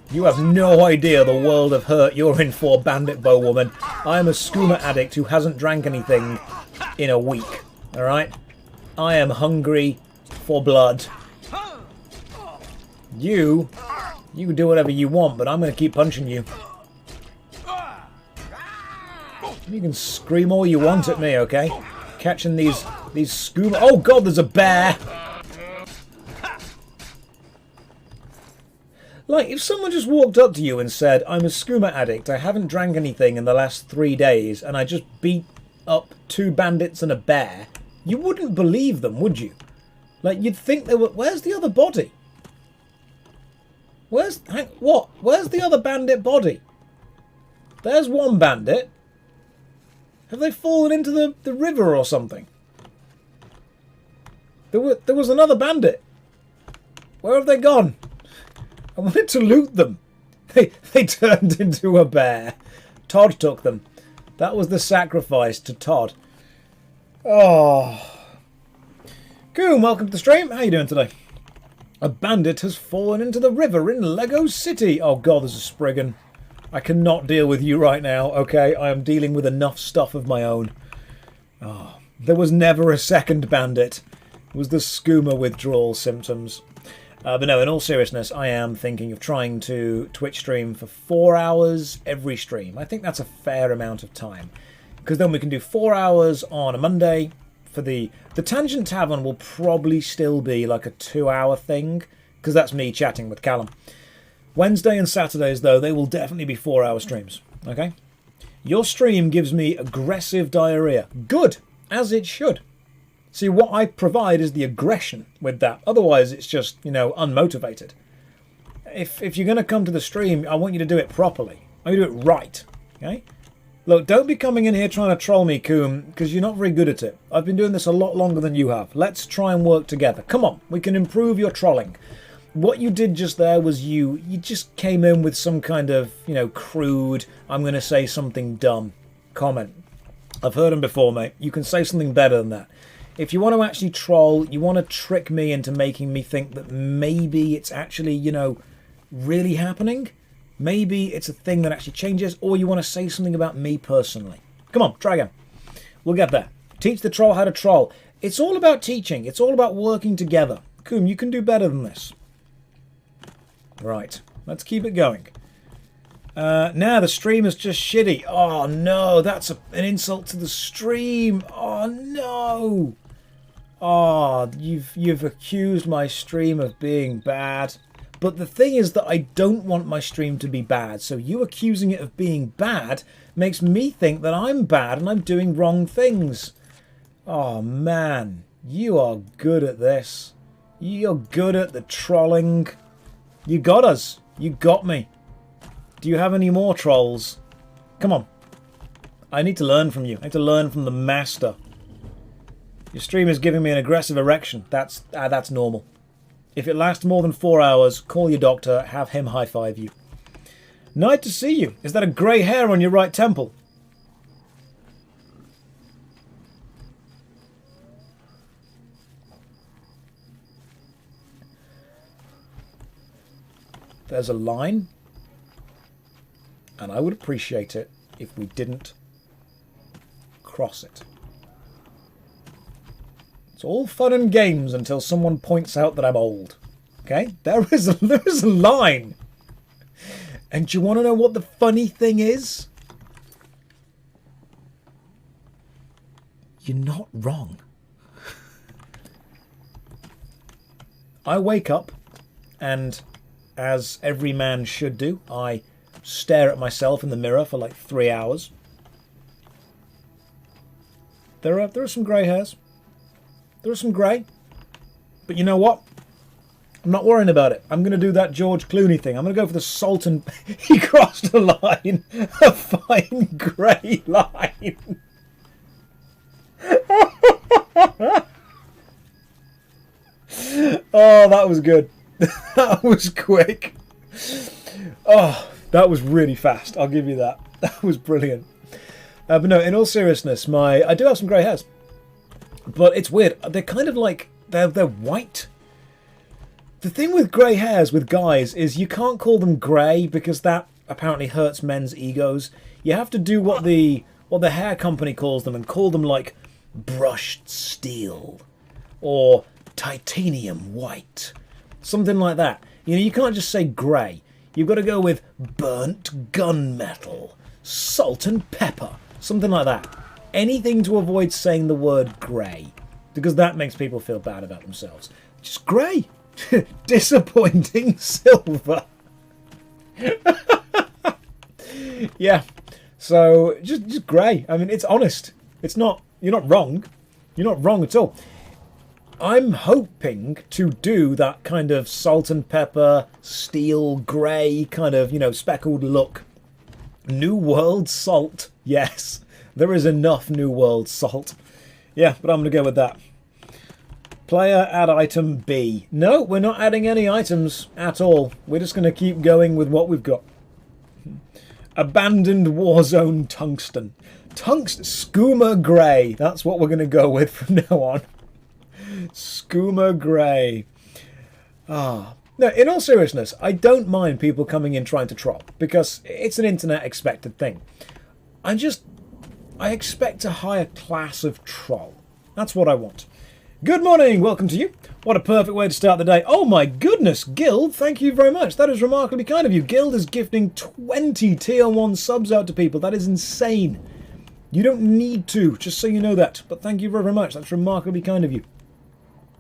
You have no idea the world of hurt you're in for, Bandit Bowwoman. I am a skooma addict who hasn't drank anything in a week, alright? I am hungry for blood. You can do whatever you want, but I'm going to keep punching you. You can scream all you want at me, okay? Catching these skooma... Oh god, there's a bear! Like, if someone just walked up to you and said, I'm a skooma addict, I haven't drank anything in the last 3 days, and I just beat up 2 bandits and a bear, you wouldn't believe them, would you? Like, you'd think they were... Where's the other body? Where's the other bandit body? There's one bandit. Have they fallen into the river or something? There was another bandit. Where have they gone? I wanted to loot them. They turned into a bear. Todd took them. That was the sacrifice to Todd. Oh. Goom, welcome to the stream. How you doing today? A bandit has fallen into the river in Lego City. Oh god, there's a Spriggan. I cannot deal with you right now, okay? I am dealing with enough stuff of my own. Oh, there was never a second bandit. It was the skooma withdrawal symptoms. But no, in all seriousness, I am thinking of trying to Twitch stream for 4 hours every stream. I think that's a fair amount of time. Because then we can do 4 hours on a Monday. For the Tangent Tavern will probably still be like a 2-hour thing. Because that's me chatting with Callum. Wednesday and Saturdays, though, they will definitely be 4-hour streams. Okay? Your stream gives me aggressive diarrhea. Good, as it should. See, what I provide is the aggression with that. Otherwise, it's just, you know, unmotivated. If you're going to come to the stream, I want you to do it properly. I want you to do it right. Okay? Look, don't be coming in here trying to troll me, Coom, because you're not very good at it. I've been doing this a lot longer than you have. Let's try and work together. Come on, we can improve your trolling. What you did just there was you just came in with some kind of, you know, crude, I'm going to say something dumb comment. I've heard them before, mate. You can say something better than that. If you want to actually troll, you want to trick me into making me think that maybe it's actually, you know, really happening. Maybe it's a thing that actually changes, or you want to say something about me personally. Come on, try again. We'll get there. Teach the troll how to troll. It's all about teaching. It's all about working together. Coom, you can do better than this. Right, let's keep it going. Now the stream is just shitty. Oh no, that's an insult to the stream. Oh no. Oh, you've accused my stream of being bad. But the thing is that I don't want my stream to be bad. So you accusing it of being bad makes me think that I'm bad and I'm doing wrong things. Oh man, you are good at this. You're good at the trolling. You got us. You got me. Do you have any more trolls? Come on. I need to learn from you. I need to learn from the master. Your stream is giving me an aggressive erection. That's normal. If it lasts more than 4 hours, call your doctor, have him high-five you. Nice to see you. Is that a grey hair on your right temple? there's a line, and I would appreciate it if we didn't cross it. It's all fun and games until someone points out that I'm old. Okay? There is a line. And do you want to know what the funny thing is? You're not wrong. I wake up, and as every man should do, I stare at myself in the mirror for like 3 hours. There are some grey hairs. There are some grey. But you know what? I'm not worrying about it. I'm going to do that George Clooney thing. I'm going to go for the salt and... He crossed a line. A fine grey line. Oh, that was good. That was quick. Oh, that was really fast. I'll give you that. That was brilliant. But no, in all seriousness, I do have some grey hairs. But it's weird. They're kind of like... They're white. The thing with grey hairs with guys is you can't call them grey because that apparently hurts men's egos. You have to do what the hair company calls them and call them like brushed steel or titanium white. Something like that. You know, you can't just say grey. You've got to go with burnt gunmetal, salt and pepper, something like that. Anything to avoid saying the word grey, because that makes people feel bad about themselves. Just grey. Disappointing silver. Yeah. So just grey. I mean, it's honest. It's not. You're not wrong. You're not wrong at all. I'm hoping to do that kind of salt and pepper, steel grey kind of, you know, speckled look. New World salt. Yes, there is enough New World salt. Yeah, but I'm going to go with that. Player add item B. No, we're not adding any items at all. We're just going to keep going with what we've got. Abandoned Warzone Tungsten. Skooma Grey. That's what we're going to go with from now on. Skooma Grey. No, in all seriousness, I don't mind people coming in trying to troll, because it's an internet expected thing. I expect a higher class of troll. That's what I want. Good morning, welcome to you. What a perfect way to start the day. Oh my goodness, Guild, thank you very much. That is remarkably kind of you. Guild is gifting 20 tier 1 subs out to people. That is insane. You don't need to, just so you know that. But thank you very, very much. That's remarkably kind of you.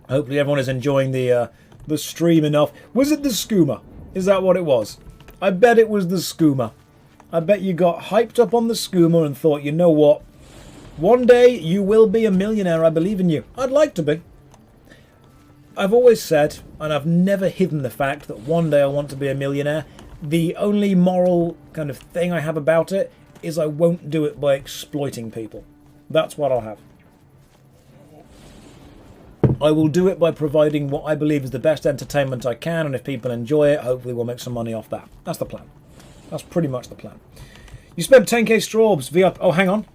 Hopefully everyone is enjoying the stream enough. Was it the skooma? Is that what it was? I bet it was the skooma. I bet you got hyped up on the skooma and thought, you know what? One day you will be a millionaire. I believe in you. I'd like to be. I've always said, and I've never hidden the fact that one day I want to be a millionaire. The only moral kind of thing I have about it is I won't do it by exploiting people. That's what I'll have. I will do it by providing what I believe is the best entertainment I can, and if people enjoy it, hopefully we'll make some money off that. That's the plan. That's pretty much the plan. You spent 10k straubs, VIP... Oh, hang on.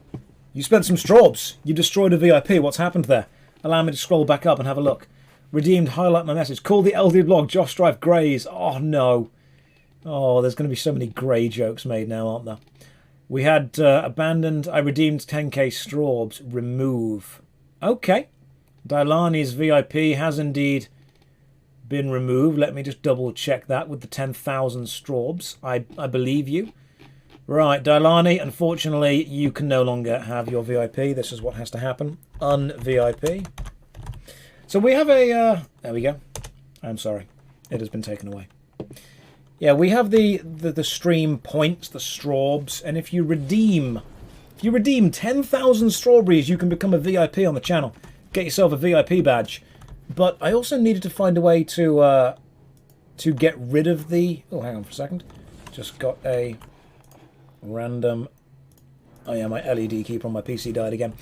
You spent some straubs. You destroyed a VIP. What's happened there? Allow me to scroll back up and have a look. Redeemed, highlight my message. Call the LD blog, JoshStrife Greys. Oh, no. Oh, there's going to be so many grey jokes made now, aren't there? We had abandoned... I redeemed 10k straubs. Remove. Okay. Dailani's VIP has indeed been removed. Let me just double check that with the 10,000 straubs. I believe you. Right, Dailani, unfortunately, you can no longer have your VIP. This is what has to happen. Un-VIP. So we have a... there we go. I'm sorry. It has been taken away. Yeah, we have the stream points, the straubs, and if you redeem 10,000 strawberries, you can become a VIP on the channel. Get yourself a VIP badge. But I also needed to find a way to get rid of the... Oh, hang on for a second. Just got a... random... Oh yeah, my LED keeper on my PC died again.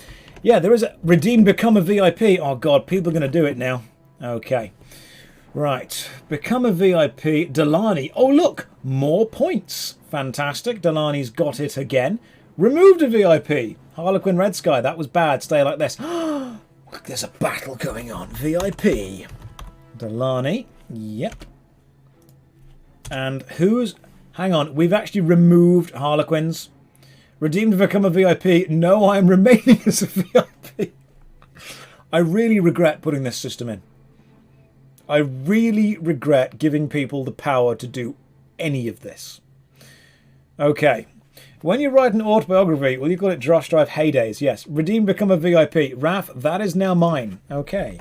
Yeah, there is a... Redeem, become a VIP. Oh god, people are going to do it now. Okay. Right. Become a VIP. Delani. Oh look! More points. Fantastic. Delani's got it again. Removed a VIP. Harlequin Red Sky. That was bad. Stay like this. Look, there's a battle going on. VIP. Delani. Yep. And who's... Hang on, we've actually removed Harlequins. Redeemed to become a VIP. No, I am remaining as a VIP. I really regret putting this system in. I really regret giving people the power to do any of this. Okay. When you write an autobiography, will you call it JoshStrifeHayes? Yes. Redeem, become a VIP. Raf, that is now mine. Okay.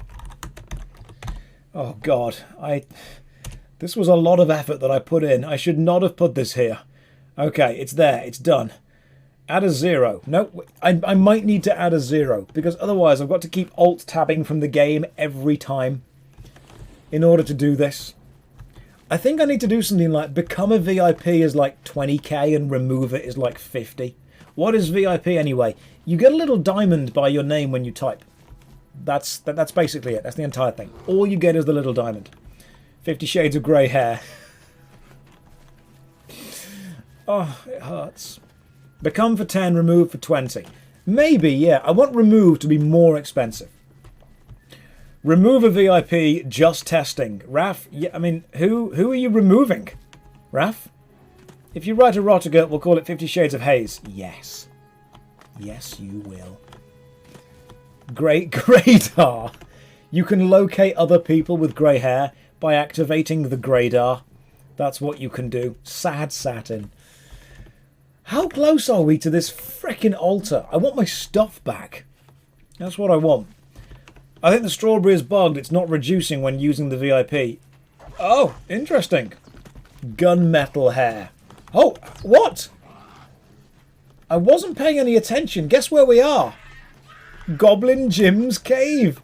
Oh, God. This was a lot of effort that I put in. I should not have put this here. Okay, it's there. It's done. Add a 0. No, I might need to add a 0, because otherwise I've got to keep alt-tabbing from the game every time in order to do this. I think I need to do something like become a VIP is like 20k and remove it is like 50. What is VIP anyway? You get a little diamond by your name when you type. That's basically it. That's the entire thing. All you get is the little diamond. 50 Shades of Grey hair. Oh, it hurts. Become for 10, remove for 20. Maybe, yeah. I want remove to be more expensive. Remove a VIP, just testing. Raf, yeah, I mean, who are you removing? Raf? If you write erotica, we'll call it 50 Shades of Haze. Yes. Yes, you will. Greydar. You can locate other people with grey hair by activating the Greydar. That's what you can do. Sad satin. How close are we to this frickin' altar? I want my stuff back. That's what I want. I think the strawberry is bugged. It's not reducing when using the VIP. Oh, interesting. Gunmetal hair. Oh, what? I wasn't paying any attention. Guess where we are? Goblin Jim's cave.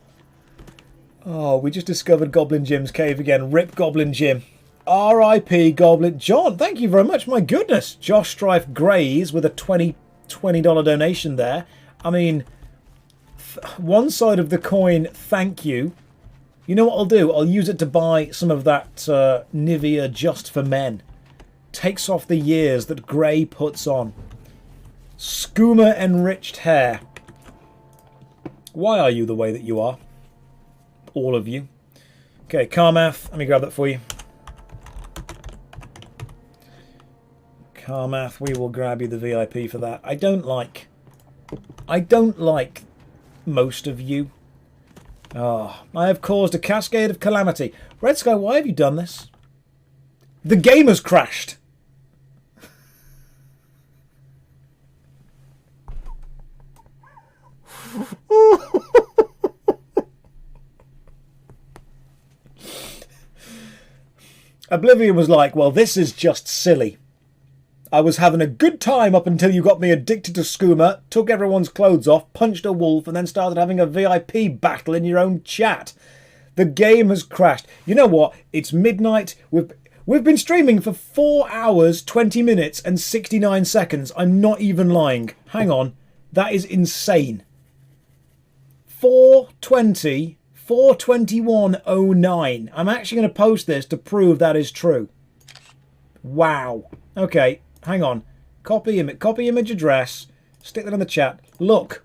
Oh, we just discovered Goblin Jim's cave again. Rip Goblin Jim. R.I.P. Goblin. John, thank you very much. My goodness. Josh Strife Grays with a $20 donation there. I mean... one side of the coin, thank you. You know what I'll do? I'll use it to buy some of that Nivea Just for Men. Takes off the years that Grey puts on. Skooma enriched hair. Why are you the way that you are? All of you. Okay, Karmath. Let me grab that for you. Karmath, we will grab you the VIP for that. I don't like most of you. Oh, I have caused a cascade of calamity. Red Sky, why have you done this? The game has crashed. Oblivion was like, well, this is just silly. I was having a good time up until you got me addicted to skooma, took everyone's clothes off, punched a wolf, and then started having a VIP battle in your own chat. The game has crashed. You know what? It's midnight. We've been streaming for 4 hours, 20 minutes, and 69 seconds. I'm not even lying. Hang on. That is insane. 4:20, 4:21:09. I'm actually going to post this to prove that is true. Wow. Okay. Hang on. Copy image address. Stick that in the chat. Look.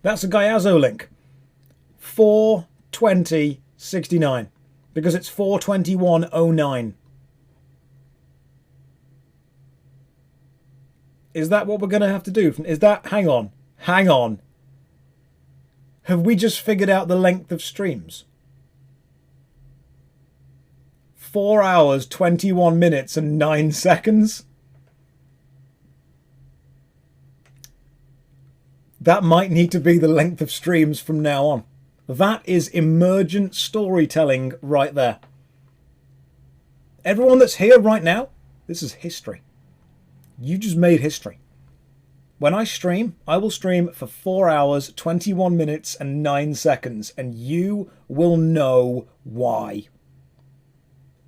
That's a Gaiazo link. 4:20:69. Because it's 4:21:09. Is that what we're going to have to do? Is that... Hang on. Hang on. Have we just figured out the length of streams? 4 hours, 21 minutes and 9 seconds? That might need to be the length of streams from now on. That is emergent storytelling right there. Everyone that's here right now, this is history. You just made history. When I stream, I will stream for 4 hours, 21 minutes and 9 seconds, and you will know why.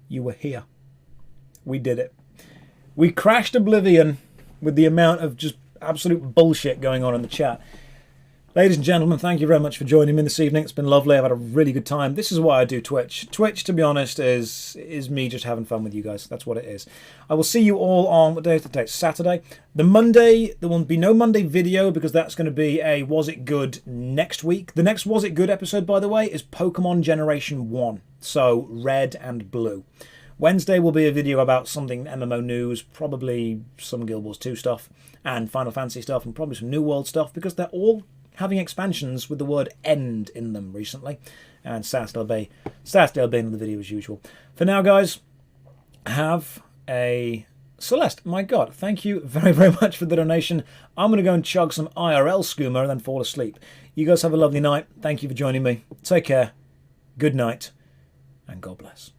You were here. We did it. We crashed Oblivion with the amount of just absolute bullshit going on in the chat. Ladies and gentlemen, thank you very much for joining me this evening. It's been lovely. I've had a really good time. This is why I do Twitch. Twitch, to be honest, is me just having fun with you guys. That's what it is. I will see you all on, what day is today? Saturday. The Monday, there will be no Monday video because that's going to be a Was It Good next week. The next Was It Good episode, by the way, is Pokemon Generation 1. So, red and blue. Wednesday will be a video about something MMO news, probably some Guild Wars 2 stuff, and Final Fantasy stuff, and probably some New World stuff, because they're all having expansions with the word end in them recently. And Sarsdale Bay in the video as usual. For now, guys, have a... Celeste, my God, thank you very, very much for the donation. I'm going to go and chug some IRL skooma and then fall asleep. You guys have a lovely night. Thank you for joining me. Take care. Good night. And God bless.